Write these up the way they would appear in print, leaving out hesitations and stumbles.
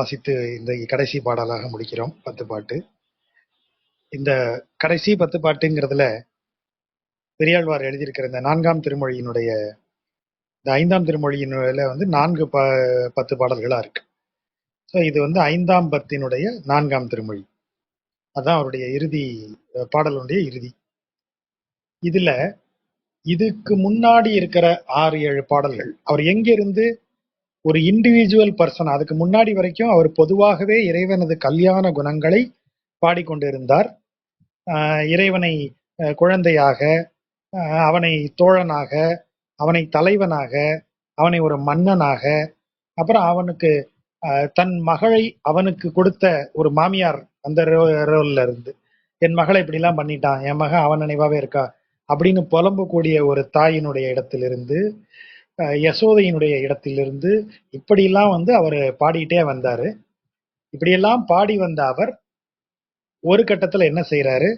வாசித்து இந்த கடைசி பாடலாக முடிக்கிறோம் 10 பாட்டு. இந்த கடைசி 10 பாட்டுங்கிறதுல பெரியாழ்வார் எழுதியிருக்கிற இந்த 4ஆம் திருமொழியினுடைய இந்த 5ஆம் திருமொழியினுடைய வந்து 10 பாடல்களா இருக்கு. ஸோ இது வந்து 5ஆம் பத்தினுடைய 4ஆம் திருமொழி. அதான் அவருடைய இறுதி பாடலுடைய இறுதி. இதுல இதுக்கு முன்னாடி இருக்கிற 6-7 பாடல்கள் அவர் எங்கிருந்து ஒரு இண்டிவிஜுவல் பர்சன், அதுக்கு முன்னாடி வரைக்கும் அவர் பொதுவாகவே இறைவனது கல்யாண குணங்களை பாடிக்கொண்டிருந்தார். இறைவனை குழந்தையாக, அவனை தோழனாக, அவனை தலைவனாக, அவனை ஒரு மன்னனாக, அப்புறம் அவனுக்கு தன் மகளை அவனுக்கு கொடுத்த ஒரு மாமியார் அந்த ரோல்ல இருந்து, என் மகளை இப்படிலாம் பண்ணிட்டான், என் மகன் அவன் நினைவாவே இருக்கா அப்படின்னு புலம்பக்கூடிய ஒரு தாயினுடைய இடத்திலிருந்து, யசோதையினுடைய இடத்திலிருந்து இப்படியெல்லாம் வந்து அவர் பாடிட்டே வந்தாரு. இப்படியெல்லாம் பாடி வந்த அவர் ஒரு கட்டத்துல என்ன செய்யறாரு,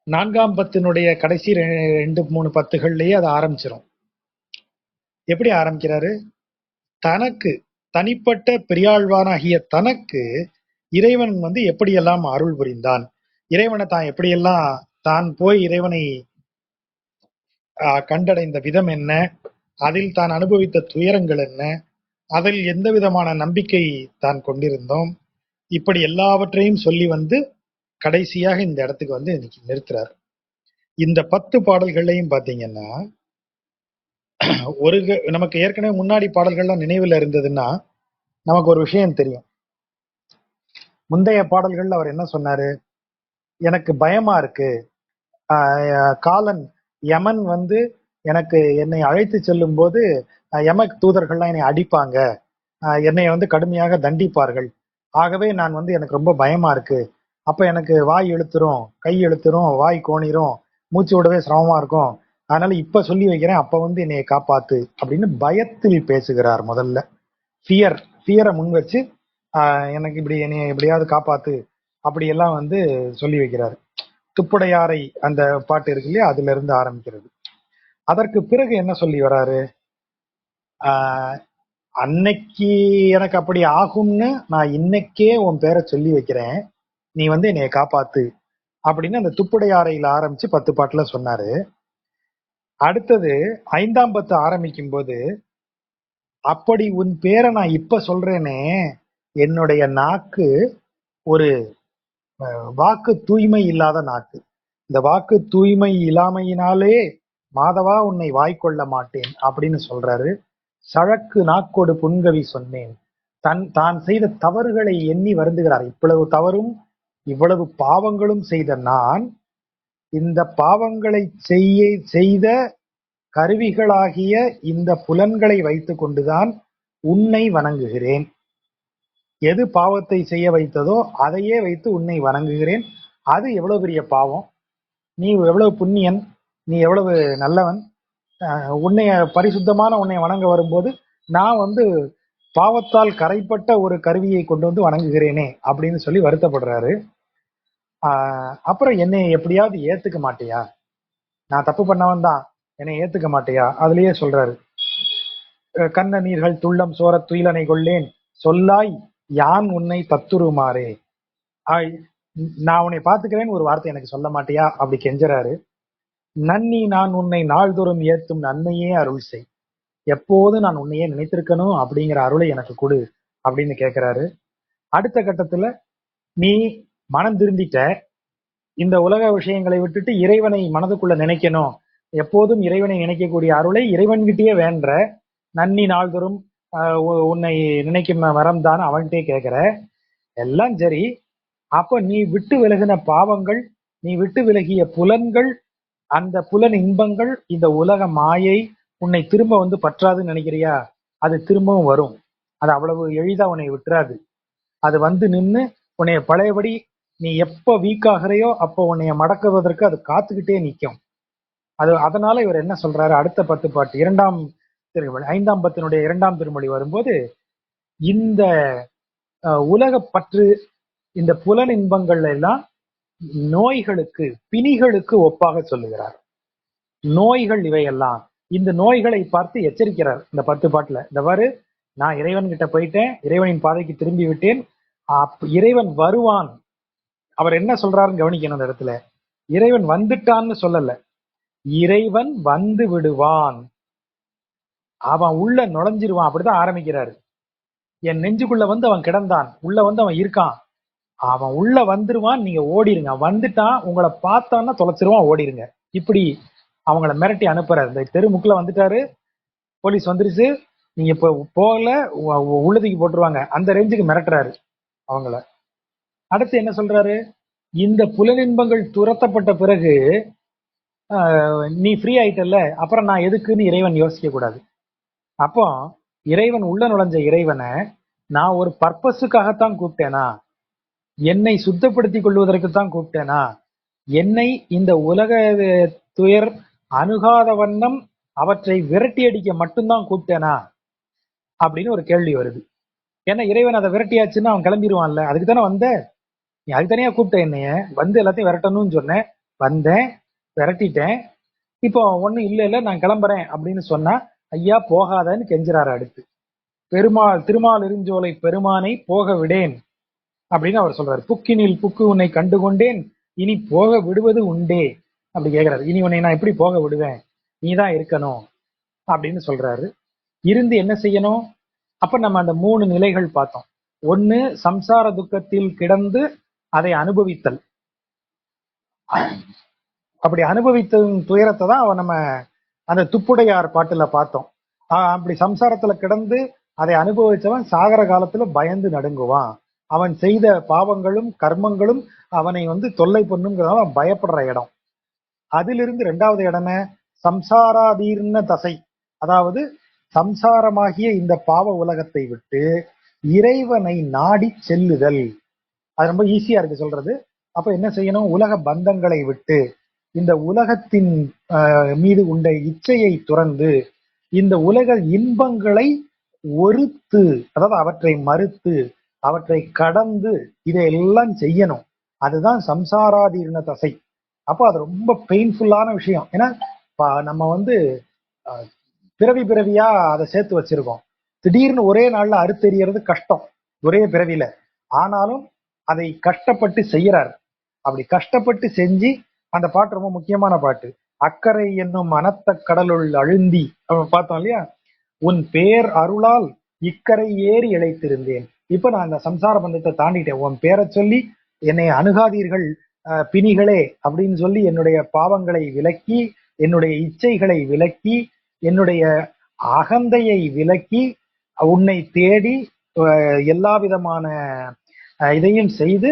4ஆம் பத்தினுடைய கடைசி 2-3 பத்துகள்லயே அது ஆரம்பிச்சிடும். எப்படி ஆரம்பிக்கிறாரு, தனக்கு தனிப்பட்ட பெரியாழ்வானாகிய தனக்கு இறைவன் வந்து எப்படியெல்லாம் அருள் புரிந்தான், இறைவனை தான் எப்படியெல்லாம் தான் போய் இறைவனை கண்டடைந்த விதம் என்ன, அதில் தான் அனுபவித்த துயரங்கள் என்ன, அதில் எந்த விதமான நம்பிக்கை தான் கொண்டிருந்தோம், இப்படி எல்லாவற்றையும் சொல்லி வந்து கடைசியாக இந்த இடத்துக்கு வந்து இன்னைக்கு நிறுத்துறாரு. இந்த 10 பாடல்கள்லையும் பாத்தீங்கன்னா ஒரு நமக்கு ஏற்கனவே முன்னாடி பாடல்கள்லாம் நினைவுல இருந்ததுன்னா நமக்கு ஒரு விஷயம் தெரியும். முந்தைய பாடல்கள்ல அவர் என்ன சொன்னாரு, எனக்கு பயமா இருக்கு, காலன் யமன் வந்து எனக்கு என்னை அழைத்து செல்லும் போது யம தூதர்கள்லாம் என்னை அடிப்பாங்க, என்னை வந்து கடுமையாக தண்டிப்பார்கள், ஆகவே நான் வந்து எனக்கு ரொம்ப பயமா இருக்கு, அப்ப எனக்கு வாய் இழுத்துரும், கை இழுத்துரும், வாய் கோணிரும், மூச்சு விடவே சிரமமா இருக்கும், அதனால இப்ப சொல்லி வைக்கிறேன், அப்ப வந்து என்னைய காப்பாத்து அப்படின்னு பயத்தில் பேசுகிறார். முதல்ல ஃபியரை முன் வச்சு எனக்கு இப்படி என்னைய எப்படியாவது காப்பாத்து அப்படி எல்லாம் வந்து சொல்லி வைக்கிறாரு. துப்புடையாரை அந்த பாட்டு இருக்கு இல்லையா, அதுல இருந்து ஆரம்பிக்கிறது. அதற்கு பிறகு என்ன சொல்லி வராரு, அன்னைக்கு எனக்கு அப்படி ஆகும்னு நான் இன்னைக்கே உன் பேரை சொல்லி வைக்கிறேன், நீ வந்து என்னைய காப்பாத்து அப்படின்னு அந்த துப்புடையாரையில ஆரம்பிச்சு 10 பாட்டுல சொன்னாரு. அடுத்தது 5ஆம் பத்து ஆரம்பிக்கும் போது, அப்படி உன் பேரை நான் இப்ப சொல்றேனே, என்னுடைய நாக்கு ஒரு வாக்கு தூய்மை இல்லாத நாக்கு, இந்த வாக்கு தூய்மை இல்லாமையினாலே மாதவா உன்னை வாய்க்கொள்ள மாட்டேன் அப்படின்னு சொல்றாரு. சழக்கு நாக்கோடு புன்கவி சொன்னேன், தான் செய்த தவறுகளை எண்ணி வருந்துகிறார். இவ்வளவு தவறும் இவ்வளவு பாவங்களும் செய்த நான், இந்த பாவங்களை செய்த கருவிகளாகிய இந்த புலன்களை வைத்துக் கொண்டுதான் உன்னை வணங்குகிறேன், எது பாவத்தை செய்ய வைத்ததோ அதையே வைத்து உன்னை வணங்குகிறேன், அது எவ்வளவு பெரிய பாவம், நீ எவ்வளவு புண்ணியன், நீ எவ்வளவு நல்லவன், உன்னைய பரிசுத்தமான உன்னை வணங்க வரும்போது நான் வந்து பாவத்தால் கரைப்பட்ட ஒரு கருவியை கொண்டு வந்து வணங்குகிறேனே அப்படின்னு சொல்லி வருத்தப்படுறாரு. அப்புறம் என்னை எப்படியாவது ஏத்துக்க மாட்டியா, நான் தப்பு பண்ணவன் தான், என்னை ஏத்துக்க மாட்டியா, அதுலயே சொல்றாரு, கண்ண நீர்கள் துள்ளம் சோர துயிலனை கொள்ளேன் சொல்லாய் யான் உன்னை தத்துருமாறே, நான் உன்னை பாத்துக்கிறேன்னு ஒரு வார்த்தை எனக்கு சொல்ல மாட்டியா அப்படி கெஞ்சறாரு. நன்னி நான் உன்னை நாள்தோறும் ஏத்தும் நன்மையே அருள் செய், எப்போது நான் உன்னையே நினைத்திருக்கணும் அப்படிங்கிற அருளை எனக்கு கொடு அப்படின்னு கேட்கிறாரு. அடுத்த கட்டத்துல நீ மனம் திருந்திட்ட, இந்த உலக விஷயங்களை விட்டுட்டு இறைவனை மனதுக்குள்ள நினைக்கணும், எப்போதும் இறைவனை நினைக்கக்கூடிய அருளை இறைவன்கிட்டயே வேண்ட, நன்னி நாள்தோறும் உன்னை நினைக்கும் வரம் தான் அவன்கிட்டே கேட்கிற, எல்லாம் சரி, அப்ப நீ விட்டு விலகின பாவங்கள், நீ விட்டு விலகிய புலன்கள், அந்த புலன் இன்பங்கள், இந்த உலக மாயை உன்னை திரும்ப வந்து பற்றாதுன்னு நினைக்கிறியா, அது திரும்பவும் வரும், அது அவ்வளவு எளிதா உன்னை விட்டுறாது, அது வந்து நின்று உன்னைய பழையபடி நீ எப்ப வீக் ஆகிறையோ அப்போ உன்னைய மடக்குவதற்கு அது காத்துக்கிட்டே நிற்கும். அதனால இவர் என்ன சொல்றாரு, அடுத்த 10 பாட்டு 2ஆம் திருமொழி 5ஆம் பத்தினுடைய 2ஆம் திருமொழி வரும்போது, இந்த உலக பற்று, இந்த புலன் இன்பங்கள் எல்லாம் நோய்களுக்கு, பிணிகளுக்கு ஒப்பாக சொல்லுகிறார். நோய்கள் இவையெல்லாம், இந்த நோய்களை பார்த்து எச்சரிக்கிறார் இந்த 10 பாட்டுல. இந்த பாரு, நான் இறைவன் கிட்ட போயிட்டேன், இறைவனின் பாதைக்கு திரும்பி விட்டேன். இறைவன் வருவான். அவர் என்ன சொல்றாருன்னு கவனிக்கணும் அந்த இடத்துல. இறைவன் வந்துட்டான்னு சொல்லல, இறைவன் வந்து விடுவான், அவன் உள்ள நுழைஞ்சிருவான். அப்படிதான் ஆரம்பிக்கிறாரு. என் நெஞ்சுக்குள்ள வந்து அவன் கிடந்தான், உள்ள வந்து அவன் இருக்கான், அவன் உள்ள வந்துருவான், நீங்க ஓடிருங்க. வந்துட்டான், உங்களை பார்த்தான்னா தொலைச்சிருவான், ஓடிருங்க. இப்படி அவங்கள மிரட்டி அனுப்புறாரு. இந்த தெருமுக்குள்ள வந்துட்டாரு, போலீஸ் வந்துருச்சு, நீங்க இப்ப போகல உள்ளதுக்கு போட்டுருவாங்க, அந்த ரேஞ்சுக்கு மிரட்டுறாரு அவங்கள. அடுத்து என்ன சொல்றாரு, இந்த புலனின்பங்கள் துரத்தப்பட்ட பிறகு நீ ஃப்ரீ ஆயிட்டல்ல, அப்புறம் நான் எதுக்குன்னு இறைவன் யோசிக்க கூடாது. அப்போ இறைவன் உள்ள நுழைஞ்ச இறைவனை நான் ஒரு பர்பஸுக்காகத்தான் கூப்பிட்டேனா, என்னை சுத்தப்படுத்திக் கொள்வதற்குத்தான் கூப்பிட்டேனா, என்னை இந்த உலக துயர் அணுகாத வண்ணம் அவற்றை விரட்டி அடிக்க மட்டும்தான் கூப்பிட்டேனா அப்படின்னு ஒரு கேள்வி வருது. ஏன்னா இறைவன் அதை விரட்டியாச்சுன்னா அவன் கிளம்பிடுவான்ல, அதுக்கு தானே வந்த, நீ அதுக்கு தனியா கூப்பிட்ட என்னைய, வந்து எல்லாத்தையும் விரட்டணும்னு சொன்னேன், வந்தேன், விரட்டிட்டேன், இப்போ ஒண்ணும் இல்ல இல்ல நான் கிளம்புறேன் அப்படின்னு சொன்னா ஐயா போகாதன்னு கெஞ்சுறாரு. அடுத்து பெருமாள் திருமால் இருஞ்சோலை பெருமானை போக விடேன் அப்படின்னு அவர் சொல்றாரு. புக்கினில் புக்கு உன்னை கண்டுகொண்டேன், இனி போக விடுவது உண்டே அப்படி கேட்கிறாரு. இனி உன்னை நான் எப்படி போக விடுவேன், நீதான் இருக்கணும் அப்படின்னு சொல்றாரு. இருந்து என்ன செய்யணும்? அப்ப நம்ம அந்த 3 நிலைகள் பார்த்தோம். ஒண்ணு சம்சார துக்கத்தில் கிடந்து அதை அனுபவித்தல். அப்படி அனுபவித்ததின் துயரத்தை தான் நம்ம அந்த துப்புடையார் பாட்டுல பார்த்தோம். அப்படி சம்சாரத்துல கிடந்து அதை அனுபவிச்சவன் சாகர காலத்துல பயந்து நடுங்குவான். அவன் செய்த பாவங்களும் கர்மங்களும் அவனை தொல்லை பண்ணுங்கிறதால அவன் பயப்படுற இடம். அதிலிருந்து 2வது இடம் சம்சாராதீர்ண தசை, அதாவது சம்சாரமாகிய இந்த பாவ உலகத்தை விட்டு இறைவனை நாடி செல்லுதல். அது ரொம்ப ஈஸியா இருக்கு சொல்றது. அப்ப என்ன செய்யணும்? உலக பந்தங்களை விட்டு இந்த உலகத்தின் மீது உண்ட இச்சையை துறந்து இந்த உலக இன்பங்களை ஒருத்து, அதாவது அவற்றை மறுத்து அவற்றை கடந்து இதையெல்லாம் செய்யணும். அதுதான் சம்சாராதீர்ண தசை. அப்போ அது ரொம்ப பெயின்ஃபுல்லான விஷயம். ஏன்னா நம்ம பிறவி பிறவியா அதை சேர்த்து வச்சிருக்கோம். திடீர்னு ஒரே நாள்ல அறுத்தெறியறது கஷ்டம் ஒரே பிறவியில. ஆனாலும் அதை கஷ்டப்பட்டு செய்யறாரு. அப்படி கஷ்டப்பட்டு செஞ்சு அந்த பாட்டு ரொம்ப முக்கியமான பாட்டு. அக்கறை என்னும் அனத்த கடலுள் அழுந்தி பார்த்தோம் இல்லையா, உன் பேர் அருளால் இக்கரை ஏறி இழைத்திருந்தேன். இப்ப நான் அந்த சம்சார பந்தத்தை தாண்டிட்டேன், உன் பேரை சொல்லி என்னை அணுகாதீர்கள் பிணிகளே அப்படின்னு சொல்லி என்னுடைய பாவங்களை விலக்கி, என்னுடைய இச்சைகளை விலக்கி, என்னுடைய அகந்தையை விலக்கி உன்னை தேடி எல்லா விதமான இதையும் செய்து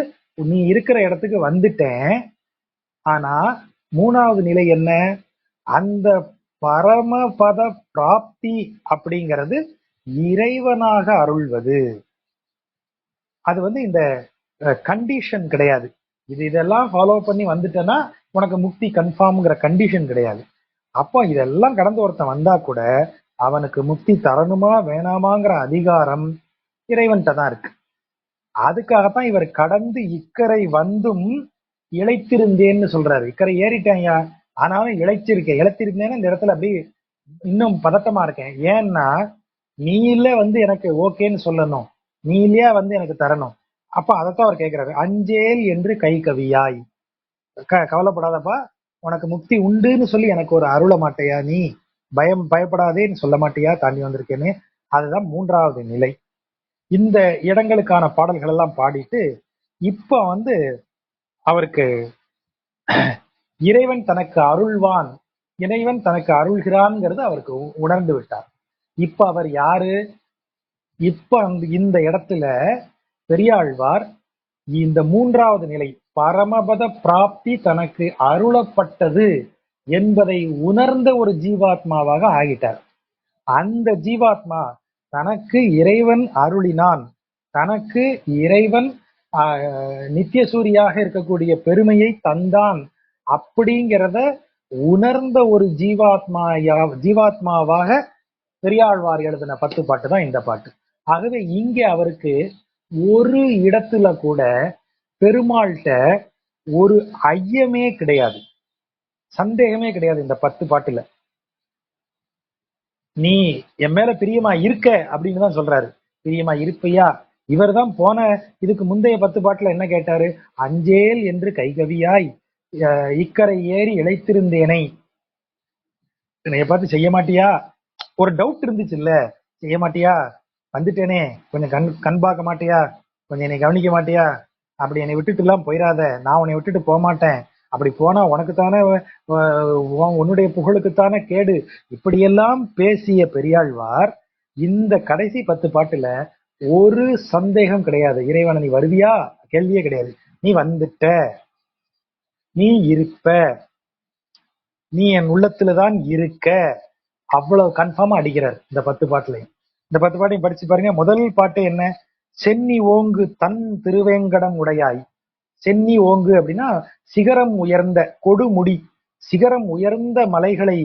நீ இருக்கிற இடத்துக்கு வந்துட்டேன். ஆனா 3வது நிலை என்ன? அந்த பரமபத பிராப்தி அப்படிங்கிறது இறைவனாக அருள்வது. அது இந்த கண்டிஷன் கிடையாது. இதெல்லாம் ஃபாலோ பண்ணி வந்துட்டேன்னா உனக்கு முக்தி கன்ஃபார்ம்ங்கிற கண்டிஷன் கிடையாது. அப்போ இதெல்லாம் கடந்து ஒருத்தன் வந்தா கூட அவனுக்கு முக்தி தரணுமா வேணாமாங்கிற அதிகாரம் இறைவன்கிட்ட தான் இருக்கு. அதுக்காகத்தான் இவர் கடந்து இக்கரை வந்தும் இழைத்திருந்தேன்னு சொல்றாரு. இக்கரை ஏறிட்டேன்யா, ஆனாலும் இழைத்திருந்தேன்னு இந்த இடத்துல அப்படி இன்னும் பதட்டமா இருக்கேன். ஏன்னா நீ இல்ல எனக்கு ஓகேன்னு சொல்லணும், நீ இல்லையா எனக்கு தரணும். அப்ப அதைத்தான் அவர் கேட்கிறாரு. அஞ்சேல் என்று கை கவியாய், கவலைப்படாதப்பா, உனக்கு முக்தி உண்டுன்னு சொல்லி எனக்கு ஒரு அருள மாட்டையா, நீ பயப்படாதேன்னு சொல்ல மாட்டியா, தாண்டி வந்திருக்கேன்னு. அதுதான் 3வது நிலை. இந்த இடங்களுக்கான பாடல்கள் எல்லாம் பாடிட்டு இப்ப அவருக்கு இறைவன் தனக்கு அருள்வான், இறைவன் தனக்கு அருள்கிறான்ங்கிறது அவருக்கு உணர்ந்து விட்டார். இப்ப அவர் யாரு? இப்ப இந்த இடத்துல பெரியாழ்வார் இந்த 3வது நிலை பரமபத பிராப்தி தனக்கு அருளப்பட்டது என்பதை உணர்ந்த ஒரு ஜீவாத்மாவாக ஆகிட்டார். அந்த ஜீவாத்மா தனக்கு இறைவன் அருளினான், தனக்கு இறைவன் நித்தியசூரியாக இருக்கக்கூடிய பெருமையை தந்தான் அப்படிங்கிறத உணர்ந்த ஒரு ஜீவாத்மாவாக பெரியாழ்வார் எழுதின 10 பாட்டு தான் இந்த பாட்டு. ஆகவே இங்கே அவருக்கு ஒரு இடத்துல கூட பெருமாள்கிட்ட ஒரு ஐயமே கிடையாது, சந்தேகமே கிடையாது. இந்த 10 பாட்டுல நீ என் மேல பிரியமா இருக்க அப்படின்னு தான் சொல்றாரு. பிரியமா இருப்பையா? இவர் தான் போன இதுக்கு முந்தைய 10 பாட்டுல என்ன கேட்டாரு? அஞ்சேல் என்று கைகவியாய் இக்கரை ஏறி இளைத்திருந்தேனை என்னைய பார்த்து செய்ய மாட்டியா? ஒரு டவுட் இருந்துச்சுல்ல, செய்ய மாட்டியா? வந்துட்டேனே, கொஞ்சம் கண் கண் பார்க்க மாட்டியா? கொஞ்சம் என்னை கவனிக்க மாட்டியா? அப்படி என்னை விட்டுட்டு எல்லாம் போயிடாத, நான் உன்னை விட்டுட்டு போக மாட்டேன். அப்படி போனா உனக்குத்தானே உன்னுடைய புகழுக்குத்தானே கேடு. இப்படியெல்லாம் பேசிய பெரியாழ்வார் இந்த கடைசி 10 பாட்டுல ஒரு சந்தேகம் கிடையாது. இறைவனை நீ வருவியா? கேள்வியே கிடையாது. நீ வந்துட்ட, நீ இருப்ப, நீ என் உள்ளத்துலதான் இருக்க, அவ்வளவு கன்ஃபார்மா அடிக்கிறார் இந்த 10 பாட்டுலையும். இந்த 10 பாட்டையும் படிச்சு பாருங்க. முதல் பாட்டு என்ன? சென்னி ஓங்கு தன் திருவேங்கடம் உடையாய். சென்னி ஓங்கு அப்படின்னா சிகரம் உயர்ந்த கொடுமுடி, சிகரம் உயர்ந்த மலைகளை,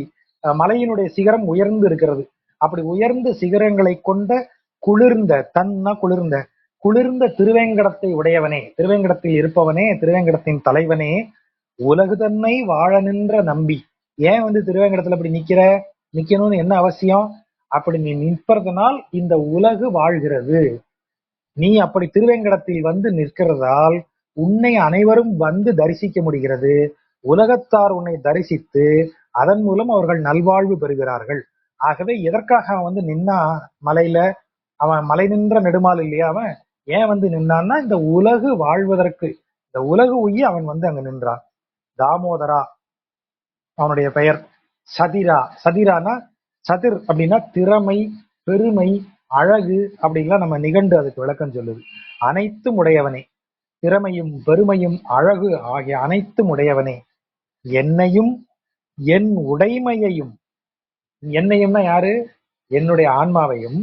மலையினுடைய சிகரம் உயர்ந்து இருக்கிறது. அப்படி உயர்ந்த சிகரங்களை கொண்ட குளிர்ந்த, தன்னா குளிர்ந்த, குளிர்ந்த திருவேங்கடத்தை உடையவனே, திருவேங்கடத்தில் இருப்பவனே, திருவேங்கடத்தின் தலைவனே, உலகு தன்னை வாழ நின்ற நம்பி. ஏன் வந்து திருவேங்கடத்துல அப்படி நிக்கணும்னு என்ன அவசியம்? அப்படி நீ நிற்பதனால் இந்த உலகு வாழ்கிறது. நீ அப்படி திருவேங்கடத்தில் வந்து நிற்கிறதால் உன்னை அனைவரும் வந்து தரிசிக்க முடிகிறது. உலகத்தார் உன்னை தரிசித்து அதன் மூலம் அவர்கள் நல்வாழ்வு பெறுகிறார்கள். ஆகவே எதற்காக அவன் வந்து நின்னா மலையில? அவன் மலை நின்ற நெடுமால் இல்லையா? அவன் ஏன் வந்து நின்னான்னா இந்த உலகு வாழ்வதற்கு, இந்த உலகு உய்ய அவன் வந்து அங்க நின்றான். தாமோதரா அவனுடைய பெயர். சதிரா, சதிரானா சதிர் அப்படின்னா திறமை, பெருமை, அழகு அப்படின்லாம் நம்ம நிகண்டு அதுக்கு விளக்கம் சொல்லுது. அனைத்தும் உடையவனே, திறமையும் பெருமையும் அழகு ஆகிய அனைத்தும் உடையவனே, என்னையும் என் உடைமையையும், என்னையும்னா யாரு? என்னுடைய ஆன்மாவையும்,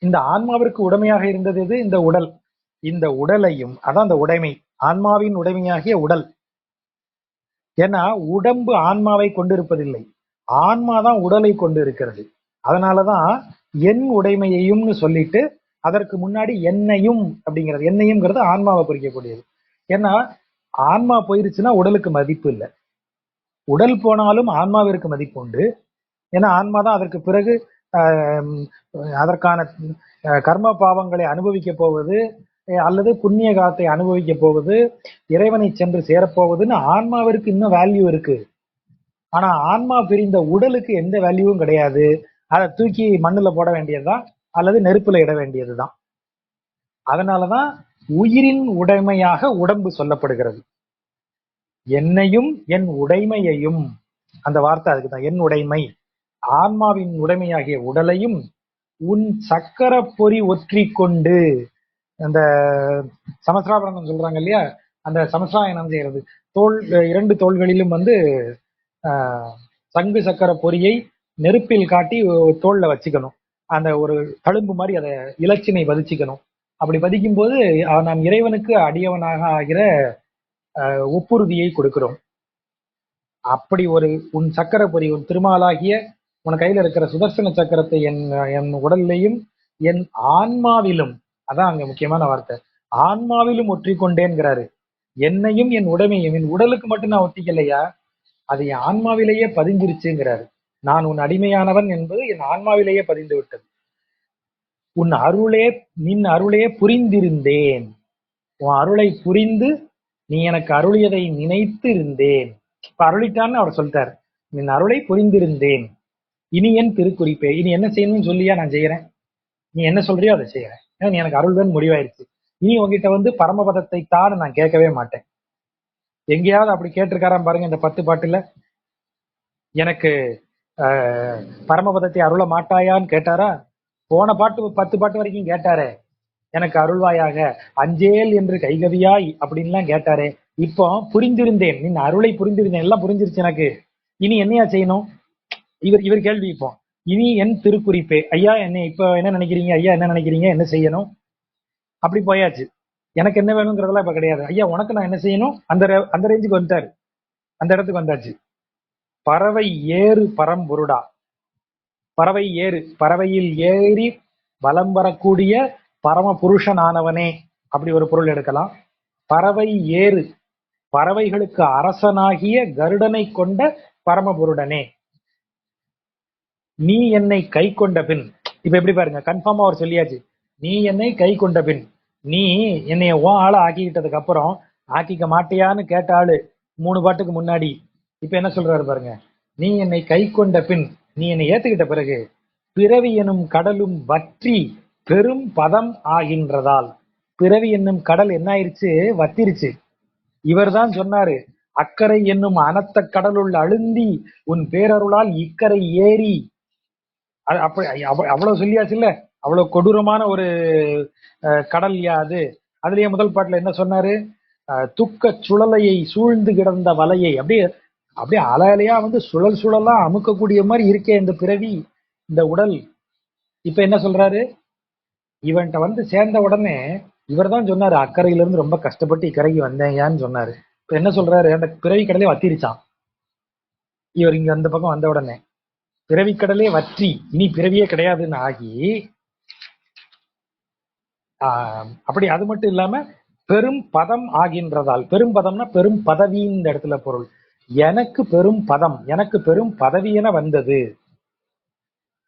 இந்த ஆன்மாவிற்கு உடைமையாக இருந்தது எது? இந்த உடல். இந்த உடலையும், அதான் அந்த உடைமை, ஆன்மாவின் உடைமையாகிய உடல். ஏன்னா உடம்பு ஆன்மாவை கொண்டிருப்பதில்லை, ஆன்மாதான் உடலை கொண்டு இருக்கிறது. அதனாலதான் என் உடைமையையும்னு சொல்லிட்டு அதற்கு முன்னாடி என்னையும் அப்படிங்கிறது, என்னையும்ங்கிறது ஆன்மாவை குறிக்கக்கூடியது. ஏன்னா ஆன்மா போயிருச்சுன்னா உடலுக்கு மதிப்பு இல்லை, உடல் போனாலும் ஆன்மாவிற்கு மதிப்பு உண்டு. ஏன்னா ஆன்மாதான் அதற்கு பிறகு அதற்கான கர்ம பாவங்களை அனுபவிக்க போவது, அல்லது புண்ணிய காலத்தை அனுபவிக்க போவது, இறைவனை சென்று சேரப்போவதுன்னு ஆன்மாவிற்கு இன்னும் வேல்யூ இருக்கு. ஆனா ஆன்மா பிரிந்த உடலுக்கு எந்த வேல்யூவும் கிடையாது. அதை தூக்கி மண்ணுல போட வேண்டியதுதான், அல்லது நெருப்புல இட வேண்டியதுதான். அதனாலதான் உயிரின் உடைமையாக உடம்பு சொல்லப்படுகிறது. என்னையும் என் உடைமையையும், அந்த வார்த்தை அதுக்குதான், என் உடைமை, ஆன்மாவின் உடைமையாகிய உடலையும் உன் சக்கர பொறி ஒற்றி கொண்டு, அந்த சமஸ்ராபரணம் சொல்றாங்க இல்லையா, அந்த சமஸ்ராயனம் செய்யறது, தோல் 2 தோள்களிலும் வந்து சங்கு சக்கர பொறியை நெருப்பில் காட்டி தோல்ல வச்சுக்கணும். அந்த ஒரு தழும்பு மாதிரி அதை இலச்சினை பதிச்சுக்கணும். அப்படி பதிக்கும் போது நாம் இறைவனுக்கு அடியவனாக ஆகிற ஒப்புறுதியை கொடுக்கிறோம். அப்படி ஒரு உன் சக்கர பொறி, உன் திருமாலாகிய உன் கையில இருக்கிற சுதர்சன சக்கரத்தை என் உடல்லையும் என் ஆன்மாவிலும், அதான் அங்க முக்கியமான வார்த்தை, ஆன்மாவிலும் ஒற்றிக்கொண்டேங்கிறாரு. என்னையும் என் உடமையும், என் உடலுக்கு மட்டும் நான் ஒத்திக்கலையா, அது என் ஆன்மாவிலேயே பதிஞ்சிருச்சுங்கிறாரு. நான் உன் அடிமையானவன் என்பது என் ஆன்மாவிலேயே பதிந்து விட்டது. உன் அருளே, நின் அருளே புரிந்திருந்தேன், உன் அருளை புரிந்து நீ எனக்கு அருளியதை நினைத்து இருந்தேன். இப்ப அருளிட்டான்னு அவர் சொல்லிட்டார். நின் அருளை புரிந்திருந்தேன், இனி என் திருக்குறிப்பே, இனி என்ன செய்யணும்னு சொல்லியா நான் செய்யறேன், நீ என்ன சொல்றியோ அதை செய்யறேன். நீ எனக்கு அருள்தான் முடிவாயிருச்சு. இனி உங்ககிட்ட வந்து பரமபதத்தை தான் நான் கேட்கவே மாட்டேன். எங்கேயாவது அப்படி கேட்டிருக்காராம் பாருங்க இந்த 10 பாட்டுல. எனக்கு பரமபதத்தை அருள மாட்டாயான்னு கேட்டாரா? போன பாட்டு 10 பாட்டு வரைக்கும் கேட்டாரே, எனக்கு அருள்வாயாக, அஞ்சேல் என்று கைகவியாய் அப்படின்லாம் கேட்டாரே. இப்போ புரிந்திருந்தேன், நின் அருளை புரிந்திருந்தேன், எல்லாம் புரிஞ்சிருச்சு எனக்கு, இனி என்னையா செய்யணும்? இவர் கேள்வி. இப்போ இனி என் திருக்குறிப்பே, ஐயா என்ன இப்ப என்ன நினைக்கிறீங்க, ஐயா என்ன நினைக்கிறீங்க, என்ன செய்யணும்? அப்படி போயாச்சு. எனக்கு என்ன வேணுங்கிறதெல்லாம் இப்ப கிடையாது. ஐயா உனக்கு நான் என்ன செய்யணும், அந்த ரேஞ்சுக்கு வந்துட்டாரு, அந்த இடத்துக்கு வந்தாச்சு. பறவை ஏறு பரம்பொருடா, பறவை ஏறு, பறவையில் ஏறி வலம் வரக்கூடிய பரம புருஷனானவனே, அப்படி ஒரு பொருள் எடுக்கலாம். பறவை ஏறு, பறவைகளுக்கு அரசனாகிய கருடனை கொண்ட பரமபுருடனே. நீ என்னை கை கொண்ட பின், இப்ப எப்படி பாருங்க, கன்ஃபார்மா அவர் சொல்லியாச்சு. நீ என்னை கை கொண்ட பின், நீ என்னைய ஓ ஆள ஆக்கிக்கிட்டதுக்கு அப்புறம் ஆக்கிக்க மாட்டியான்னு கேட்ட ஆளு 3 பாட்டுக்கு முன்னாடி. இப்ப என்ன சொல்றாரு பாருங்க, நீ என்னை கை கொண்ட பின், நீ என்னை ஏத்துக்கிட்ட பிறகு பிறவி எனும் கடலும் வற்றி பெரும் பதம் ஆகின்றதால். பிறவி என்னும் கடல் என்ன ஆயிருச்சு? வத்திருச்சு. இவர் தான் சொன்னாரு, அக்கறை என்னும் அனத்த கடலுள் அழுந்தி உன் பேரருளால் இக்கரை ஏறி. அப்படி அவ்வளவு சொல்லியாச்சு இல்ல, அவ்வளவு கொடூரமான ஒரு கடல் அது. அதுலயே முதல் பாட்டுல என்ன சொன்னாரு? துக்க சுழலையை சூழ்ந்து கிடந்த வலையை அப்படியே அப்படியே அலையா வந்து சுழல் சுழலா அமுக்கக்கூடிய மாதிரி இருக்கே இந்த பிறவி, இந்த உடல். இப்ப என்ன சொல்றாரு? இவன்கிட்ட வந்து சேர்ந்த உடனே இவர் தான் சொன்னாரு, அக்கறையில இருந்து ரொம்ப கஷ்டப்பட்டு இக்கரைக்கு வந்தேங்கன்னு சொன்னாரு. இப்ப என்ன சொல்றாரு? அந்த பிறவி கடலே வத்திருச்சான். இவர் இங்க அந்த பக்கம் வந்த உடனே பிறவி கடலே வற்றி இனி பிறவியே கிடையாதுன்னு ஆகி, அப்படி அது மட்டும் இல்லாம பெரும் பதம் ஆகின்றதால். பெரும் பதம்னா பெரும் பதவியின் இந்த இடத்துல பொருள். எனக்கு பெரும் பதம், எனக்கு பெரும் பதவி என வந்தது.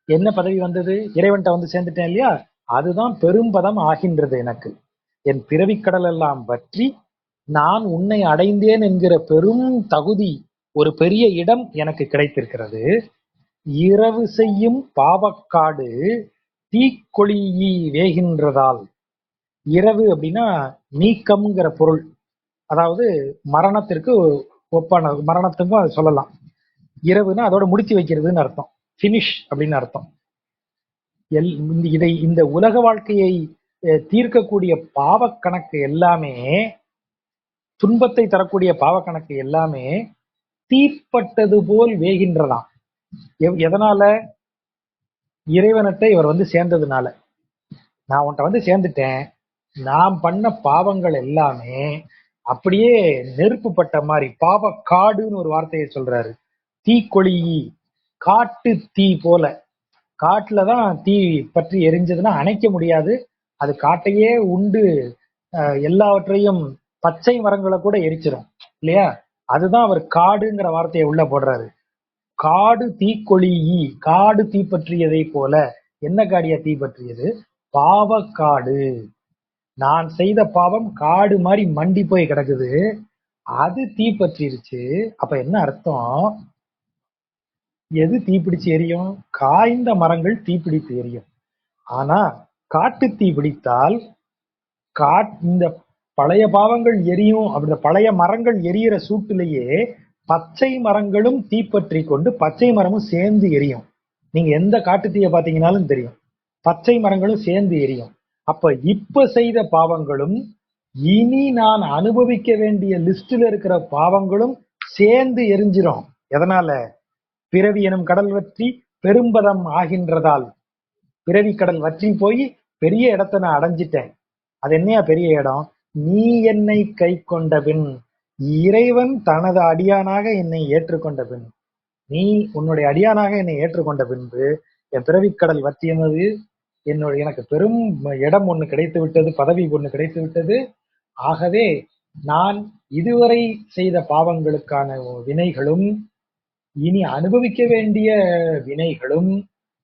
என்ன பதவி வந்தது? இறைவன்கிட்ட வந்து சேர்ந்துட்டேன் இல்லையா, அதுதான் பெரும் பதம் ஆகின்றது எனக்கு. என் பிறவிக்கடல் எல்லாம் வற்றி நான் உன்னை அடைந்தேன் என்கிற பெரும் தகுதி, ஒரு பெரிய இடம் எனக்கு கிடைத்திருக்கிறது. இரவு செய்யும் பாவக்காடு தீக்கொளியி வேகின்றதால். இரவு அப்படின்னா நீக்கம்ங்கிற பொருள், அதாவது மரணத்திற்கு ஒப்பான, மரணத்துக்கும் அதை சொல்லலாம். இரவுன்னா அதோட முடிச்சு வைக்கிறதுன்னு அர்த்தம், பினிஷ் அப்படின்னு அர்த்தம். இந்த உலக வாழ்க்கையை தீர்க்கக்கூடிய பாவக்கணக்கு எல்லாமே, துன்பத்தை தரக்கூடிய பாவக்கணக்கு எல்லாமே தீப்பட்டது போல் வேகின்றதாம். எதனால? இறைவனத்தை இவர் வந்து சேர்ந்ததுனால. நான் உன்கிட்ட வந்து சேர்ந்துட்டேன், நான் பண்ண பாவங்கள் எல்லாமே அப்படியே நெருப்பு பட்ட மாதிரி, பாவ காடுன்னு ஒரு வார்த்தையை சொல்றாரு. தீக்கொளி, காட்டு தீ போல. காட்டுலதான் தீ பற்றி எரிஞ்சதுன்னா அணைக்க முடியாது, அது காட்டையே உண்டு எல்லாவற்றையும், பச்சை மரங்களை கூட எரிச்சிடும் இல்லையா. அதுதான் அவர் காடுங்கிற வார்த்தையை உள்ள போடுறாரு. காடு தீக்கொளி, காடு தீ பற்றியதை போல. என்ன காடியா தீ பற்றியது? பாவக்காடு. நான் செய்த பாவம் காடு மாதிரி மண்டி போய் கிடக்குது, அது தீ பற்றிருச்சு. அப்ப என்ன அர்த்தம்? எது தீப்பிடிச்சு எரியும்? காய்ந்த மரங்கள் தீப்பிடித்து எரியும். ஆனா காட்டு தீ பிடித்தால் இந்த பழைய பாவங்கள் எரியும். அப்படி பழைய மரங்கள் எரியிற சூட்டிலேயே பச்சை மரங்களும் தீப்பற்றி கொண்டு பச்சை மரமும் சேர்ந்து எரியும். நீங்க எந்த காட்டு தீயை பாத்தீங்கன்னாலும் தெரியும், பச்சை மரங்களும் சேர்ந்து எரியும். அப்ப இப்ப செய்த பாவங்களும் இனி நான் அனுபவிக்க வேண்டிய லிஸ்ட்ல இருக்கிற பாவங்களும் சேர்ந்து எரிஞ்சிரும். எதனால? பிறவி எனும் கடல் வற்றி பெரும்பதம் ஆகின்றதால். பிறவி கடல் வற்றி போய் பெரிய இடத்தை நான் அடைஞ்சிட்டேன். அது என்னையா பெரிய இடம்? நீ என்னை கை கொண்ட பின், இறைவன் தனது அடியானாக என்னை ஏற்றுக்கொண்ட பின், நீ உன்னுடைய அடியானாக என்னை ஏற்றுக்கொண்ட பின்பு என் பிறவிக்கடல் வற்றியது, எனக்கு பெரும் இடம் ஒண்ணு கிடைத்து விட்டது, பதவி ஒண்ணு கிடைத்து விட்டது. ஆகவே நான் இதுவரை செய்த பாவங்களுக்கான வினைகளும், இனி அனுபவிக்க வேண்டிய வினைகளும்,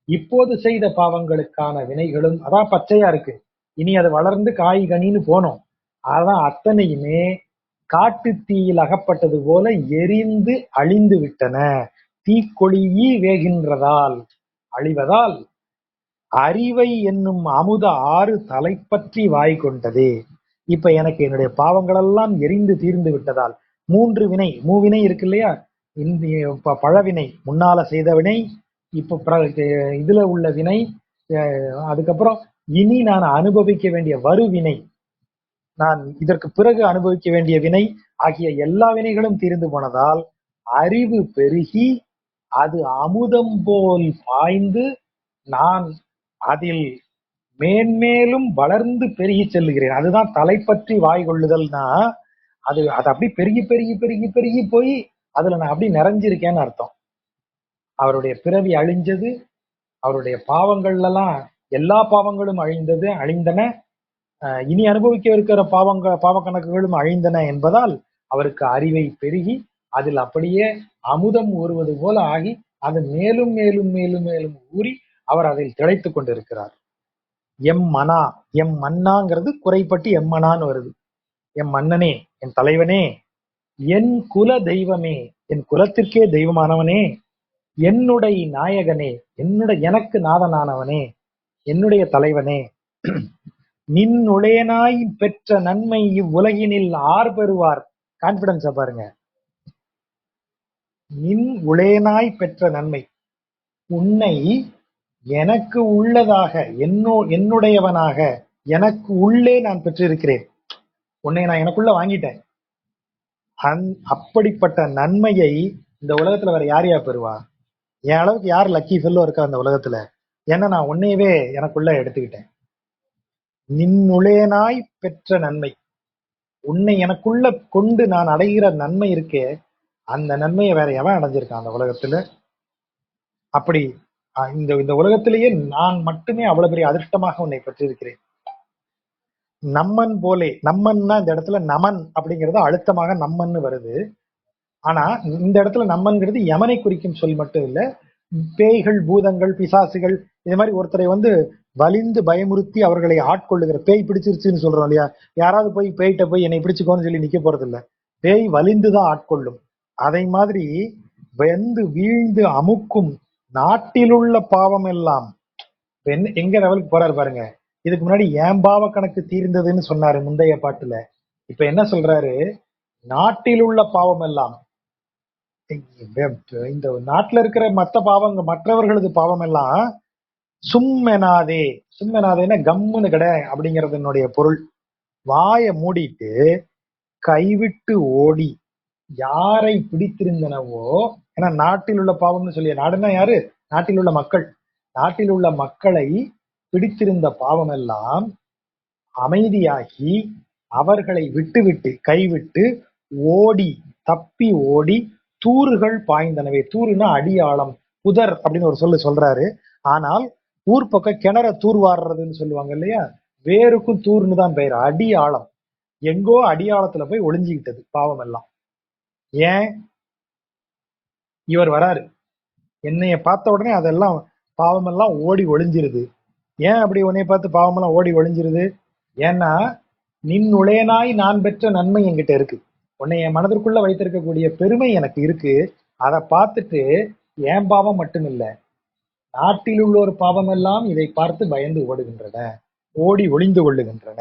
இப்போது செய்த பாவங்களுக்கான வினைகளும், அதான் பச்சையா இருக்கு, இனி அது வளர்ந்து காய் கனின்னு போனோம். அதான் அத்தனையுமே காட்டு தீயில் அகப்பட்டது போல எரிந்து அழிந்து விட்டன. தீக்கொளியி வேகின்றதால், அழிவதால். அறிவை என்னும் அமுத ஆறு தலைப்பற்றி வாய் கொண்டதே. இப்ப எனக்கு என்னுடைய பாவங்கள் எல்லாம் எரிந்து தீர்ந்து விட்டதால், 3 வினை, மூவினை இருக்கு இல்லையா, இந்த பழவினை, முன்னால செய்த வினை, இப்ப இதுல உள்ள வினை, அதுக்கப்புறம் இனி நான் அனுபவிக்க வேண்டிய வருவினை, நான் இதற்கு பிறகு அனுபவிக்க வேண்டிய வினை ஆகிய எல்லா வினைகளும் தீர்ந்து போனதால் அறிவு பெருகி அது அமுதம் போல் பாய்ந்து நான் அதில் மேன்மேலும் வளர்ந்து பெருகி செல்லுகிறேன். அதுதான் தலைப்பற்றி வாய் கொள்ளுதல்னா, அது அப்படி பெருகி பெருகி பெருகி பெருகி போய் அதுல நான் அப்படி நிறைஞ்சிருக்கேன்னு அர்த்தம். அவருடைய பிறவி அழிஞ்சது, அவருடைய பாவங்கள்ல எல்லாம் எல்லா பாவங்களும் அழிந்தன, இனி அனுபவிக்க இருக்கிற பாவ கணக்குகளும் அழிந்தன என்பதால் அவருக்கு அறிவை பெருகி அதில் அப்படியே அமுதம் ஊறுவது போல ஆகி அது மேலும் மேலும் மேலும் மேலும் ஊறி அவர் அதில் திளைத்துக் கொண்டிருக்கிறார். எம் மனா, எம் மன்னாங்கிறது குறைப்பட்டு எம்மனான்னு வருது. எம் மன்னனே, என் தலைவனே, என் குல தெய்வமே, என் குலத்திற்கே தெய்வமானவனே, என்னுடைய நாயகனே, எனக்கு நாதனானவனே, என்னுடைய தலைவனே, நின் உளேனாய் பெற்ற நன்மை இவ்வுலகினில் ஆர் பெறுவார். கான்பிடன்ஸ பாருங்க. நின் உளேனாய் பெற்ற நன்மை, உன்னை எனக்கு உள்ளதாக, என்னுடையவனாக எனக்கு உள்ளே நான் பெற்றிருக்கிறேன். உன்னை நான் எனக்குள்ள வாங்கிட்டேன். அப்படிப்பட்ட நன்மையை இந்த உலகத்துல வேற யாரையா பெறுவா? என் அளவுக்கு யார் லக்கி ஃபெல்லோ இருக்கா அந்த உலகத்துல? ஏன்னா நான் உன்னையவே எனக்குள்ள எடுத்துக்கிட்டேன். நின்னுளேனாய் பெற்ற நன்மை, உன்னை எனக்குள்ள கொண்டு நான் அடைகிற நன்மை இருக்கே, அந்த நன்மையை வேற எவன் அடைஞ்சிருக்கான் அந்த உலகத்துல? அப்படி இந்த இந்த உலகத்திலேயே நான் மட்டுமே அவ்வளவு பெரிய அதிர்ஷ்டமாக உன்னை பெற்றிருக்கிறேன். நம்மன் போலே, நம்மன்னா இந்த இடத்துல நமன் அப்படிங்கிறது அழுத்தமாக நம்மன்னு வருது. ஆனா இந்த இடத்துல நம்மன்கிறது யமனை குறிக்கும் சொல் மட்டும் இல்ல, பேய்கள், பூதங்கள், பிசாசுகள், இது மாதிரி ஒருத்தரை வந்து வலிந்து பயமுறுத்தி அவர்களை ஆட்கொள்ளுகிற, பேய் பிடிச்சிருச்சுன்னு சொல்றோம் இல்லையா? யாராவது போய் பேய்கிட்ட போய் என்னை பிடிச்சுக்கோன்னு சொல்லி நிக்க போறது இல்ல. பேய் வலிந்துதான் ஆட்கொள்ளும். அதை மாதிரி வெந்து வீழ்ந்து அமுக்கும் நாட்டிலுள்ள பாவம் எல்லாம் எங்க லெவலுக்கு போறாரு பாருங்க. இதுக்கு முன்னாடி ஏன் பாவ கணக்கு தீர்ந்ததுன்னு சொன்னாரு முந்தைய பாட்டுல. இப்ப என்ன சொல்றாரு? நாட்டில் உள்ள பாவம் எல்லாம், இந்த நாட்டுல இருக்கிற மற்றவர்களது பாவம் எல்லாம் சும்மெனாதே. சும்மெனாதேன்னா கம்முன்னு கடை அப்படிங்கிறது என்னுடைய பொருள். வாயை மூடிட்டு கைவிட்டு ஓடி யாரை பிடித்திருந்தனவோ, ஏன்னா நாட்டில் உள்ள பாவம்னு சொல்லி, நாடுன்னா யாரு? நாட்டில் உள்ள மக்கள். நாட்டில் உள்ள மக்களை பிடித்திருந்த பாவம் எல்லாம் அமைதியாகி அவர்களை விட்டுவிட்டு கைவிட்டு ஓடி, தப்பி ஓடி தூறுகள் பாய்ந்தனவே. தூறுனா அடியாழம், புதர் அப்படின்னு ஒரு சொல்றாரு. ஆனால் ஊர் பக்கம் கிணற தூர்வாடுறதுன்னு சொல்லுவாங்க இல்லையா? வேருக்கும் தூர்னு தான் பெயர். அடி ஆழம், எங்கோ அடியாளத்துல போய் ஒளிஞ்சுக்கிட்டது பாவம் எல்லாம். ஏன்? இவர் வராரு, என்னைய பார்த்த உடனே அதெல்லாம் பாவமெல்லாம் ஓடி ஒளிஞ்சிருது. ஏன் அப்படி உன்னைய பார்த்து பாவமெல்லாம் ஓடி ஒளிஞ்சிருது? ஏன்னா நின் உளேனாய் நான் பெற்ற நன்மை என்கிட்ட இருக்கு. உன்னை என் மனதிற்குள்ள வைத்திருக்கக்கூடிய பெருமை எனக்கு இருக்கு. அதை பார்த்துட்டு என் பாவம் மட்டும் இல்ல, நாட்டில் உள்ள ஒரு பாவம் எல்லாம் இதை பார்த்து பயந்து ஓடுகின்றன, ஓடி ஒளிந்து கொள்ளுகின்றன.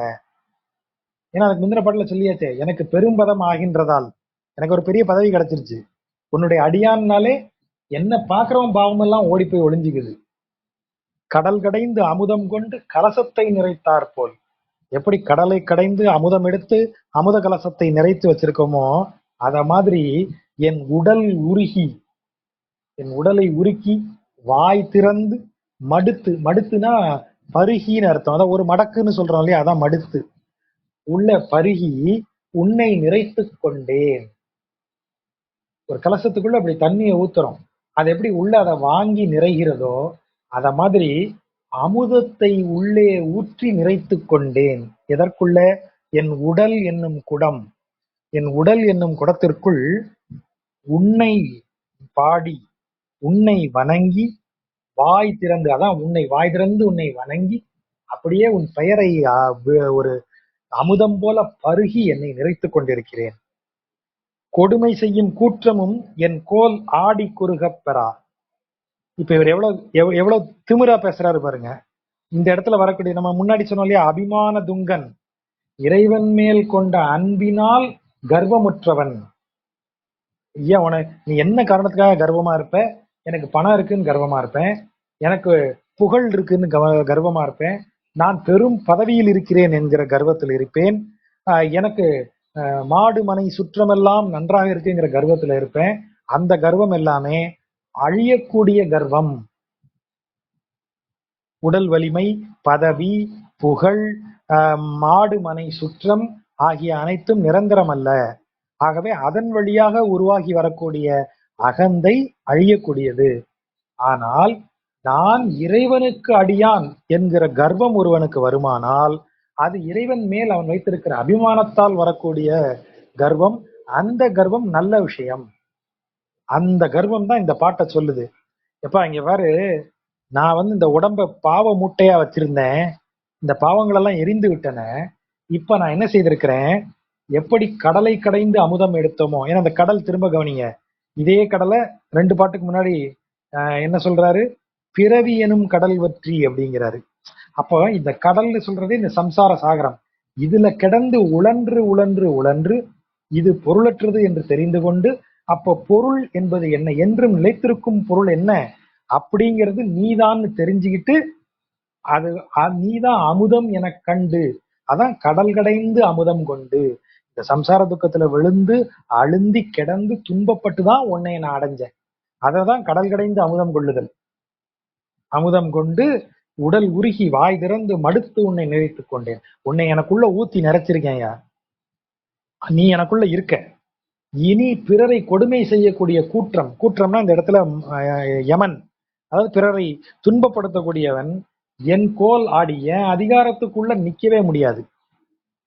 ஏன்னா அதுக்கு முந்தின பாட்டுல சொல்லியாச்சே, எனக்கு பெரும்பதம் ஆகின்றதால் எனக்கு ஒரு பெரிய பதவி கிடைச்சிருச்சு. உன்னுடைய அடியான்னாலே என்ன பாக்குறவன் பாவம் எல்லாம் ஓடி போய் ஒளிஞ்சுக்குது. கடல் கடைந்து அமுதம் கொண்டு கலசத்தை நிறைத்தார் போல். எப்படி கடலை கடைந்து அமுதம் எடுத்து அமுத கலசத்தை நிறைத்து வச்சிருக்கோமோ, அத மாதிரி என் உடல் உருகி, என் உடலை உருக்கி வாய் திறந்து மடுத்து, மடுத்துனா பருகின்னு அர்த்தம். அதான் ஒரு மடக்குன்னு சொல்றோம் இல்லையா? அதான் மடுத்து. உள்ள பருகி உன்னை நிறைத்து கொண்டேன். ஒரு கலசத்துக்குள்ள அப்படி தண்ணியை ஊத்துறோம், அது எப்படி உள்ள அதை வாங்கி நிறைகிறதோ, அத மாதிரி அமுதத்தை உள்ளே ஊற்றி நிறைத்து கொண்டேன். எதற்குள்ள? என் உடல் என்னும் குடம். என் உடல் என்னும் குடத்திற்குள் உன்னை பாடி, உன்னை வணங்கி, வாய் திறந்து, அதான் உன்னை வாய் திறந்து உன்னை வணங்கி, அப்படியே உன் பெயரை ஒரு அமுதம் போல பருகி என்னை நிறைத்துக் கொண்டிருக்கிறேன். கொடுமை செய்யும் கூற்றமும் என் கோல் ஆடி குறுகப் பெறா. இப்ப இவர் எவ்வளவு திமிரா பேசுறாரு பாருங்க. இந்த இடத்துல வரக்கூடிய, நம்ம முன்னாடி சொன்னோம் இல்லையா, அபிமான துங்கன், இறைவன் மேல் கொண்ட அன்பினால் கர்வமுற்றவன். ஐயா, நீ என்ன காரணத்துக்காக கர்வமா இருப்ப? எனக்கு பணம் இருக்குன்னு கர்வமா இருப்பேன், எனக்கு புகழ் இருக்குன்னு கர்வமா இருப்பேன், நான் பெரும் பதவியில் இருக்கிறேன் என்கிற கர்வத்தில் இருப்பேன், எனக்கு மாடு மனை சுற்றமெல்லாம் நன்றாக இருக்குங்கிற கர்வத்துல இருப்பேன். அந்த கர்வம் எல்லாமே அழியக்கூடிய கர்வம். உடல் வலிமை, பதவி, புகழ், மாடு மனை சுற்றம் ஆகிய அனைத்தும் நிரந்தரம் அல்ல. ஆகவே அதன் வழியாக உருவாகி வரக்கூடிய அகந்தை அழியக்கூடியது. ஆனால் நான் இறைவனுக்கு அடியான் என்கிற கர்வம் ஒருவனுக்கு வருமானால், அது இறைவன் மேல் அவன் வைத்திருக்கிற அபிமானத்தால் வரக்கூடிய கர்வம். அந்த கர்வம் நல்ல விஷயம். அந்த கர்வம் தான் இந்த பாட்டை சொல்லுது. எப்பா இங்க பாரு, நான் வந்து இந்த உடம்ப பாவ மூட்டையா வச்சிருந்தேன். இந்த பாவங்களெல்லாம் எரிந்து விட்டன. இப்ப நான் என்ன செய்திருக்கிறேன், எப்படி கடலை கடைந்து அமுதம் எடுத்தோமோ, ஏன்னா அந்த கடல் திரும்ப கவனிங்க. இதே கடலை 2 பாட்டுக்கு முன்னாடி என்ன சொல்றாரு? பிறவி எனும் கடல் வற்றி அப்படிங்கிறாரு. அப்போ இந்த கடல்னு சொல்றது இந்த சம்சார சாகரம். இதுல கிடந்து உழன்று உழன்று உழன்று இது பொருளற்றது என்று தெரிந்து கொண்டு, அப்ப பொருள் என்பது என்ன, என்றும் நிலைத்திருக்கும் பொருள் என்ன அப்படிங்கிறது நீதான் தெரிஞ்சுக்கிட்டு, அது நீதான் அமுதம் என கண்டு, அதான் கடல் கடைந்து அமுதம் கொண்டு, இந்த சம்சார துக்கத்துல விழுந்து அழுந்தி கிடந்து துன்பப்பட்டுதான் உன்னை நான் அடைஞ்சேன். அததான் கடல் கடைந்து அமுதம் கொள்ளுதல். அமுதம் கொண்டு உடல் உருகி வாய் திறந்து மடுத்து உன்னை நினைத்துக் கொண்டேன். உன்னை எனக்குள்ள ஊத்தி நிறைச்சிருக்கேன்யா, நீ எனக்குள்ள இருக்க. இனி பிறரை கொடுமை செய்யக்கூடிய கூற்றம், கூற்றம்னா இந்த இடத்துல யமன், அதாவது பிறரை துன்பப்படுத்தக்கூடியவன் என் கோல் ஆடி என் அதிகாரத்துக்குள்ள நிக்கவே முடியாது.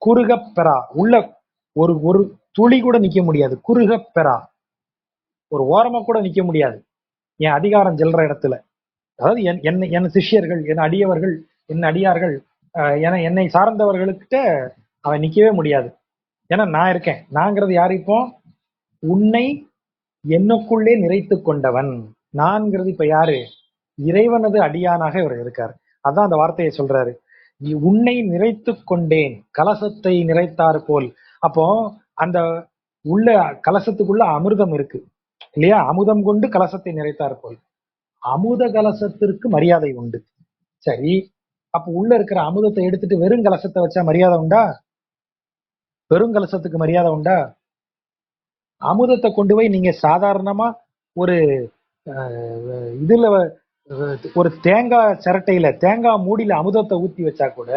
குறுகப் பெறா, உள்ள ஒரு ஒரு துளி கூட நிக்க முடியாது. குறுகப் பெறா, ஒரு ஓரமா கூட நிக்க முடியாது என் அதிகாரம் செல்ற இடத்துல. அதாவது என் சிஷ்யர்கள், என் அடியவர்கள், என் அடியார்கள், என்னை சார்ந்தவர்களுக்கிட்ட அவன் நிக்கவே முடியாது. ஏன்னா நான் இருக்கேன். நாங்கிறது யாரு? இப்போ உன்னை என்னுக்குள்ளே நிறைத்து கொண்டவன் நான்கிறது இப்ப யாரு? இறைவனது அடியானாக இவர் இருக்காரு. அதான் அந்த வார்த்தையை சொல்றாரு, உன்னை நிறைத்து கொண்டேன் கலசத்தை நிறைத்தார் போல். அப்போ அந்த உள்ள கலசத்துக்குள்ள அமிர்தம் இருக்கு இல்லையா? அமுதம் கொண்டு கலசத்தை நிறைத்தார் போல். அமுத கலசத்திற்கு மரியாதை உண்டு. சரி, அப்ப உள்ள இருக்கிற அமுதத்தை எடுத்துட்டு வெறும் கலசத்தை வச்சா மரியாதை உண்டா? வெறும் கலசத்துக்கு மரியாதை உண்டா? அமுதத்தை கொண்டு போய் நீங்க சாதாரணமா ஒரு இதுல ஒரு தேங்காய் சிரட்டையில தேங்காய் மூடியில அமுதத்தை ஊத்தி வச்சா கூட,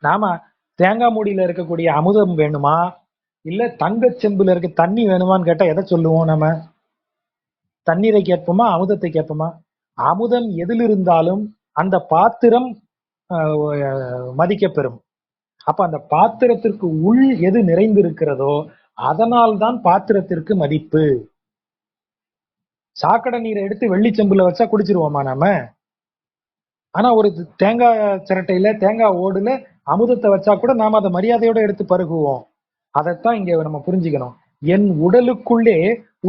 நாம தேங்காய் மூடியில இருக்கக்கூடிய அமுதம் வேணுமா இல்ல தங்க செம்புல இருக்க தண்ணி வேணுமான்னு கேட்டா எதை சொல்லுவோம்? நம்ம தண்ணீரை கேட்போமா அமுதத்தை கேட்போமா? அமுதம் எதில் இருந்தாலும் அந்த பாத்திரம் மதிக்க பெறும். அப்ப அந்த பாத்திரத்திற்கு உள் எது நிறைந்திருக்கிறதோ அதனால்தான் பாத்திரத்திற்கு மதிப்பு. சாக்கடை நீரை எடுத்து வெள்ளிச்செம்புல வச்சா குடிச்சிருவோமா நாம? ஆனா ஒரு தேங்காய் சிரட்டையில தேங்காய் ஓடுல அமுதத்தை வச்சா கூட நாம அதை மரியாதையோட எடுத்து பருகுவோம். அதைத்தான் இங்க நம்ம புரிஞ்சுக்கணும். என் உடலுக்குள்ளே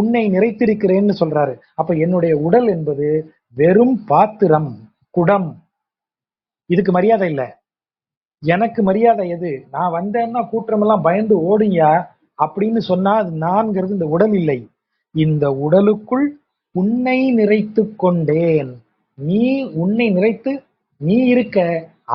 உன்னை நிறைத்திருக்கிறேன்னு சொல்றாரு. அப்ப என்னுடைய உடல் என்பது வெறும் பாத்திரம், குடம். இதுக்கு மரியாதை இல்லை. எனக்கு மரியாதை எது? நான் வந்தேன்னா கூற்றமெல்லாம் பயந்து ஓடுங்க அப்படின்னு சொன்னா அது நான்கிறது இந்த உடல் இல்லை. இந்த உடலுக்குள் உன்னை நிறைத்து கொண்டேன். நீ உன்னை நிறைத்து நீ இருக்க,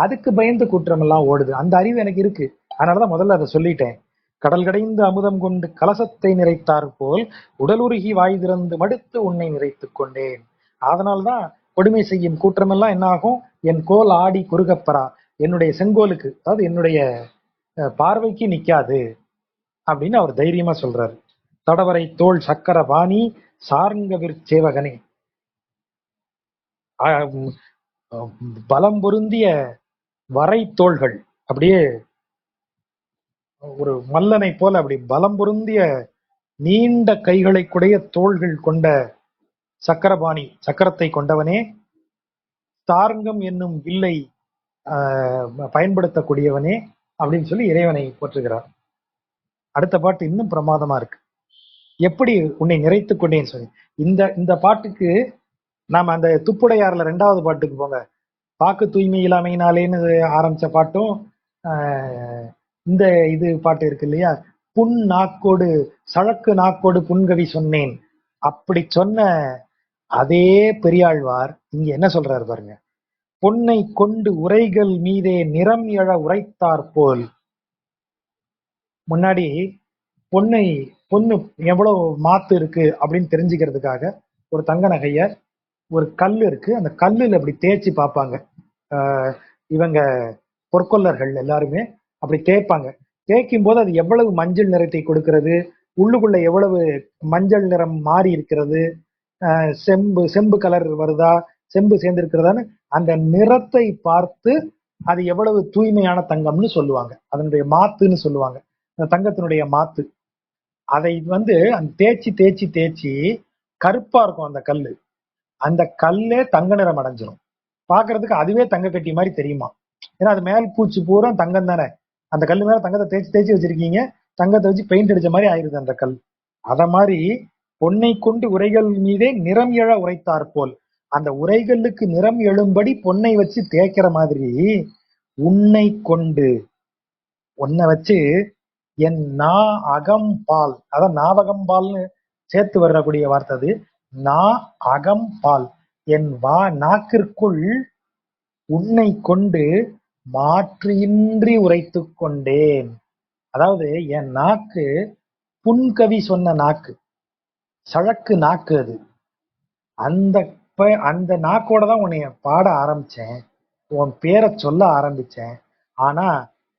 அதுக்கு பயந்து குற்றமெல்லாம் ஓடுது. அந்த அறிவு எனக்கு இருக்கு. அதனாலதான் முதல்ல அதை சொல்லிட்டேன். கடல் கடைந்து அமுதம் கொண்டு கலசத்தை நிறைத்தார் போல் உடல் உருகி வாய் திறந்து மடுத்து உன்னை நிறைத்துக் கொண்டேன். அதனால்தான் கொடுமை செய்யும் கூற்றமெல்லாம் என்ன ஆகும்? என் கோல் ஆடி குறுகப்பரா, என்னுடைய செங்கோலுக்கு, அதாவது என்னுடைய பார்வைக்கு நிக்காது அப்படின்னு அவர் தைரியமா சொல்றாரு. தடவரை தோல் சக்கர பாணி சார்ங்கவிற் சேவகனே, பலம் பொருந்திய வரை தோள்கள், அப்படியே ஒரு மல்லனை போல அப்படி பலம் பொருந்திய நீண்ட கைகளை குடைய தோள்கள் கொண்ட சக்கரபாணி, சக்கரத்தை கொண்டவனே, சார்ங்கம் என்னும் வில்லை பயன்படுத்தக்கூடியவனே அப்படின்னு சொல்லி இறைவனை போற்றுகிறார். அடுத்த பாட்டு இன்னும் பிரமாதமா இருக்கு. எப்படி உன்னை நிறைத்து கொண்டேன்னு சொல்லி இந்த இந்த பாட்டுக்கு நாம அந்த துப்புடையாறுல 2வது பாட்டுக்கு போங்க. பாக்கு தூய்மை இல்லாமையினாலேன்னு ஆரம்பிச்ச பாட்டும் இந்த இது பாட்டு இருக்கு இல்லையா? புன் நாக்கோடு சழக்கு நாக்கோடு புன்கவி சொன்னேன் அப்படி சொன்ன அதே பெரியாழ்வார் இங்க என்ன சொல்றாரு பாருங்க. பொன்னை கொண்டு உரைகள் மீதே நிறம் எழ உரைத்தார் போல். முன்னாடி பொண்ணு எவ்வளவு மாத்து இருக்கு அப்படின்னு தெரிஞ்சுக்கிறதுக்காக ஒரு தங்க நகைய, ஒரு கல் இருக்கு, அந்த கல்லுல அப்படி தேய்ச்சி பார்ப்பாங்க. இவங்க பொற்கொல்லர்கள் எல்லாருமே அப்படி தேய்ப்பாங்க. தேய்க்கும் போது அது எவ்வளவு மஞ்சள் நிறத்தை கொடுக்கிறது, உள்ளுக்குள்ள எவ்வளவு மஞ்சள் நிறம் மாறி இருக்கிறது, செம்பு கலர் வருதா, செம்பு சேர்ந்திருக்கிறதான்னு அந்த நிறத்தை பார்த்து அது எவ்வளவு தூய்மையான தங்கம்னு சொல்லுவாங்க. அதனுடைய மாத்துன்னு சொல்லுவாங்க, அந்த தங்கத்தினுடைய மாத்து. அதை வந்து அந்த தேய்ச்சி தேய்ச்சி தேய்ச்சி கருப்பா இருக்கும் அந்த கல்லு. அந்த கல்லே தங்க நிறம் அடைஞ்சிரும். பாக்குறதுக்கு அதுவே தங்க கட்டி மாதிரி தெரியுமா. ஏன்னா அது மேல் பூச்சி பூரா தங்கம் தானே. அந்த கல்லு மேல தங்கத்தை தேய்ச்சி தேய்ச்சி வச்சிருக்கீங்க, தங்கத்தை வச்சு பெயிண்ட் அடிச்ச மாதிரி ஆயிருது அந்த கல். அத மாதிரி பொன்னை கொண்டு உரைகள் மீதே நிறம் எழ உரைத்தார் போல், அந்த உரைகளுக்கு நிறம் எழும்படி பொன்னை வச்சு தேய்க்கிற மாதிரி உன்னை கொண்டு, உன்னை வச்சு என் நா அகம் பால், அதான் நாவகம் பால்னு சேர்த்து வரக்கூடிய வார்த்தை அது. நா அகம் பால், என் நாக்கிற்குள் உன்னை கொண்டு மாற்றின்றி உரைத்து கொண்டேன். அதாவது என் நாக்கு புன்கவி சொன்ன நாக்கு, சழக்கு நாக்கு அது. அந்த அந்த நாக்கோட தான் உன்னைய பாட ஆரம்பிச்சேன், உன் பேரை சொல்ல ஆரம்பிச்சேன். ஆனா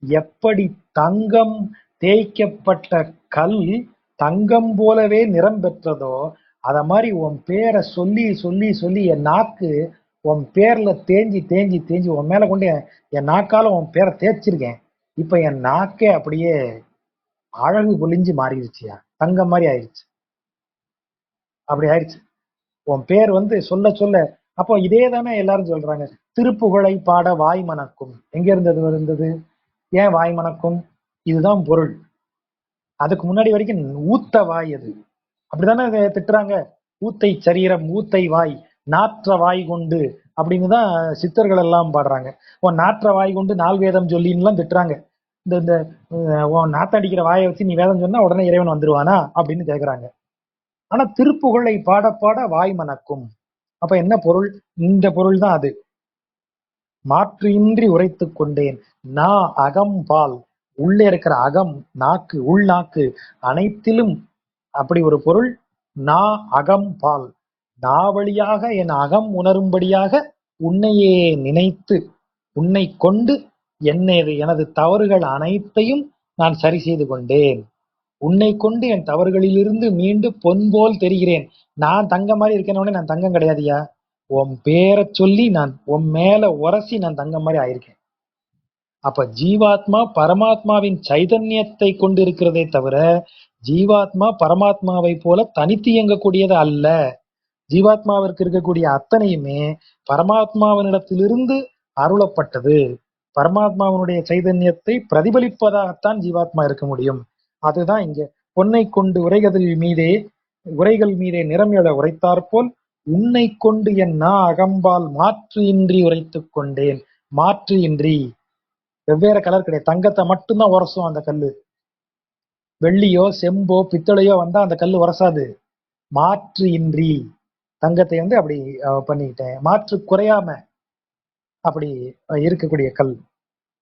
எப்படி தங்கம் தேய்க்கப்பட்ட கல் தங்கம் போலவே நிறம் பெற்றதோ, அத மாதிரி உன் பேரை சொல்லி சொல்லி சொல்லி என் நாக்கு உன் பேர்ல தேஞ்சி தேஞ்சி தேஞ்சி உன் மேல கொண்டு என் நாக்கால உன் பேரை தேய்ச்சிருக்கேன். இப்ப என் நாக்கே அப்படியே அழகு பொழிஞ்சு மாறிடுச்சியா, தங்கம் மாதிரி ஆயிடுச்சு. அப்படி ஆயிடுச்சு உன் பேர் வந்து சொல்ல சொல்ல. அப்போ இதே தானே எல்லாரும் சொல்றாங்க, திருப்புகழை பாட வாய் மணக்கும். எங்க இருந்தது இருந்தது? ஏன் வாய் மணக்கும்? இதுதான் பொருள். அதுக்கு முன்னாடி வரைக்கும் ஊத்த வாய் அது. அப்படித்தானே திட்டுறாங்க, ஊத்தை சரீரம் ஊத்தை வாய் நாற்ற வாய் கொண்டு அப்படின்னு தான் சித்தர்கள் எல்லாம் பாடுறாங்க. உன் நாற்ற வாய் கொண்டு நால் வேதம் சொல்லின்னுலாம் திட்டுறாங்க. இந்த இந்த உன் நாத்தடிக்கிற வாயை வச்சு நீ வேதம் சொன்னா உடனே இறைவன் வந்துருவானா அப்படின்னு கேக்குறாங்க. ஆனா திருப்புகழை பாட பாட வாய் மணக்கும். அப்ப என்ன பொருள்? இந்த பொருள் தான் அது. மாற்றின்றி உரைத்து கொண்டேன். நான் அகம்பால், உள்ளே இருக்கிற அகம் நாக்கு, உள் நாக்கு அனைத்திலும் அப்படி ஒரு பொருள். நான் அகம்பால், நாவழியாக என் அகம் உணரும்படியாக உன்னையே நினைத்து உன்னை கொண்டு எனது தவறுகள் அனைத்தையும் நான் சரி செய்து கொண்டேன். உன்னை கொண்டு என் தவறுகளிலிருந்து மீண்டு பொன் போல் தெரிகிறேன். நான் தங்க மாதிரி இருக்கேன்னு நான் தங்கம் கிடையாதுயா, உன் பேரை சொல்லி நான் உன் மேல உரசி நான் தங்கம் மாதிரி ஆயிருக்கேன். அப்ப ஜீவாத்மா பரமாத்மாவின் சைதன்யத்தை கொண்டு இருக்கிறதே தவிர ஜீவாத்மா பரமாத்மாவை போல தனித்து இயங்கக்கூடியது அல்ல. ஜீவாத்மாவிற்கு இருக்கக்கூடிய அத்தனையுமே பரமாத்மாவினிடத்திலிருந்து அருளப்பட்டது. பரமாத்மாவினுடைய சைதன்யத்தை பிரதிபலிப்பதாகத்தான் ஜீவாத்மா இருக்க முடியும். அதுதான் இங்க பொன்னை கொண்டு உரைகள் மீதே நிறம் எழ உரைத்தாற்போல் உன்னை கொண்டு என் அகம்பால் மாற்று இன்றி உரைத்துக் கொண்டேன். மாற்று இன்றி, வெவ்வேறு கலர் கிடையாது, தங்கத்தை மட்டும்தான் உரசும் அந்த கல்லு. வெள்ளியோ செம்போ பித்தளையோ வந்தா அந்த கல்லு உரசாது. மாற்று இன்றி தங்கத்தை வந்து அப்படி பண்ணிக்கிட்டேன், மாற்று குறையாம அப்படி இருக்கக்கூடிய கல்.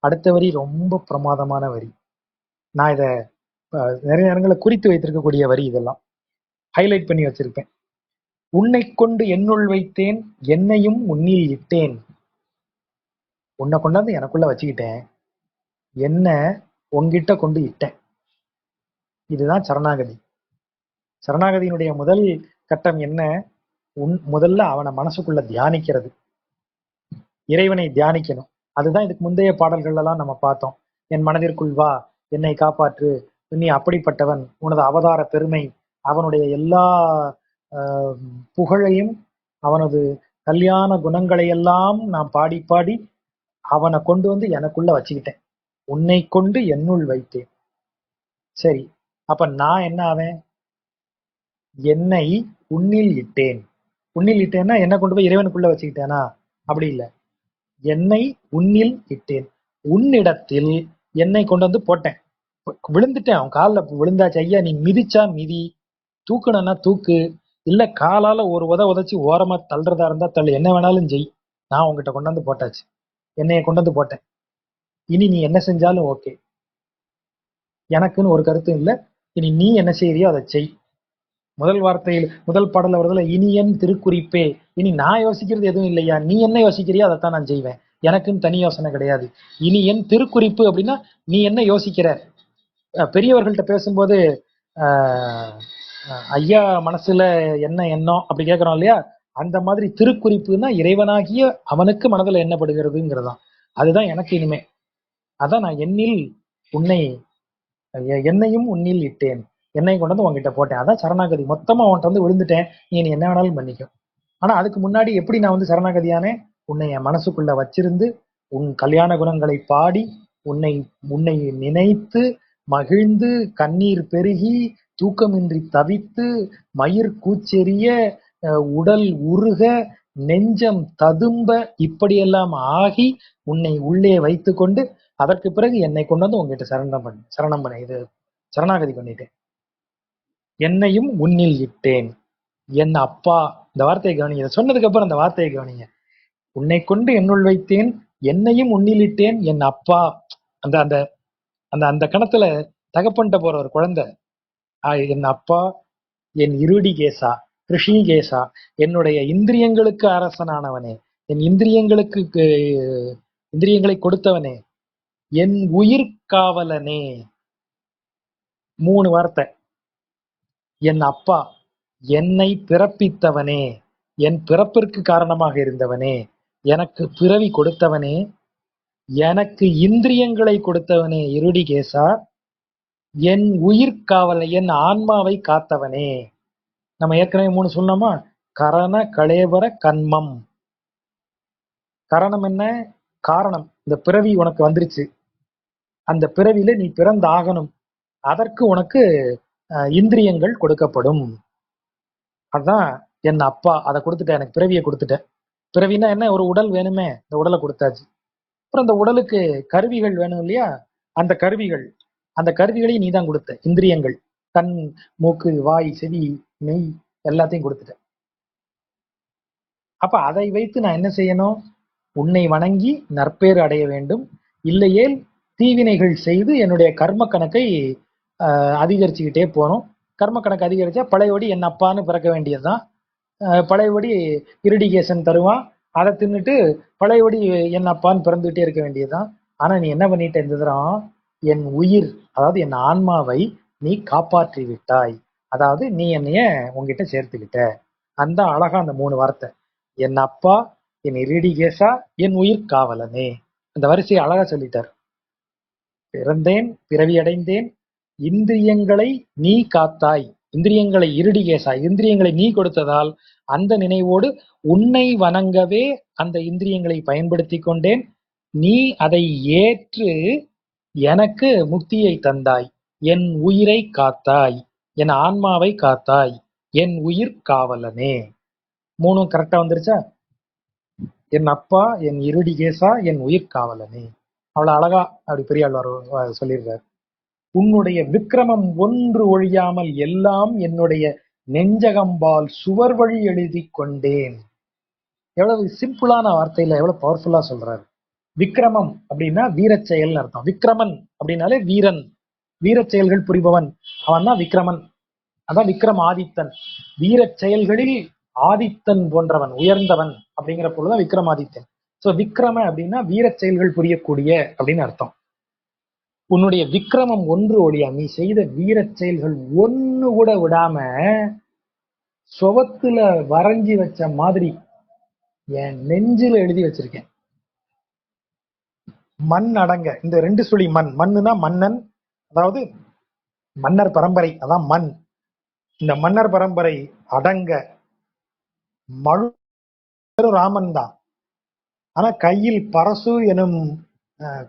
அடுத்த வரி ரொம்ப பிரமாதமான வரி. நான் இத நிறைய நேரங்களில் குறித்து வைத்திருக்கக்கூடிய வரி, இதெல்லாம் ஹைலைட் பண்ணி வச்சிருப்பேன். உன்னை கொண்டு என்னுள் வைத்தேன், என்னையும் உன்னில் இட்டேன். உன்னை கொண்டாந்து எனக்குள்ள வச்சுக்கிட்டேன், என்ன உன்கிட்ட கொண்டு இட்டேன். இதுதான் சரணாகதி. சரணாகதியினுடைய முதல் கட்டம் என்ன? முதல்ல அவனை மனசுக்குள்ள தியானிக்கிறது, இறைவனை தியானிக்கணும். அதுதான் இதுக்கு முந்தைய பாடல்கள் எல்லாம் நம்ம பார்த்தோம். என் மனதிற்குள் வா, என்னை காப்பாற்று, நீ அப்படிப்பட்டவன், உனது அவதார பெருமை, அவனுடைய எல்லா புகழையும், அவனது கல்யாண குணங்களை எல்லாம் நான் பாடி பாடி அவனை கொண்டு வந்து எனக்குள்ள வச்சுக்கிட்டேன். உன்னை கொண்டு என்னுள் வைத்தேன். சரி, அப்ப நான் என்ன ஆவேன்? என்னை உன்னில் இட்டேன். உன்னில் இட்டேன்னா என்ன கொண்டு போய் இறைவனுக்குள்ள வச்சுக்கிட்டேனா? அப்படி இல்லை. என்னை உன்னில் இட்டேன், உன்னிடத்தில் என்னை கொண்டு வந்து போட்டேன். விழுந்துட்டேன், அவன் காலில் விழுந்தாச்சு. ஐயா நீ மிதிச்சா மிதி, தூக்குனா தூக்கு, இல்ல காலால ஒரு உதச்சி ஓரமா தள்ளுறதா இருந்தா தள்ளு, என்ன வேணாலும் செய். நான் உங்ககிட்ட கொண்டாந்து போட்டாச்சு, என்னைய கொண்டு வந்து போட்டேன். இனி நீ என்ன செஞ்சாலும் ஓகே, எனக்குன்னு ஒரு கருத்து இல்லை. இனி நீ என்ன செய்யறியோ அதை செய். முதல் வார்த்தையில் முதல் பாடல வருதுல, இனி என் திருக்குறிப்பே, இனி நான் யோசிக்கிறது எதுவும் இல்லையா, நீ என்ன யோசிக்கிறியோ அதைத்தான் நான் செய்வேன், எனக்குன்னு தனி யோசனை கிடையாது. இனி என் திருக்குறிப்பு அப்படின்னா நீ என்ன யோசிக்கிற. பெரியவர்கள்ட்ட பேசும்போது ஐயா மனசுல என்ன எண்ணம் அப்படி கேட்கிறோம் இல்லையா, அந்த மாதிரி திருக்குறிப்புன்னா இறைவனாகிய அவனுக்கு மனதுல எண்ணப்படுகிறதுங்கிறதான். அதுதான் எனக்கு இனிமே. அதான் நான் என்னையும் உன்னில் இட்டேன், என்னை கொண்டு வந்து உங்ககிட்ட போட்டேன். அதான் சரணாகதி. மொத்தமா அவன்கிட்ட வந்து விழுந்துட்டேன், நீ என்ன வேணாலும் பண்ணிக்கும். ஆனா அதுக்கு முன்னாடி எப்படி நான் வந்து சரணாகதியானே, உன்னை என் மனசுக்குள்ள வச்சிருந்து உன் கல்யாண குணங்களை பாடி உன்னை உன்னை நினைத்து மகிழ்ந்து கண்ணீர் பெருகி தூக்கமின்றி தவித்து மயிர் கூச்செறிய உடல் உருக நெஞ்சம் ததும்ப இப்படியெல்லாம் ஆகி உன்னை உள்ளே வைத்து கொண்டு அதற்கு பிறகு என்னை கொண்டு வந்து உங்ககிட்ட சரணம் பண்ண இது சரணாகதி பண்ணிட்டேன். என்னையும் உன்னில் இட்டேன். என் அப்பா, இந்த வார்த்தையை கவனிங்க. இதை சொன்னதுக்கு அப்புறம் அந்த வார்த்தையை கவனிங்க. உன்னை கொண்டு என்னுள் வைத்தேன், என்னையும் உன்னிலிட்டேன், என் அப்பா. அந்த அந்த அந்த அந்த கணத்துல தகப்பன்ட்ட போற ஒரு குழந்தை, என் அப்பா, என் இருடிகேசா, ரிஷிகேசா, என்னுடைய இந்திரியங்களுக்கு அரசனானவனே, என் இந்திரியங்களை கொடுத்தவனே, என் உயிர் காவலனே. 3 வார்த்தை. என் அப்பா, என்னை பிறப்பித்தவனே, என் பிறப்பிற்கு காரணமாக இருந்தவனே, எனக்கு பிறவி கொடுத்தவனே, எனக்கு இந்திரியங்களை கொடுத்தவனே இருடிகேசா, என் உயிர் காவல, என் ஆன்மாவை காத்தவனே. நம்ம ஏற்கனவே 3 சொன்னோமா? கரண கலேபர கண்மம். கரணம் என்ன? காரணம். இந்த பிறவி உனக்கு வந்துருச்சு, அந்த பிறவியில நீ பிறந்தாகணும், அதற்கு உனக்கு இந்திரியங்கள் கொடுக்கப்படும். அதான் என் அப்பா, அதை கொடுத்துட்டேன், எனக்கு பிறவியை கொடுத்துட்டேன். பிறவினா என்ன? ஒரு உடல் வேணுமே, இந்த உடலை கொடுத்தாச்சு. அப்புறம் அந்த உடலுக்கு கருவிகள் வேணும் இல்லையா? அந்த கருவிகளையும் நீ தான் கொடுத்த. இந்திரியங்கள், கண், மூக்கு, வாய், செவி, மெய் எல்லாத்தையும் கொடுத்துட்ட. அப்ப அதை வைத்து நான் என்ன செய்யணும்? உன்னை வணங்கி நற்பேறு அடைய வேண்டும், இல்லையேல் தீவினைகள் செய்து என்னுடைய கர்ம கணக்கை அதிகரிச்சுக்கிட்டே போகணும். கர்ம கணக்கு அதிகரிச்சா பழையபடி என் அப்பான்னு பிறக்க வேண்டியதுதான். பழையபடி இருடிகேசன் தருவான், அதை தின்னுட்டு பழையபடி என் அப்பான்னு பிறந்துகிட்டே இருக்க வேண்டியதுதான். ஆனா நீ என்ன பண்ணிட்ட இந்த தரம்? என் உயிர், அதாவது என் ஆன்மாவை நீ காப்பாற்றி விட்டாய். அதாவது நீ என்னைய உங்ககிட்ட சேர்த்துக்கிட்ட. அந்த அழகா அந்த 3 வார்த்தை, என் அப்பா, என் இருடிகேசா, என் உயிர் காவலனே. அந்த வரிசையை அழகா சொல்லிட்டார். பிறந்தேன், பிறவி அடைந்தேன், இந்திரியங்களை நீ காத்தாய், இந்திரியங்களை இருடிகேசா, இந்திரியங்களை நீ கொடுத்ததால் அந்த நினைவோடு உன்னை வணங்கவே அந்த இந்திரியங்களை பயன்படுத்தி கொண்டேன். நீ அதை ஏற்று எனக்கு முக்தியை தந்தாய், என் உயிரை காத்தாய், என் ஆன்மாவை காத்தாய், என் உயிர் காவலனே. 3 கரெக்டா வந்துருச்சா? என் அப்பா, என் இருடிகேசா, என் உயிர் காவலனே. அவ்வளவு அழகா அப்படி பெரியாழ்வார் சொல்லியிருக்காரு. உன்னுடைய விக்கிரமம் ஒன்று ஒழியாமல் எல்லாம் என்னுடைய நெஞ்சகம்பால் சுவர் வழி எழுதி கொண்டேன். எவ்வளவு சிம்பிளான வார்த்தையில எவ்வளவு பவர்ஃபுல்லா சொல்றாரு. விக்கிரமம் அப்படின்னா வீரச் செயல் அர்த்தம். விக்ரமன் அப்படின்னாலே வீரன், வீரச் செயல்கள் புரிபவன், அவன் தான் விக்ரமன். அதான் விக்ரம் ஆதித்தன். வீரச் செயல்களில் ஆதித்தன் போன்றவன், உயர்ந்தவன் அப்படிங்கிற பொழுதுதான் விக்ரமாதித்தன். சோ விக்ரம அப்படின்னா வீரச் செயல்கள் புரியக்கூடிய அப்படின்னு அர்த்தம். உன்னுடைய விக்ரமம் ஒன்று ஒழியா, நீ செய்த வீரச் செயல்கள் ஒண்ணு கூட விடாம சுவத்துல வரைஞ்சி வச்ச மாதிரி என் நெஞ்சில எழுதி வச்சிருக்கேன். மண் அடங்க, இந்த 2 சுழி மண், மண்ணுனா மன்னன், அதாவது மன்னர் பரம்பரை, அதான் மண். இந்த மன்னர் பரம்பரை அடங்க மழு ராமன் தான். ஆனா கையில் பரசு எனும்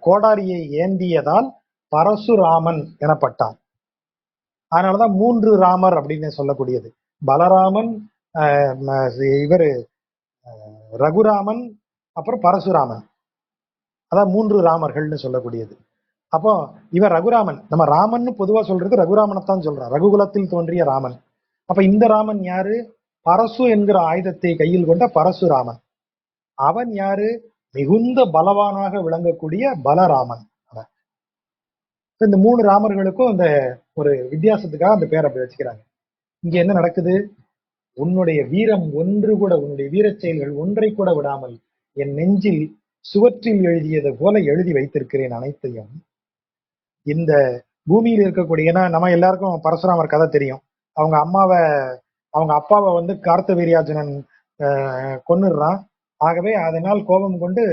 கோடாரியை ஏந்தியதால் பரசுராமன் எனப்பட்டான். அதனாலதான் 3 ராமர் அப்படின்னு சொல்லக்கூடியது. பலராமன், இவரு ரகுராமன், அப்புறம் பரசுராமன். அதான் 3 ராமர்கள்னு சொல்லக்கூடியது. அப்போ இவர் ரகுராமன், நம்ம ராமன் பொதுவா சொல்றது ரகுராமனைத்தான் சொல்றான், ரகுகுலத்தில் தோன்றிய ராமன். அப்ப இந்த ராமன் யாரு? பரசு என்கிற ஆயுதத்தை கையில் கொண்ட பரசுராமன். அவன் யாரு? மிகுந்த பலவானாக விளங்கக்கூடிய பலராமன். இந்த 3 ராமர்களுக்கும் இந்த ஒரு வித்தியாசத்துக்காக அந்த பேர் அப்படி வச்சுக்கிறாங்க. இங்க என்ன நடக்குது? உன்னுடைய வீரம் ஒன்று கூட, உன்னுடைய வீரச் செயல்கள் ஒன்றை கூட விடாமல் என் நெஞ்சில் சுவற்றில் எழுதியது போல எழுதி வைத்திருக்கிறேன் அனைத்தையும். இந்த பூமியில் இருக்கக்கூடிய, ஏன்னா நம்ம எல்லாருக்கும் பரசுராமர் கதை தெரியும். அவங்க அப்பாவை வந்து கார்த்தவீரியார்ஜுனன் கொன்னுடுறான். ஆகவே அதனால் கோபம் கொண்டு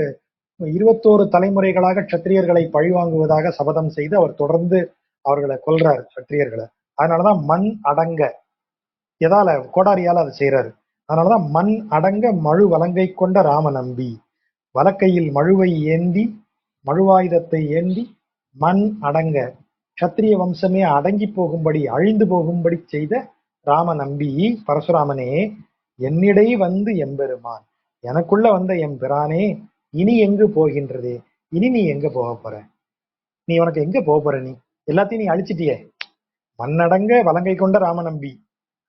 21 தலைமுறைகளாக க்ஷத்திரியர்களை பழிவாங்குவதாக சபதம் செய்து அவர் தொடர்ந்து அவர்களை கொல்றாரு, க்ஷத்திரியர்களை. அதனாலதான் மண் அடங்க, எதால? கோடாரியால அதை செய்யறாரு. அதனாலதான் மண் அடங்க மழு வலங்கை கொண்ட ராம நம்பி, வலக்கையில் மழுவை ஏந்தி மழுவாயுதத்தை ஏந்தி மண் அடங்க சத்திரிய வம்சமே அடங்கி போகும்படி அழிந்து போகும்படி செய்த ராம நம்பி பரசுராமனே, என்னிடை வந்து எம்பெருமான், எனக்குள்ள வந்த எம்பிரானே, இனி எங்கு போகின்றதே, இனி நீ எங்க போக போற, நீ உனக்கு எங்க போக போற, நீ எல்லாத்தையும் நீ அழிச்சிட்டியே. மண்ணடங்க வலங்கை கொண்ட ராம நம்பி,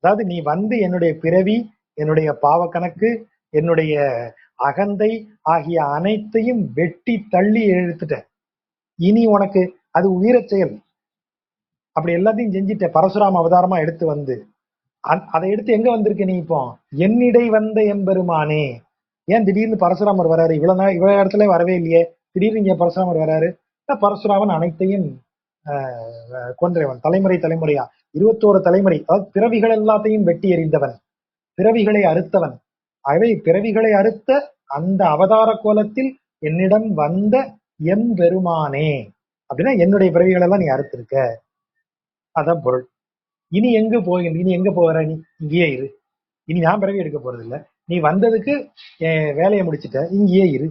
அதாவது நீ வந்து என்னுடைய பிறவி, என்னுடைய பாவ கணக்கு, என்னுடைய அகந்தை ஆகிய அனைத்தையும் வெட்டி தள்ளி எழுத்துட்ட. இனி உனக்கு அது உயிரச் செயல். அப்படி எல்லாத்தையும் செஞ்சுட்ட, பரசுராம அவதாரமா எடுத்து வந்து அதை எடுத்து எங்க வந்திருக்க நீ இப்போ, என்னிடை வந்த எம்பெருமானே. ஏன் திடீர்னு பரசுராமர் வராரு, இவ்வளவு நாள் இவ்வளவு இடத்துல வரவே இல்லையே, திடீர்னு இங்க பரசுராமர் வராரு. பரசுராமன் அனைத்தையும் கொன்றவன், தலைமுறை தலைமுறையா 21 தலைமுறை, அதாவது பிறவிகள் எல்லாத்தையும் வெட்டி எறிந்தவன், பிறவிகளை அறுத்தவன். ஆகவே பிறவிகளை அறுத்த அந்த அவதார கோலத்தில் என்னிடம் வந்த எம்பெருமானே அப்படின்னா என்னுடைய பிறவிகள் எல்லாம் நீ அறுத்திருக்க, அதான் பொருள். இனி எங்க போகின்ற, இனி எங்க போகிற, நீ இங்கேயே இரு, இனி நான் பிறவி எடுக்க போறது இல்ல, நீ வந்ததுக்கு வேலையை முடிச்சுட்ட, இங்கேயே இரு.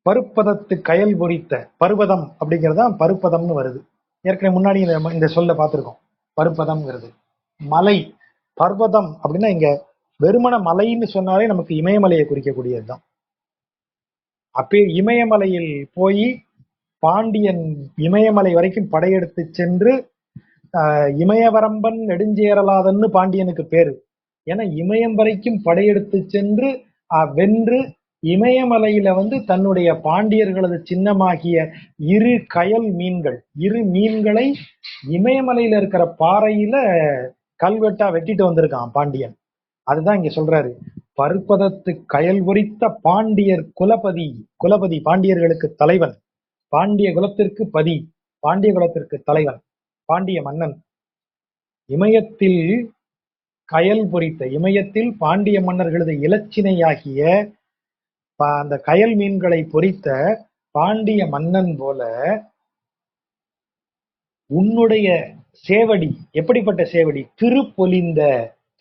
பருப்பதத்து கயல் பொறித்த, பருவதம் அப்படிங்கிறதா பருப்பதம்னு வருது. ஏற்கனவே முன்னாடி இந்த சொல்ல பார்த்திருக்கோம். பருப்பதம்ங்கிறது மலை, பர்வதம் அப்படின்னா இங்க வெறுமன மலைன்னு சொன்னாலே நமக்கு இமயமலையை குறிக்கக்கூடியதுதான். அப்பே இமயமலையில் போய் பாண்டியன் இமயமலை வரைக்கும் படையெடுத்து சென்று இமயவரம்பன் நெடுஞ்சேரலாதன்னு பாண்டியனுக்கு பேரு. ஏன்னா இமயம் வரைக்கும் படையெடுத்து சென்று வென்று இமயமலையில வந்து தன்னுடைய பாண்டியர்களது சின்னமாகிய இரு கயல் மீன்கள், இரு மீன்களை இமயமலையில இருக்கிற பாறையில கல்வெட்டா வெட்டிட்டு வந்திருக்கான் பாண்டியன். அதுதான் இங்க சொல்றாரு, பருப்பதத்து கயல் பொறித்த பாண்டியர் குலபதி. குலபதி பாண்டியர்களுக்கு தலைவன், பாண்டிய குலத்திற்கு பதி, பாண்டிய குலத்திற்கு தலைவன், பாண்டிய மன்னன். இமயத்தில் கயல் பொறித்த, இமயத்தில் பாண்டிய மன்னர்களது இலச்சினையாகிய அந்த கயல் மீன்களை பொறித்த பாண்டிய மன்னன் போல உன்னுடைய சேவடி எப்படிப்பட்ட சேவடி, திருப்பொலிந்த,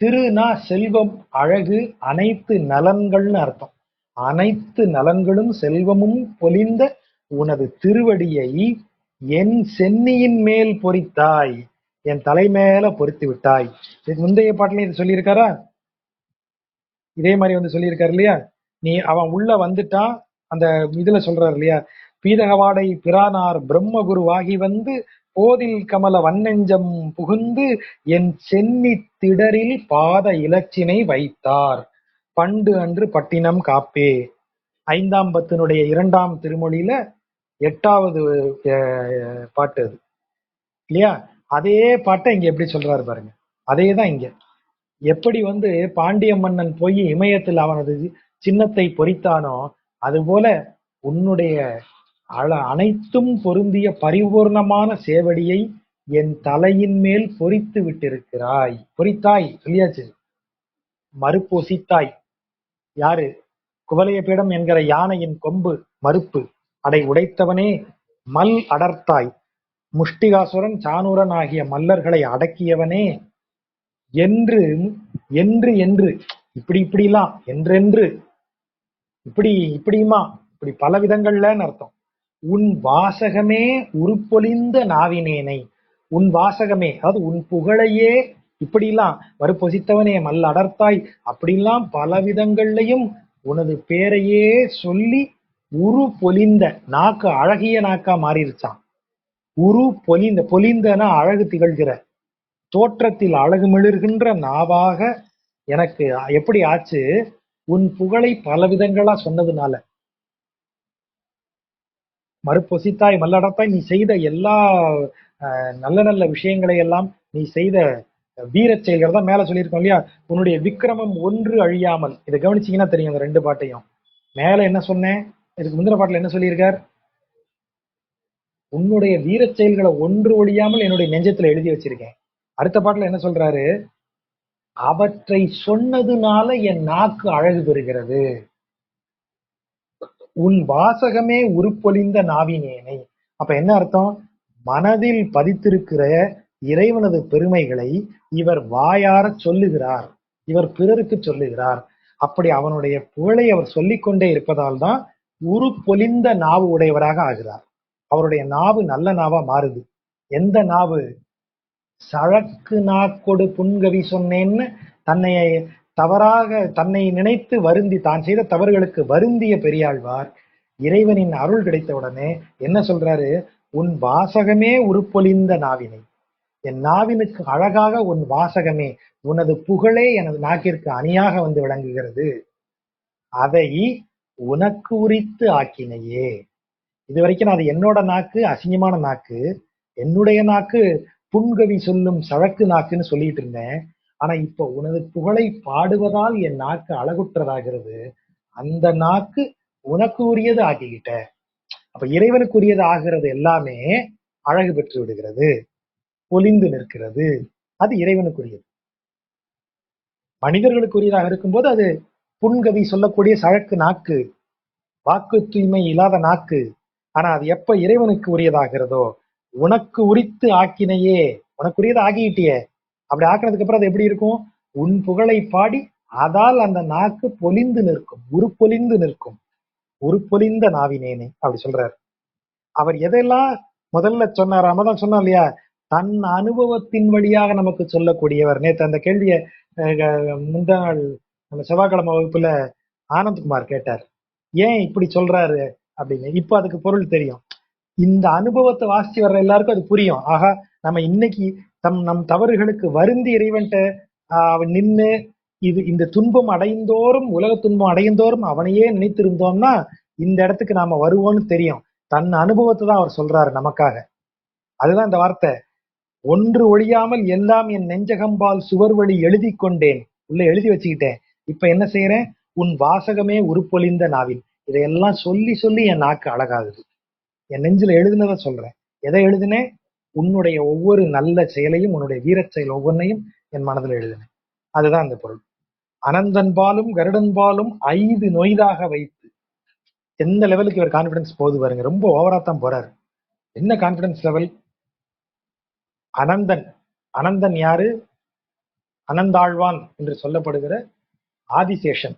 திருனா செல்வம் அழகு அனைத்து நலன்கள்னு அர்த்தம், அனைத்து நலன்களும் செல்வமும் பொலிந்த உனது திருவடியை என் சென்னியின் மேல் பொறித்தாய், என் தலை மேல பொறித்து விட்டாய். இதுக்கு முந்தைய பாட்டுல இது சொல்லியிருக்காரா, இதே மாதிரி வந்து சொல்லியிருக்காரு இல்லையா, நீ அவன் உள்ள வந்துட்டான், அந்த இதுல சொல்றாரு இல்லையா, பீதகவாடை பிரானார் பிரம்மகுருவாகி வந்து போதில் கமல வன்னெஞ்சம் புகுந்து என் சென்னி திடரில் பாத இலச்சினை வைத்தார் பண்டு அன்று பட்டினம் காப்பே. 5ஆம் பத்தினுடைய 2ஆம் திருமொழியில 8வது பாட்டு அது இல்லையா. அதே பாட்டை இங்க எப்படி சொல்றாரு பாருங்க, அதேதான் இங்க. எப்படி வந்து பாண்டிய மன்னன் போய் இமயத்தில் அவனது சின்னத்தை பொறித்தானோ, அதுபோல உன்னுடைய அனைத்தும் பொருந்திய பரிபூர்ணமான சேவடியை என் தலையின் மேல் பொறித்து விட்டிருக்கிறாய். பொறித்தாய் சொல்லியாச்சு, மறுப்பொசித்தாய். யாரு, குவலய பீடம் என்கிற யானையின் கொம்பு மறுப்பு அடை உடைத்தவனே, மல் அடர்த்தாய், முஷ்டிகாசுரன் சானூரன் ஆகிய மல்லர்களை அடக்கியவனே, என்று என்று என்று இப்படி இப்படிலாம் என்றென்று இப்படி இப்படியுமா இப்படி பல விதங்கள்லன்னு அர்த்தம். உன் வாசகமே உருப்பொலிந்த நாவினேனை, உன் வாசகமே அதாவது உன் புகழையே இப்படிலாம் மறுபொசித்தவனே மல் அடர்த்தாய், அப்படிலாம் பல விதங்கள்லையும் உனது பேரையே சொல்லி உரு பொலிந்த, நாக்கு அழகிய நாக்கா மாறிடுச்சான். உரு பொலிந்த, பொலிந்தனா அழகு திகழ்கிற, தோற்றத்தில் அழகு மிளர்கின்ற நாவாக எனக்கு எப்படி ஆச்சு, உன் புகழை பல விதங்களா சொன்னதுனால. மறுபொசித்தாய் மல்லடத்தாய், நீ செய்த எல்லா நல்ல நல்ல விஷயங்களை எல்லாம், நீ செய்த வீரச் செயல்கள் தான் மேல சொல்லியிருக்கோம் இல்லையா. உன்னுடைய விக்கிரமம் ஒன்று அழியாமல், இதை கவனிச்சீங்கன்னா தெரியும் இந்த 2 பாட்டையும். மேல என்ன சொன்னேன், இதுக்கு முந்தின பாட்டுல என்ன சொல்லியிருக்கார், உன்னுடைய வீரச் செயல்களை ஒன்று ஒழியாமல் என்னுடைய நெஞ்சத்துல எழுதி வச்சிருக்கேன். அடுத்த பாட்டுல என்ன சொல்றாரு, அவற்றை சொன்னதுனால என் நாக்கு அழகு பெறுகிறது. உன் வாசகமே உருப்பொலிந்த நாவினேனை. அப்ப என்ன அர்த்தம், மனதில் பதித்திருக்கிற இறைவனது பெருமைகளை இவர் வாயார சொல்லுகிறார். இவர் பிறருக்கு சொல்லுகிறார். அப்படி அவனுடைய புகழை அவர் சொல்லிக்கொண்டே இருப்பதால் தான் உரு பொலிந்த நாவு உடையவராக ஆகிறார். அவருடைய நாவு நல்ல நாவா மாறுது. எந்த நாவு? சழக்கு நாக்கொடு புன்கவி சொன்னேன்னு தன்னை தவறாக தன்னை நினைத்து வருந்தி தான் செய்த தவறுகளுக்கு வருந்திய பெரியாழ்வார் இறைவனின் அருள் கிடைத்தவுடனே என்ன சொல்றாரு? உன் வாசகமே உருப்பொலிந்த நாவினை, என் நாவினுக்கு அழகாக உன் வாசகமே, உனது புகழே எனது நாக்கிற்கு அணியாக வந்து விளங்குகிறது, அதை உனக்கு உரித்து ஆக்கினையே. இது வரைக்கும் நான் அது என்னோட நாக்கு அசிங்கமான நாக்கு, என்னுடைய நாக்கு புன்கவி சொல்லும் சழக்கு நாக்குன்னு சொல்லிட்டு இருந்தேன். ஆனா இப்போ உனது புகழை பாடுவதால் என் நாக்கு அழகுற்றதாகிறது, அந்த நாக்கு உனக்கு உரியது ஆக்கிக்கிட்ட. அப்ப இறைவனுக்கு உரியது ஆகிறது எல்லாமே அழகு பெற்று விடுகிறது, பொலிந்து நிற்கிறது. அது இறைவனுக்குரியது. மனிதர்களுக்குரியதாக இருக்கும்போது அது புன்கவி சொல்லக்கூடிய சழக்கு நாக்கு, வாக்கு தூய்மை இல்லாத நாக்கு. ஆனா அது எப்ப இறைவனுக்கு உரியதாகிறதோ, உனக்கு உரித்து ஆக்கினையே, உனக்குரியதை ஆக்கிக்கிட்டியே, அப்படி ஆக்கினதுக்கு அப்புறம் அது எப்படி இருக்கும்? உன் புகழை பாடி அதால் அந்த நாக்கு பொலிந்து நிற்கும், உருப்பொலிந்து நிற்கும். உருப்பொலிந்த நாவினேனே அப்படி சொல்றாரு. அவர் எதெல்லாம் முதல்ல சொன்னார், தான் சொன்னோம் இல்லையா, தன் அனுபவத்தின் வழியாக நமக்கு சொல்லக்கூடியவர். நேற்று அந்த கேள்வியை முந்தா நாள் நம்ம செவ்வாய்க்கிழமை வகுப்புல ஆனந்த்குமார் கேட்டார், ஏன் இப்படி சொல்றாரு அப்படின்னு. இப்ப அதுக்கு பொருள் தெரியும். இந்த அனுபவத்தை வாசிச்சு வர்ற எல்லாருக்கும் அது புரியும். ஆகா, நம்ம இன்னைக்கு நம் தவறுகளுக்கு வருந்தி இறைவன்ட்ட அவன் நின்று இந்த துன்பம் அடைந்தோறும், உலக துன்பம் அடைந்தோறும் அவனையே நினைத்திருந்தோம்னா இந்த இடத்துக்கு நாம வருவோம்னு தெரியும். தன் அனுபவத்தை தான் அவர் சொல்றாரு நமக்காக. அதுதான் இந்த வார்த்தை, ஒன்று ஒழியாமல் எல்லாம் என் நெஞ்சகம்பால் சுவர் வழி எழுதி கொண்டேன், உள்ள எழுதி வச்சுக்கிட்டேன். இப்ப என்ன செய்யறேன்? உன் வாசகமே உருப்பொலிந்த நாவில். இதையெல்லாம் சொல்லி சொல்லி என் நாக்கு அழகாகுது. என் நெஞ்சில எழுதுனதை சொல்றேன். எதை எழுதுனேன்? உன்னுடைய ஒவ்வொரு நல்ல செயலையும், உன்னுடைய வீரச் செயல் ஒவ்வொன்றையும் என் மனதில் எழுதுனேன். அதுதான் அந்த பொருள். அனந்தன்பாலும் கருடன்பாலும் 5 நொய்தாக வைத்து. எந்த லெவலுக்கு இவர் கான்பிடன்ஸ் போகுது பாருங்க. ரொம்ப ஓவரா தான் போறாரு. என்ன கான்பிடன்ஸ் லெவல்? அனந்தன், அனந்தன் யாரு? அனந்தாழ்வான் என்று சொல்லப்படுகிற ஆதிசேஷன்.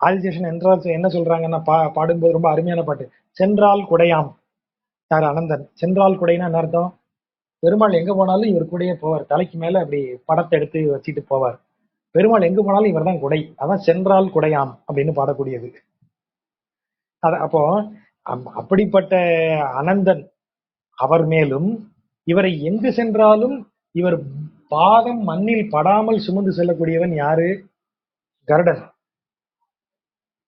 ஆதிசேஷன் என்றால் என்ன சொல்றாங்கன்னா, பாடும்போது ரொம்ப அருமையான பாட்டு. சென்றால் குடையாம். யார்? அனந்தன். சென்றால் குடைனா என்ன அர்த்தம்? பெருமாள் எங்க போனாலும் இவர் கூடயே போவார். தலைக்கு மேல அப்படி படத்தை எடுத்து வச்சுட்டு போவார். பெருமாள் எங்க போனாலும் இவர் தான் குடை. அதான் சென்றால் குடையாம் அப்படின்னு பாடக்கூடியது. அப்போ அப்படிப்பட்ட அனந்தன் அவர் மேலும் இவரை எங்கு சென்றாலும் இவர் பாதம் மண்ணில் படாமல் சுமந்து செல்லக்கூடியவன் யாரு? கருடன்.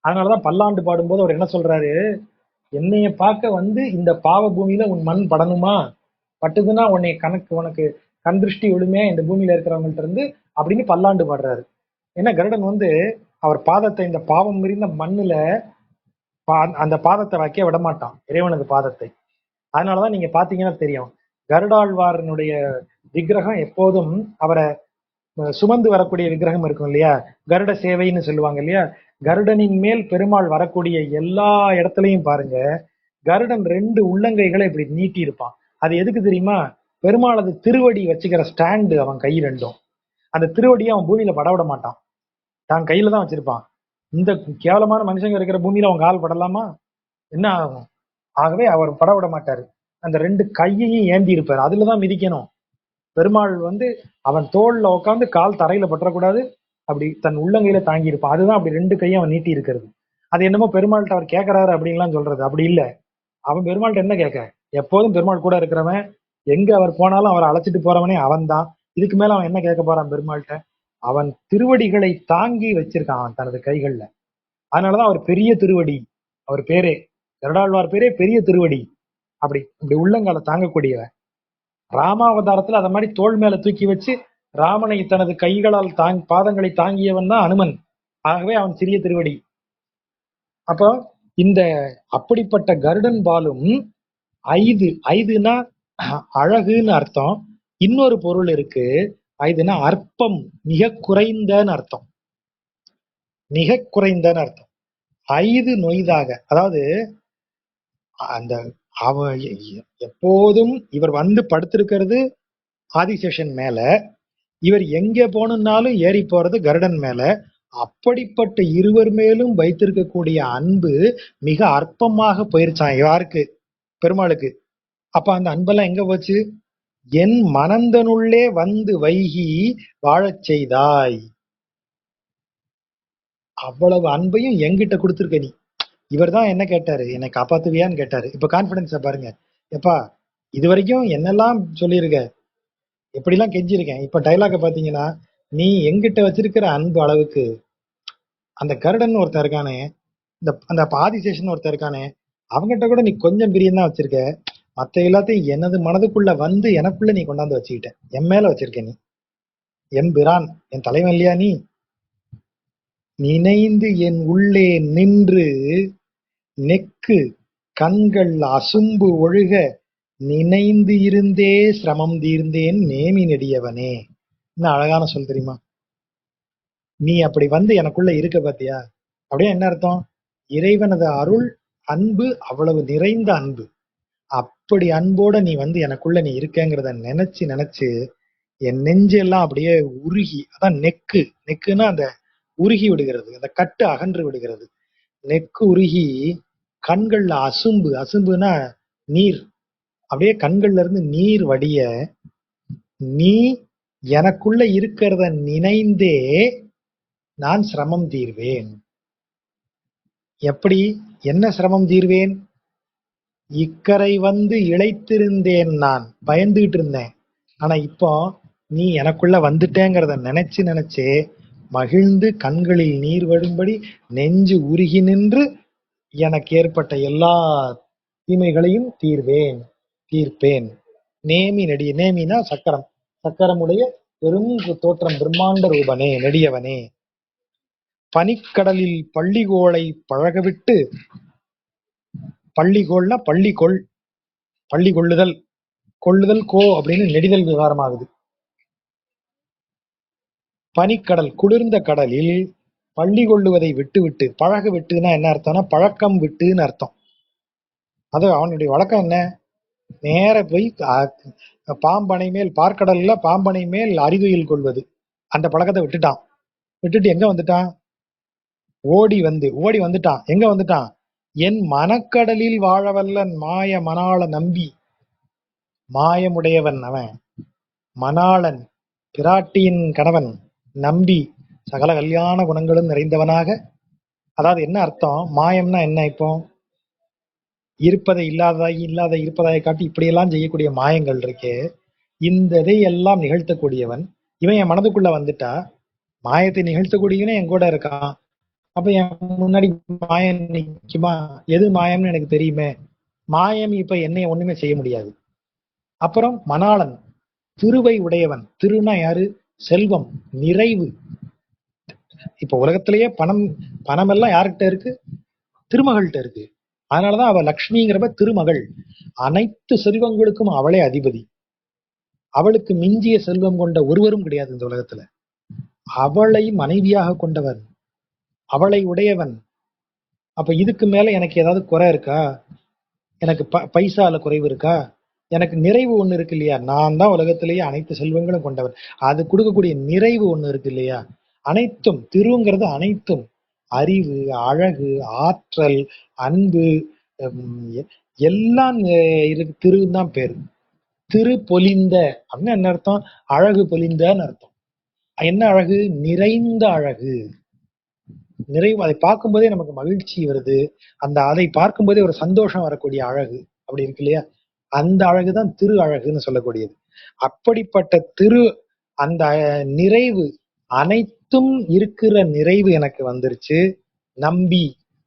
அதனாலதான் பல்லாண்டு பாடும்போது அவர் என்ன சொல்றாரு? என்னைய பார்க்க வந்து இந்த பாவ பூமியில உன் மண் படணுமா? பட்டுதுன்னா உனக்கு கண் திருஷ்டி விழுமே இந்த பூமியில இருக்கிறவங்கள்ட்ட இருந்து அப்படின்னு பல்லாண்டு பாடுறாரு. ஏன்னா கருடன் வந்து அவர் பாதத்தை இந்த பாவம் மிரிந்த மண்ணுல அந்த பாதத்தை வைக்க விட மாட்டான், இறைவனது பாதத்தை. அதனாலதான் நீங்க பாத்தீங்கன்னா தெரியும், கருடாழ்வாரனுடைய விக்கிரகம் எப்போதும் அவரை சுமந்து வரக்கூடிய விக்கிரகம் இருக்கும் இல்லையா, கருட சேவைன்னு சொல்லுவாங்க இல்லையா. கருடனின் மேல் பெருமாள் வரக்கூடிய எல்லா இடத்துலையும் பாருங்க, கருடன் 2 உள்ளங்கைகளை இப்படி நீட்டி இருப்பான். அது எதுக்கு தெரியுமா? பெருமாளது திருவடி வச்சுக்கிற ஸ்டாண்டு அவன் கை 2ம். அந்த திருவடியை அவன் பூமியில படவிட மாட்டான், தான் கையில தான் வச்சிருப்பான். இந்த கேவலமான மனுஷங்க இருக்கிற பூமியில அவங்க கால் படலாமா? என்ன ஆகும்? ஆகவே அவர் படவிட மாட்டாரு. அந்த 2 கையையும் ஏந்தி இருப்பார், அதுலதான் மிதிக்கணும். பெருமாள் வந்து அவன் தோல்ல உட்காந்து கால் தரையில பற்றக்கூடாது, அப்படி தன் உள்ளங்கையில தாங்கி இருப்பான். அதுதான் அப்படி 2 கையும் அவன் நீட்டி இருக்கிறது. அது என்னமோ பெருமாள்கிட்ட அவர் கேட்கிறாரு அப்படின்லாம் சொல்றது அப்படி இல்ல. அவன் பெருமாள்கிட்ட என்ன கேட்க? எப்போதும் பெருமாள் கூட இருக்கிறவன், எங்க அவர் போனாலும் அவரை அழைச்சிட்டு போறவனே அவன் தான். இதுக்கு மேல அவன் என்ன கேட்க போறான் பெருமாள்கிட்ட? அவன் திருவடிகளை தாங்கி வச்சிருக்கான் அவன் தனது கைகள்ல. அதனாலதான் அவர் பெரிய திருவடி. அவர் பேரே, கருடாழ்வார் பேரே பெரிய திருவடி. அப்படி இப்படி உள்ளங்கால தாங்கக்கூடியவன். ராமாவதாரத்துல அத மாதிரி தோள் மேல தூக்கி வச்சு ராமனை தனது கைகளால் பாதங்களை தாங்கியவன் தான் அனுமன். ஆகவே அவன் சிறிய திருவடி. அப்போ இந்த அப்படிப்பட்ட கருடன் பாலும் 5னா அழகுன்னு அர்த்தம். இன்னொரு பொருள் இருக்கு, 5னா அற்பம், மிக குறைந்தன்னு அர்த்தம். மிக குறைந்தன்னு அர்த்தம். 5 நொய்தாக, அதாவது அந்த எப்போதும் இவர் வந்து படுத்திருக்கிறது ஆதிசேஷன் மேல. இவர் எங்க போகணும்னாலும் ஏறி போறது கருடன் மேல. அப்படிப்பட்ட இருவர் மேலும் வைத்திருக்கக்கூடிய அன்பு மிக அற்பமாக போயிருச்சான் யாருக்கு? பெருமாளுக்கு. அப்ப அந்த அன்பெல்லாம் எங்க போச்சு? என் மனந்தனுள்ளே வந்து வைகி வாழச் செய்தாய். அவ்வளவு அன்பையும் என்கிட்ட கொடுத்துருக்க நீ. இவர் தான் என்ன கேட்டாரு, என்னை காப்பாத்துவியான்னு கேட்டாரு. இப்ப கான்பிடன்ஸ பாருங்க. எப்பா, இது வரைக்கும் என்னெல்லாம் சொல்லியிருக்க, எப்படிலாம் கெஞ்சிருக்கேன். இப்ப டைலாக பாத்தீங்கன்னா, நீ எங்கிட்ட வச்சிருக்கிற அன்பு அளவுக்கு அந்த கருடன் ஒருத்தன் இருக்கானே, அந்த ஆதிசேஷன் ஒருத்தன் இருக்கானே, அவங்ககிட்ட கூட நீ கொஞ்சம் பிரியம் தான் வச்சிருக்க. மத்த எல்லாத்தையும் எனது மனதுக்குள்ள வந்து எனக்குள்ள நீ கொண்டாந்து வச்சுக்கிட்ட. என் மேல வச்சிருக்க நீ. எம்பிரான், என் தலைவன் இல்லையா நீ? நினைந்து என் உள்ளே நின்று நெக்கு கண்கள் அசும்பு ஒழுக நினைந்து இருந்தே சிரமம் தீர்ந்தேன் நேமி நெடியவனே. என்ன அழகான சொல் தெரியுமா? நீ அப்படி வந்து எனக்குள்ள இருக்க பாத்தியா? அப்படியே என்ன அர்த்தம்? இறைவனது அருள் அன்பு அவ்வளவு நிறைந்த அன்பு. அப்படி அன்போட நீ வந்து எனக்குள்ள நீ இருக்கங்கிறத நினைச்சு நினைச்சு என் நெஞ்செல்லாம் அப்படியே உருகி, அதான் நெக்கு. நெக்குன்னா அந்த உருகி விடுகிறது, அந்த கட்டு அகன்று விடுகிறது. நெக்கு உருகி கண்கள்ல அசும்பு, அசும்புனா நீர், அப்படியே கண்கள்ல இருந்து நீர் வடிய நீ எனக்குள்ள இருக்கிறத நினைந்தே நான் சிரமம் தீர்வேன். எப்படி? என்ன சிரமம் தீர்வேன்? இக்கரை வந்து இளைத்திருந்தேன், நான் பயந்துகிட்டு இருந்தேன். ஆனா இப்போ நீ எனக்குள்ள வந்துட்டேங்கிறத நினைச்சு நினைச்சே மகிழ்ந்து கண்களில் நீர் வடும்படி நெஞ்சு உருகி நின்று எனக்கு ஏற்பட்ட எல்லா தீமைகளையும் தீர்ப்பேன். நேமி நெடிய, நேமினா சக்கரம், சக்கரமுடைய பெரும் தோற்றம் பிரம்மாண்ட ரூபனே, நெடியவனே. பனிக்கடலில் பள்ளிகோளை பழகவிட்டு, பள்ளிகோள்னா பள்ளிகொள், பள்ளி கொள்ளுதல், கொள்ளுதல் கோ அப்படின்னு நெடிதல் விவகாரமாகுது. பனிக்கடல், குளிர்ந்த கடலில் பள்ளி கொள்ளுவதை விட்டுவிட்டு, பழக விட்டுனா என்ன அர்த்தம்னா பழக்கம் விட்டுன்னு அர்த்தம். அது அவனுடைய வழக்கம் என்ன? நேர போய் பாம்பனை மேல், பார்க்கடல்ல பாம்பனை மேல் அறிதுயில் கொள்வது, அந்த பழக்கத்தை விட்டுட்டான். விட்டுட்டு எங்க வந்துட்டான்? ஓடி வந்துட்டான். எங்க வந்துட்டான்? என் மனக்கடலில் வாழவல்லன் மாய மணாள நம்பி. மாயமுடையவன் அவன், மணாளன் பிராட்டியின் கணவன், நம்பி சகல கல்யாண குணங்களும் நிறைந்தவனாக. அதாவது என்ன அர்த்தம்? மாயம்னா என்ன? இப்போ இருப்பதை இல்லாததாகி, இல்லாத இருப்பதாக காட்டி இப்படியெல்லாம் செய்யக்கூடிய மாயங்கள் இருக்கே, இந்த இதை எல்லாம் நிகழ்த்தக்கூடியவன் இவன் என் மனதுக்குள்ள வந்துட்டா, மாயத்தை நிகழ்த்தக்கூடியவனே என் கூட இருக்கான். அப்ப என் முன்னாடி மாயம் நிக்குமா? எது மாயம்னு எனக்கு தெரியுமே. மாயம் இப்ப என்னைய ஒண்ணுமே செய்ய முடியாது. அப்புறம் மணாளன், திருவை உடையவன். திருனா யாரு? செல்வம், நிறைவு. இப்ப உலகத்திலேயே பணம் எல்லாம் யாருக்கிட்ட இருக்கு? திருமகள்கிட்ட இருக்கு. அதனாலதான் அவ லக்ஷ்மிங்கிறப்ப திருமகள். அனைத்து செல்வங்களுக்கும் அவளே அதிபதி. அவளுக்கு மிஞ்சிய செல்வம் கொண்ட ஒருவரும் கிடையாது இந்த உலகத்துல. அவளை மனைவியாக கொண்டவன், அவளை உடையவன். அப்ப இதுக்கு மேல எனக்கு ஏதாவது குறை இருக்கா? எனக்கு பைசால குறைவு இருக்கா? எனக்கு நிறைவு ஒண்ணு இருக்கு இல்லையா? நான் தான் உலகத்திலேயே அனைத்து செல்வங்களும் கொண்டவன். அது கொடுக்கக்கூடிய நிறைவு ஒண்ணு இருக்கு இல்லையா? அனைத்தும், திருங்கிறது அனைத்தும், அறிவு, அழகு, ஆற்றல், அன்பு, எல்லாம் இருக்கு. திருன்னு தான் பேரு. திரு பொலிந்த அப்படின்னு என்ன அர்த்தம்? அழகு பொலிந்தன்னு அர்த்தம். என்ன அழகு? நிறைந்த அழகு, நிறைவு. அதை பார்க்கும்போதே நமக்கு மகிழ்ச்சி வருது. அதை பார்க்கும்போதே ஒரு சந்தோஷம் வரக்கூடிய அழகு அப்படி இருக்கு இல்லையா? அந்த அழகுதான் திரு அழகுன்னு சொல்லக்கூடியது. அப்படிப்பட்ட திரு, அந்த நிறைவு, அனைத்தும் இருக்கிற நிறைவு எனக்கு வந்துருச்சு. நம்பி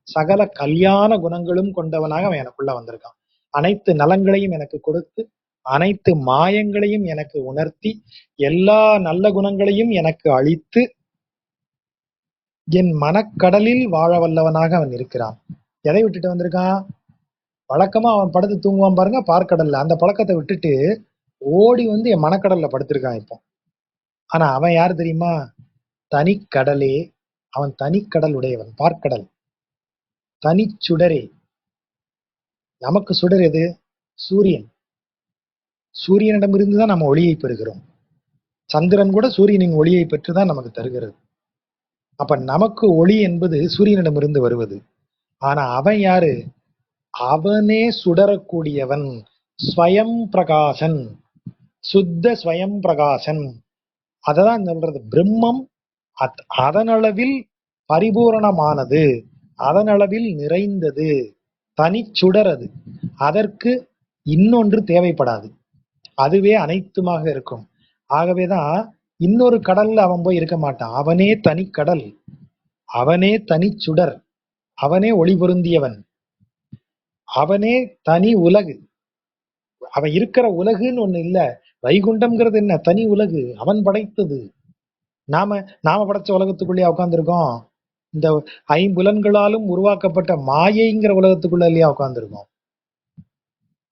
சகல கல்யாண குணங்களும் கொண்டவனாக அவன் எனக்குள்ள வந்திருக்கான். அனைத்து நலங்களையும் எனக்கு கொடுத்து, அனைத்து மாயங்களையும் எனக்கு உணர்த்தி, எல்லா நல்ல குணங்களையும் எனக்கு அளித்து, என் மனக்கடலில் வாழ வல்லவனாக அவன் இருக்கிறான். எதை விட்டுட்டு வந்திருக்கான்? வழக்கமா அவன் படுத்து தூங்குவான் பாருங்க பார்க்கடல்ல, அந்த பழக்கத்தை விட்டுட்டு ஓடி வந்து என் மனக்கடல்ல படுத்திருக்கான் இப்போ. ஆனா அவன் யாரு தெரியுமா? தனிக்கடலே. அவன் தனிக்கடல் உடையவன், பார்க்கடல். தனிச்சுடரே. நமக்கு சுடர் எது? சூரியன். சூரியனிடமிருந்துதான் நம்ம ஒளியை பெறுகிறோம். சந்திரன் கூட சூரியனின் ஒளியை பெற்றுதான் நமக்கு தருகிறது. அப்ப நமக்கு ஒளி என்பது சூரியனிடமிருந்து வருவது. ஆனா அவன் யாரு? அவனே சுடரக்கூடியவன், ஸ்வயம் பிரகாசன், சுத்த ஸ்வயம் பிரகாசன். அததான் சொல்றது பிரம்மம். அதனளவில் பரிபூரணமானது, அதனளவில் நிறைந்தது, தனிச்சுடர் அது. அதற்கு இன்னொன்று தேவைப்படாது, அதுவே அனைத்துமாக இருக்கும். ஆகவேதான் இன்னொரு கடல்ல அவன் போய் இருக்க மாட்டான். அவனே தனிக்கடல், அவனே தனிச்சுடர், அவனே ஒளி பொருந்தியவன், அவனே தனி உலகு. அவன் இருக்கிற உலகுன்னு ஒண்ணு இல்ல. வைகுண்டம்ங்கிறது என்ன? தனி உலகு, அவன் படைத்தது. நாம நாம படைச்ச உலகத்துக்குள்ளேயே உட்கார்ந்துருக்கோம். இந்த ஐம்புலன்களாலும் உருவாக்கப்பட்ட மாயைங்கிற உலகத்துக்குள்ள இல்லையா உட்கார்ந்துருக்கோம்.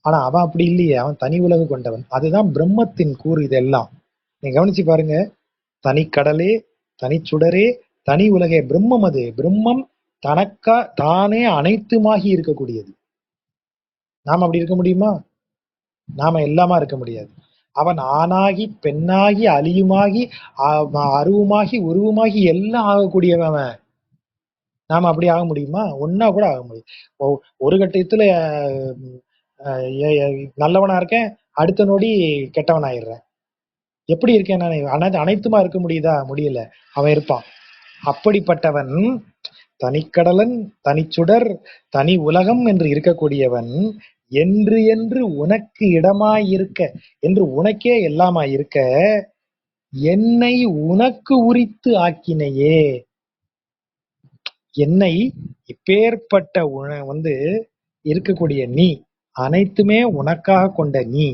ஆனா அவன் அப்படி இல்லையே, அவன் தனி உலகு கொண்டவன். அதுதான் பிரம்மத்தின் கூறு. இதெல்லாம் நீங்க கவனிச்சு பாருங்க. தனிக்கடலே, தனிச்சுடரே, தனி உலகே, பிரம்மம். அது பிரம்மம் தனக்கா தானே அனைத்துமாகி இருக்கக்கூடியது. நாம அப்படி இருக்க முடியுமா? நாம எல்லாமா இருக்க முடியாது. அவன் ஆணாகி பெண்ணாகி அழியுமாகி அருவுமாகி உருவுமாகி எல்லாம் ஆகக்கூடியவன் அவன். நாம அப்படி ஆக முடியுமா? ஒன்னா கூட ஆக முடியும். ஒரு கட்டத்துல நல்லவனா இருக்கேன், அடுத்த நொடி கெட்டவன் ஆயிடுறேன். எப்படி இருக்கேன் நான்? அனைத்துமா இருக்க முடியுதா? முடியல. அவன் இருப்பான். அப்படிப்பட்டவன் தனிக்கடலன், தனிச்சுடர், தனி உலகம் என்று இருக்கக்கூடியவன் என்று என்று உனக்கு இடமாயிருக்க, என்று உனக்கே எல்லாமாயிருக்க, என்னை உனக்கு உரித்து ஆக்கினையே. என்னை இப்பேற்பட்ட இருக்கக்கூடிய நீ, அனைத்துமே உனக்காக கொண்ட நீ,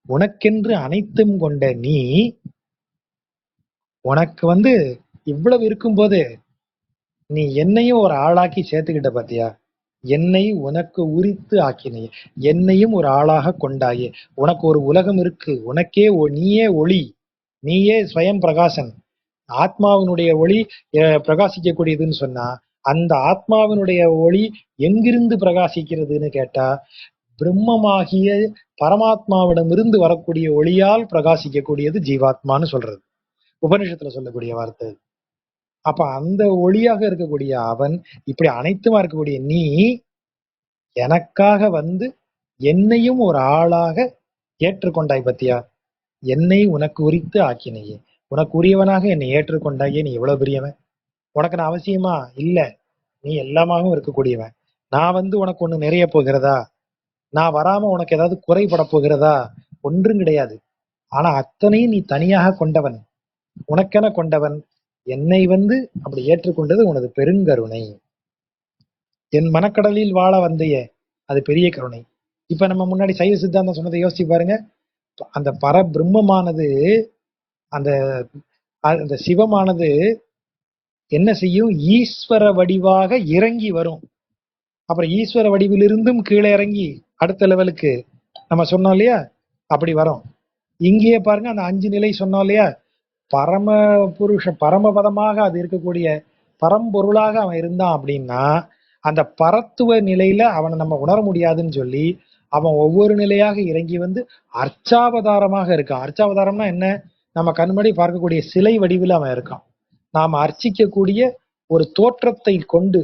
உனக்கென்று அனைத்தும் கொண்ட நீ, உனக்கு இவ்வளவு இருக்கும்போது நீ என்னையும் ஒரு ஆளாக்கி சேர்த்துக்கிட்ட பாத்தியா? என்னை உனக்கு உரித்து ஆக்கினே, என்னையும் ஒரு ஆளாக கொண்டாயே. உனக்கு ஒரு உலகம் இருக்கு, உனக்கே நீயே ஒளி, நீயே ஸ்வயம் பிரகாசன். ஆத்மாவினுடைய ஒளி பிரகாசிக்கக்கூடியதுன்னு சொன்னா, அந்த ஆத்மாவினுடைய ஒளி எங்கிருந்து பிரகாசிக்கிறதுன்னு கேட்டா, பிரம்மமாகிய பரமாத்மாவிடமிருந்து வரக்கூடிய ஒளியால் பிரகாசிக்கக்கூடியது ஜீவாத்மான்னு சொல்றது உபனிஷத்துல சொல்லக்கூடிய வார்த்தை. அப்ப அந்த ஒளியாக இருக்கக்கூடிய அவன், இப்படி அனைத்துமா இருக்கக்கூடிய நீ எனக்காக என்னையும் ஒரு ஆளாக ஏற்றுக்கொண்டாய் பத்தியா? என்னை உனக்கு உரித்து ஆக்கினையே, உனக்கு உரியவனாக என்னை ஏற்றுக்கொண்டாயே. நீ எவ்வளவு பெரியவன்? உனக்கு நான் அவசியமா இல்ல, நீ எல்லாமாகவும் இருக்கக்கூடியவன். நான் உனக்கு ஒண்ணு நிறைய போகிறதா? நான் வராம உனக்கு ஏதாவது குறைபட போகிறதா? ஒன்றும் கிடையாது. ஆனா அத்தனையும் நீ தனியாக கொண்டவன், உனக்கென கொண்டவன். என்னை அப்படி ஏற்றுக்கொண்டது உனது பெருங்கருணை. என் மனக்கடலில் வாழ வந்தையே, அது பெரிய கருணை. இப்ப நம்ம முன்னாடி சைவ சித்தாந்தம் சொன்னதை யோசிச்சு பாருங்க. அந்த பரபிரம்மமானது, அந்த அந்த சிவமானது என்ன செய்யும்? ஈஸ்வர வடிவாக இறங்கி வரும். அப்புறம் ஈஸ்வர வடிவிலிருந்தும் கீழே இறங்கி அடுத்த லெவலுக்கு நம்ம சொன்னோம் இல்லையா, அப்படி வரும். இங்கேயே பாருங்க, அந்த 5 நிலை சொன்னோம் இல்லையா, பரம புருஷ பரமபதமாக அது இருக்கக்கூடிய பரம்பொருளாக அவன் இருந்தான் அப்படின்னா, அந்த பரத்துவ நிலையில அவனை நம்ம உணர முடியாதுன்னு சொல்லி அவன் ஒவ்வொரு நிலையாக இறங்கி அர்ச்சாவதாரமாக இருக்கான். அர்ச்சாவதாரம்னா என்ன? நம்ம கண்மணி பார்க்கக்கூடிய சிலை வடிவில் அவன் இருக்கான். நாம் அர்ச்சிக்கக்கூடிய ஒரு தோற்றத்தை கொண்டு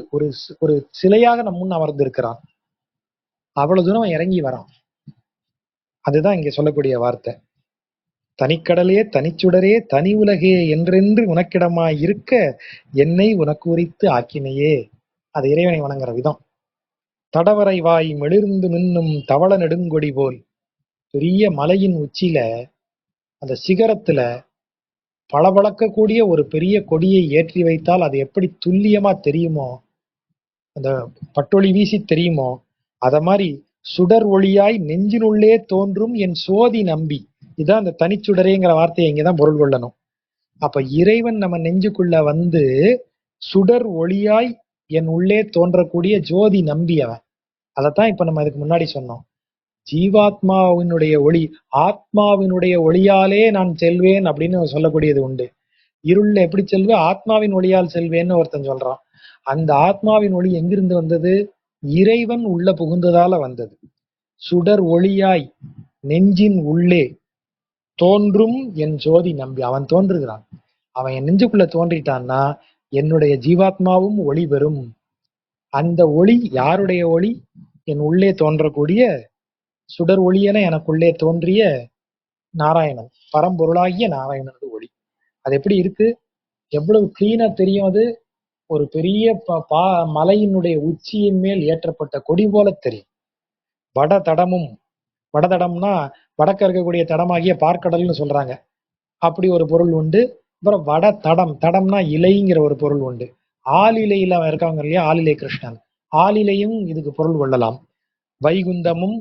ஒரு சிலையாக நம் முன் அமர்ந்திருக்கிறான். அவ்வளவு தூரம் இறங்கி வரான். அதுதான் இங்க சொல்லக்கூடிய வார்த்தை. தனிக்கடலே, தனிச்சுடரே, தனி உலகே என்றென்று உனக்கிடமாய் இருக்க என்னை உனக்கு உரித்து ஆக்கினையே. அது இறைவனை வணங்குற விதம். தடவரை வாய் மெளிர்ந்து மின்னும் தவள நெடுங்கொடி போல், பெரிய மலையின் உச்சியில அந்த சிகரத்துல பளபளக்கக்கூடிய ஒரு பெரிய கொடியை ஏற்றி வைத்தால் அது எப்படி துல்லியமா தெரியுமோ, அந்த பட்டொளி வீசி தெரியுமோ, அத மாதிரி சுடர் ஒளியாய் நெஞ்சினுள்ளே தோன்றும் என் சோதி நம்பி. இதான் அந்த தனிச்சுடரேங்கிற வார்த்தையை இங்கதான் பொருள் கொள்ளணும். அப்ப இறைவன் நம்ம நெஞ்சுக்குள்ள சுடர் ஒளியாய் என் உள்ளே தோன்றக்கூடிய ஜோதி நம்பி அவன். அதைத்தான் இப்ப நம்ம இதுக்கு முன்னாடி சொன்னோம். ஜீவாத்மாவினுடைய ஒளி, ஆத்மாவினுடைய ஒளியாலே நான் செல்வேன் அப்படின்னு சொல்லக்கூடியது உண்டு. இருள்ல எப்படி செல்வேன்? ஆத்மாவின் ஒளியால் செல்வேன்னு ஒருத்தன் சொல்றான். அந்த ஆத்மாவின் ஒளி எங்கிருந்து வந்தது? இறைவன் உள்ள புகுந்ததால வந்தது. சுடர் ஒளியாய் நெஞ்சின் உள்ளே தோன்றும் என் ஜோதி நம்பி. அவன் தோன்றுகிறான். அவன் என் நெஞ்சுக்குள்ள தோன்றிட்டான்னா என்னுடைய ஜீவாத்மாவும் ஒளி பெறும். அந்த ஒளி யாருடைய ஒளி? என் உள்ளே தோன்றக்கூடிய சுடர் ஒளியென எனக்குள்ளே தோன்றிய நாராயணன், பரம்பொருளாகிய நாராயணனது ஒளி. அது எப்படி இருக்கு? எவ்வளவு கிளீனா தெரியும் அது. ஒரு பெரிய மலையினுடைய உச்சியின் மேல் ஏற்றப்பட்ட கொடி போல தெரியும். வடதடமும், வடதடம்னா வடக்க இருக்கக்கூடிய தடமாகிய பார்க்கடல்னு சொல்றாங்க. அப்படி ஒரு பொருள் உண்டு. அப்புறம் வட தடம், தடம்னா இலைங்கிற ஒரு பொருள் உண்டு. ஆளிலையில இருக்காங்க இல்லையா, ஆளிலை கிருஷ்ணன், ஆளிலையும் இதுக்கு பொருள் கொள்ளலாம். வைகுந்தமும்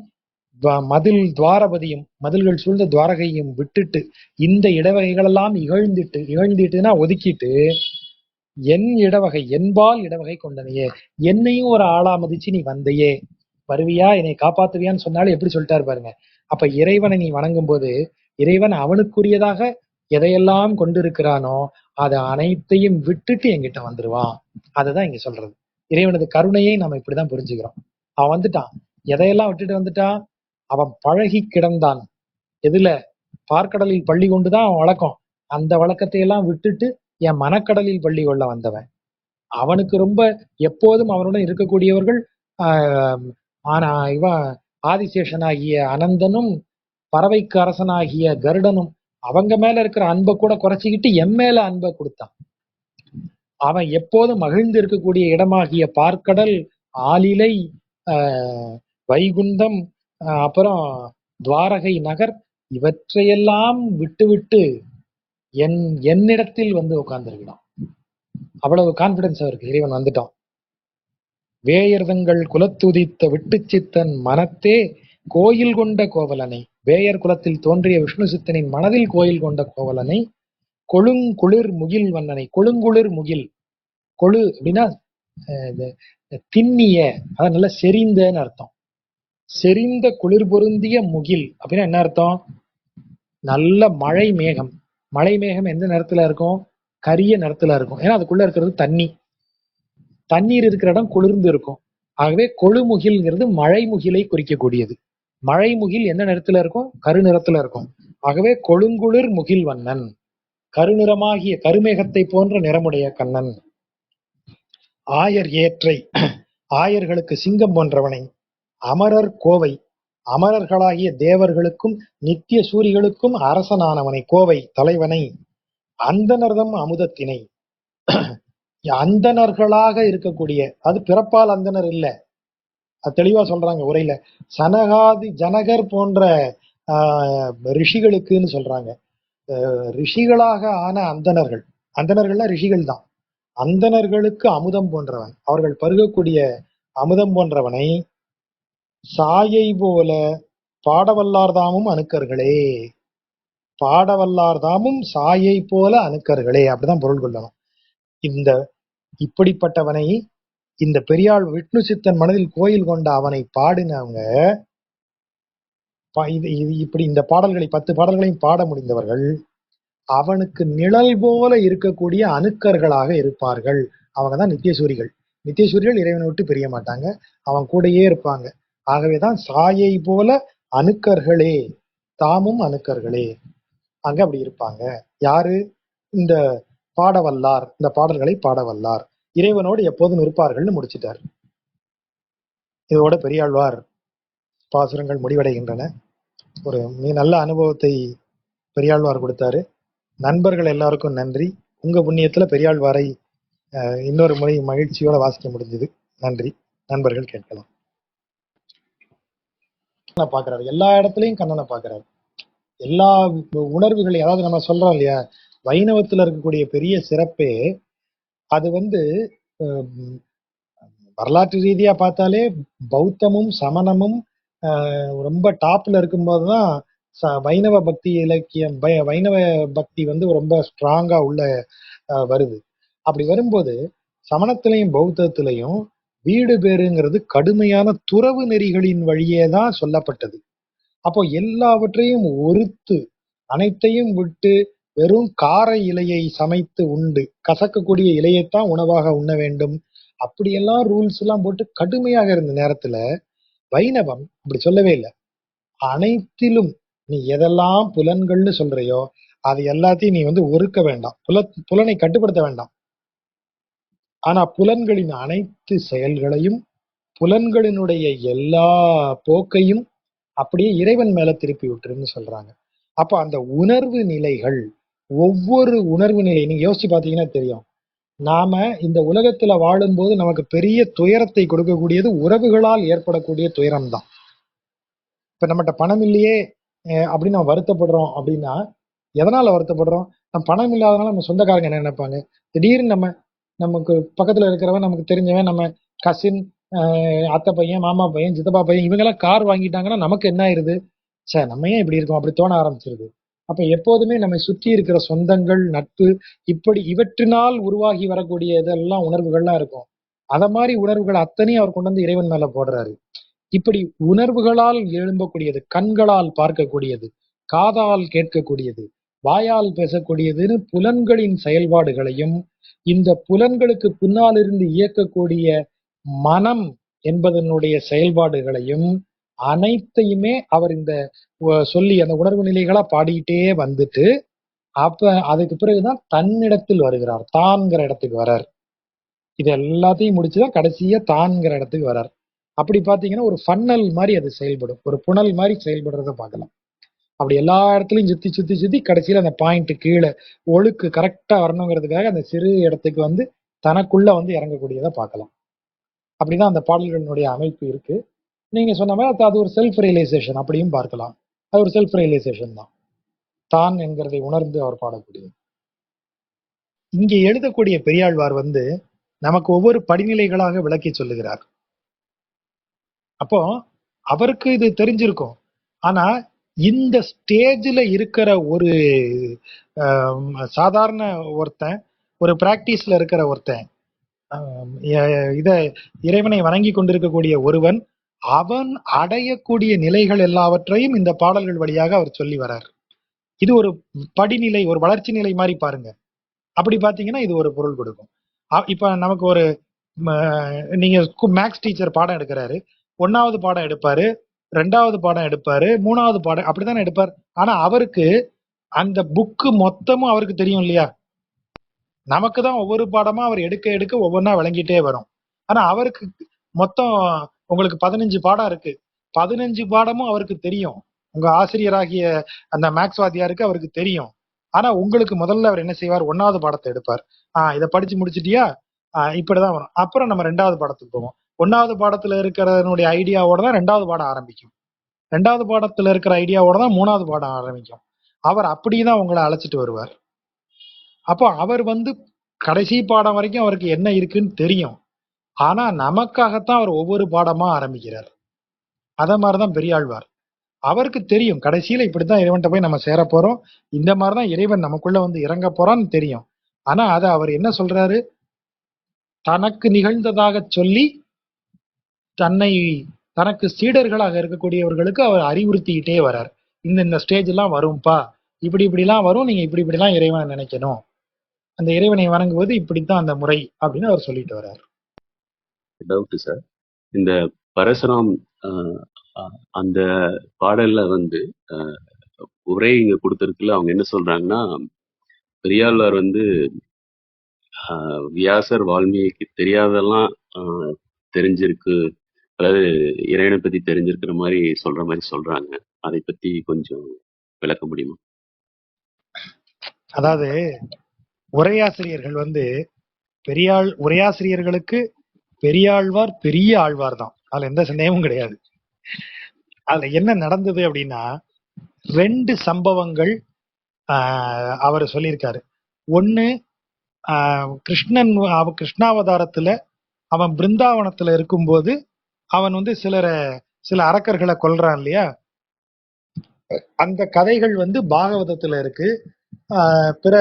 மதில் துவாரபதியும், மதில்கள் சூழ்ந்த துவாரகையும் விட்டுட்டு இந்த இடவகைகளெல்லாம் இகழ்ந்திட்டுனா ஒதுக்கிட்டு என் இடவகை, என்பால் இடவகை கொண்டனையே, என்னையும் ஒரு ஆளா மதிச்சு நீ வந்தையே, வருவியா, என்னை காப்பாத்துவியான்னு சொன்னாலும் எப்படி சொல்லிட்டாரு பாருங்க. அப்ப இறைவனை நீ வணங்கும் போது இறைவன் அவனுக்குரியதாக எதையெல்லாம் கொண்டிருக்கிறானோ அதை அனைத்தையும் விட்டுட்டு என்கிட்ட வந்துருவான். அதுதான் இங்க சொல்றது. இறைவனது கருணையை நம்ம இப்படிதான் புரிஞ்சுக்கிறோம். அவன் வந்துட்டான். எதையெல்லாம் விட்டுட்டு வந்துட்டான்? அவன் பழகி கிடந்தான். எதுல? பார்க்கடலில் பள்ளி கொண்டுதான் அவன் வழக்கம். அந்த வழக்கத்தை எல்லாம் விட்டுட்டு என் மனக்கடலில் பள்ளி கொள்ள வந்தவன். அவனுக்கு ரொம்ப எப்போதும் அவனுடன் இருக்கக்கூடியவர்கள் ஆனா இவன் ஆதிசேஷனாகிய அனந்தனும் பறவைக்கு அரசனாகிய கருடனும் அவங்க மேல இருக்கிற அன்பை கூட குறைச்சிக்கிட்டு என் மேல அன்பை கொடுத்தான். அவன் எப்போதும் மகிழ்ந்து இருக்கக்கூடிய இடமாகிய பார்க்கடல், ஆலிலை, வைகுந்தம், அப்புறம் துவாரகை நகர், இவற்றையெல்லாம் விட்டு என்னிடத்தில் வந்து உட்கார்ந்துருக்கிறான். அவ்வளவு கான்பிடன்ஸ் அவருக்கு. இறைவன் வந்துட்டான். வேயர்தங்கள் குலத்துதித்த விட்டு சித்தன் மனத்தே கோயில் கொண்ட கோவலனை, வேயர் குலத்தில் தோன்றிய விஷ்ணு சித்தனின் மனதில் கோயில் கொண்ட கோவலனை, கொழுங்குளிர் முகில் வண்ணனை. கொழுங்குளிர் முகில், கொழு அப்படின்னா திண்ணிய, அதான் நல்ல செறிந்தன்னு அர்த்தம். செறிந்த குளிர் பொருந்திய முகில் அப்படின்னா என்ன அர்த்தம்? நல்ல மழை மேகம். மழை மேகம் எந்த நிறத்துல இருக்கும்? கரிய நிறத்துல இருக்கும். ஏன்னா அதுக்குள்ள இருக்கிறது தண்ணி. தண்ணீர் இருக்கிற இடம் குளிர்ந்து இருக்கும். ஆகவே கொழுமுகில்ங்கிறது மழை முகிலை குறிக்கக்கூடியது. மழை முகில் எந்த நிறத்துல இருக்கும்? கருநிறத்துல இருக்கும். ஆகவே கொழுங்குளிர் முகில் வண்ணன், கருநிறமாகிய கருமேகத்தை போன்ற நிறமுடைய கண்ணன். ஆயர் ஏற்றை, ஆயர்களுக்கு சிங்கம் போன்றவனை. அமரர் கோவை, அமரர்களாகிய தேவர்களுக்கும் நித்திய சூரிகளுக்கும் அரசனானவனை, கோவை தலைவனை. அந்தனர்தம் அமுதத்தினை, அந்தணர்களாக இருக்கக்கூடிய, அது பிறப்பால் அந்தனர் இல்ல, அது தெளிவா சொல்றாங்க உரையில. சனகாதி ஜனகர் போன்ற ரிஷிகளுக்குன்னு சொல்றாங்க. ரிஷிகளாக ஆன அந்தணர்கள், அந்தணர்கள்னா ரிஷிகள் தான். அந்தணர்களுக்கு அமுதம் போன்றவன், அவர்கள் பருகக்கூடிய அமுதம் போன்றவனை. சாயை போல பாடவல்லார்தாமும் அணுக்கர்களே, பாடவல்லார்தாமும் சாயை போல அணுக்கர்களே, அப்படிதான் பொருள் கொள்ளணும். இந்த இப்படிப்பட்டவனை, இந்த பெரியாள் விஷ்ணு சித்தன் மனதில் கோயில் கொண்ட அவனை பாடினவங்க, இப்படி இந்த பாடல்களை 10 பாடல்களையும் பாட முடிந்தவர்கள் அவனுக்கு நிழல் போல இருக்கக்கூடிய அணுக்கர்களாக இருப்பார்கள். அவங்கதான் நித்தியசூரிகள். நித்தியசூரிகள் இறைவனை விட்டு பிரிய மாட்டாங்க, அவன் கூடயே இருப்பாங்க. ஆகவேதான் சாயை போல அணுக்கர்களே, தாமும் அணுக்கர்களே, அங்க அப்படி இருப்பாங்க. யாரு? இந்த பாடவல்லார், இந்த பாடல்களை பாடவல்லார் இறைவனோடு எப்போதும் இருப்பார்கள்னு முடிச்சிட்டார். இதோட பெரியாழ்வார் பாசுரங்கள் முடிவடைகின்றன. ஒரு நல்ல அனுபவத்தை பெரியாழ்வார் கொடுத்தாரு. நண்பர்கள் எல்லாருக்கும் நன்றி. உங்க புண்ணியத்துல பெரியாழ்வாரை இன்னொரு முறை மகிழ்ச்சியோட வாசிக்க முடிஞ்சது. நன்றி. நண்பர்கள் கேட்கலாம். பாக்குறாரு, எல்லா இடத்துலயும் கண்ணனை பாக்குறாரு. எல்லா உணர்வுகளையும், அதாவது நம்ம சொல்றோம் இல்லையா, வைணவத்துல இருக்கக்கூடிய பெரிய சிறப்பே அது வரலாற்று ரீதியா பார்த்தாலே பௌத்தமும் சமணமும் ரொம்ப டாப்ல இருக்கும்போதுதான் வைணவ பக்தி இலக்கியம், வைணவ பக்தி ரொம்ப ஸ்ட்ராங்கா உள்ள வருது. அப்படி வரும்போது சமணத்திலையும் பௌத்தத்திலையும் வீடு பேருங்கிறது கடுமையான துறவு நெறிகளின் வழியே தான் சொல்லப்பட்டது. அப்போ எல்லாவற்றையும் ஒருத்து அனைத்தையும் விட்டு வெறும் கார இலையை சமைத்து உண்டு, கசக்கக்கூடிய இலையைத்தான் உணவாக உண்ண வேண்டும், அப்படியெல்லாம் ரூல்ஸ் எல்லாம் போட்டு கடுமையாக இருந்த நேரத்துல வைணவம் அப்படி சொல்லவே இல்லை. அனைத்திலும் நீ எதெல்லாம் புலன்கள்னு சொல்றியோ அது எல்லாத்தையும் நீ வந்து ஒருக்க வேண்டாம், புலனை கட்டுப்படுத்த வேண்டாம். ஆனா புலன்களின் அனைத்து செயல்களையும், புலன்களினுடைய எல்லா போக்கையும் அப்படியே இறைவன் மேல திருப்பி விட்டுருன்னு சொல்றாங்க. அப்ப அந்த உணர்வு நிலைகள், ஒவ்வொரு உணர்வு நிலை நீங்க யோசிச்சு பாத்தீங்கன்னா தெரியும். நாம இந்த உலகத்துல வாழும்போது நமக்கு பெரிய துயரத்தை கொடுக்கக்கூடியது உறவுகளால் ஏற்படக்கூடிய துயரம் தான். இப்ப நம்மகிட்ட பணம் இல்லையே அப்படின்னு நம்ம வருத்தப்படுறோம் அப்படின்னா, எதனால வருத்தப்படுறோம்? நம்ம பணம் இல்லாதனால நம்ம சொந்தக்காரங்க என்ன நினைப்பாங்க? திடீர்னு நமக்கு பக்கத்துல இருக்கிறவன், நமக்கு தெரிஞ்சவன், நம்ம கசின், அத்தை பையன், மாமா பையன், சித்தப்பா பையன் இவங்க எல்லாம் கார் வாங்கிட்டாங்கன்னா நமக்கு என்ன ஆயிருது? ச்சே, நம்ம ஏன் இப்படி இருக்கோம்? அப்படி தோண ஆரம்பிச்சிருது. அப்ப எப்போதுமே நம்மை சுற்றி இருக்கிற சொந்தங்கள், நட்பு, இப்படி இவற்றினால் உருவாகி வரக்கூடிய இதெல்லாம் உணர்வுகள்லாம் இருக்கும். அத மாதிரி உணர்வுகள் அத்தனையும் அவர் கொண்டு வந்து இறைவன் மேல போடுறாரு. இப்படி உணர்வுகளால் எழும்பக்கூடியது, கண்களால் பார்க்கக்கூடியது, காதால் கேட்கக்கூடியது, வாயால் பேசக்கூடியதுன்னு புலன்களின் செயல்பாடுகளையும், இந்த புலன்களுக்கு பின்னால் இருந்து இயக்கக்கூடிய மனம் என்பதனுடைய செயல்பாடுகளையும் அனைத்தையுமே அவர் இந்த சொல்லி அந்த உணர்வு நிலைகளா பாடிக்கிட்டே வந்துட்டு, அப்ப அதுக்கு பிறகுதான் தன்னிடத்தில் வருகிறார். தான்ங்கிற இடத்துக்கு வரார். இது எல்லாத்தையும் முடிச்சுதான் கடைசியா தான்ங்கிற இடத்துக்கு வரார். அப்படி பாத்தீங்கன்னா ஒரு ஃபன்னல் மாதிரி அது செயல்படும், ஒரு புனல் மாதிரி செயல்படுறத பார்க்கலாம். அப்படி எல்லா இடத்துலயும் சுத்தி சுத்தி சுத்தி கடைசியில அந்த பாயிண்ட் கீழே ஒழுக்கு கரெக்டா வரணுங்கிறதுக்காக அந்த சிறு இடத்துக்கு வந்து தனக்குள்ள வந்து இறங்கக்கூடியதை பார்க்கலாம். அப்படிதான் அந்த பாடல்களினுடைய அமைப்பு இருக்கு. நீங்க சொன்ன மாதிரி அது ஒரு செல்ஃப் ரியலைசேஷன் அப்படியும் பார்க்கலாம். அது ஒரு செல்ஃப் ரியலைசேஷன் தான், தான் என்கிறதை உணர்ந்து அவர் பாடக்கூடியது. இங்கே எழுதக்கூடிய பெரியாழ்வார் வந்து நமக்கு ஒவ்வொரு படிநிலைகளாக விளக்கி சொல்லுகிறார். அப்போ அவருக்கு இது தெரிஞ்சிருக்கும். ஆனா இந்த ஸ்டேஜ்ல இருக்கிற ஒரு சாதாரண ஒருத்தன், ஒரு பிராக்டிஸ்ல இருக்கிற ஒருத்தன், இத இறைவனை வணங்கி கொண்டிருக்கக்கூடிய ஒருவன், அவன் அடையக்கூடிய நிலைகள் எல்லாவற்றையும் இந்த பாடல்கள் வழியாக அவர் சொல்லி வரார். இது ஒரு படிநிலை, ஒரு வளர்ச்சி நிலை மாதிரி பாருங்க. அப்படி பாத்தீங்கன்னா இது ஒரு பொருள் கொடுக்கும். இப்ப நமக்கு ஒரு நீங்க மேக்ஸ் டீச்சர் பாடம் எடுக்கிறாரு, 1வது பாடம் எடுப்பாரு, 2வது பாடம் எடுப்பாரு, 3வது பாடம் அப்படித்தானே எடுப்பார். ஆனா அவருக்கு அந்த புக்கு மொத்தமும் அவருக்கு தெரியும் இல்லையா? நமக்கு தான் ஒவ்வொரு பாடமா அவர் எடுக்க எடுக்க ஒவ்வொன்றா விளங்கிட்டே வரும். ஆனா அவருக்கு மொத்தம் உங்களுக்கு 15 பாடம் இருக்கு. 15 பாடமும் அவருக்கு தெரியும். உங்க ஆசிரியராகிய அந்த மேக்ஸ் வாத்தியாருக்கு அவருக்கு தெரியும். ஆனா உங்களுக்கு முதல்ல அவர் என்ன செய்வார்? 1வது பாடத்தை எடுப்பார். இதை படிச்சு முடிச்சிட்டியா? இப்படிதான் வரும். அப்புறம் நம்ம 2வது பாடத்துக்கு போவோம். 1வது பாடத்துல இருக்கிறனுடைய ஐடியாவோட தான் 2வது பாடம் ஆரம்பிக்கும். 2வது பாடத்துல இருக்கிற ஐடியாவோட தான் 3வது பாடம் ஆரம்பிக்கும். அவர் அப்படிதான் உங்களை அழைச்சிட்டு வருவார். அப்போ அவர் வந்து கடைசி பாடம் வரைக்கும் அவருக்கு என்ன இருக்குன்னு தெரியும். ஆனா நமக்காகத்தான் அவர் ஒவ்வொரு பாடமா ஆரம்பிக்கிறார். அத மாதிரிதான் பெரியாழ்வார். அவருக்கு தெரியும் கடைசியில இப்படித்தான் இறைவன்கிட்ட போய் நம்ம சேர போறோம், இந்த மாதிரிதான் இறைவன் நமக்குள்ள வந்து இறங்க போறான்னு தெரியும். ஆனா அத அவர் என்ன சொல்றாரு? தனக்கு நிகழ்ந்ததாக சொல்லி தனக்கு சீடர்களாக இருக்கக்கூடியவர்களுக்கு அவர் அறிவுறுத்திக்கிட்டே வரார். இந்த ஸ்டேஜ் எல்லாம் வரும்பா, இப்படிலாம் வரும், நீங்க இப்படிலாம் இறைவனை நினைக்கணும், அந்த இறைவனை வணங்குவது இப்படித்தான் அந்த முறை அப்படின்னு அவர் சொல்லிட்டு வர்றார். டவுட் சார், இந்த பரசுராம் அந்த பாடல்ல வந்து உரை இங்க கொடுத்திருக்குல, அவங்க என்ன சொல்றாங்கன்னா, பெரியாழ்வார் வந்து வியாசர் வால்மீகிக்கு தெரியாதெல்லாம் தெரிஞ்சிருக்கு, அதாவது இறைவனை பத்தி தெரிஞ்சிருக்கிற மாதிரி சொல்றாங்க. அதை பத்தி கொஞ்சம் விளக்க முடியுமா? அதாவது உரையாசிரியர்கள் வந்து உரையாசிரியர்களுக்கு பெரியாழ்வார் பெரிய ஆழ்வார் தான், அதுல எந்த சந்தேகமும் கிடையாது. அதுல என்ன நடந்தது அப்படின்னா, 2 சம்பவங்கள் அவர் சொல்லியிருக்காரு. ஒண்ணு, கிருஷ்ணாவதாரத்துல அவன் பிருந்தாவனத்துல இருக்கும்போது அவன் வந்து சில அரக்கர்களை கொல்றான் இல்லையா? அந்த கதைகள் வந்து பாகவதத்துல இருக்கு, பிற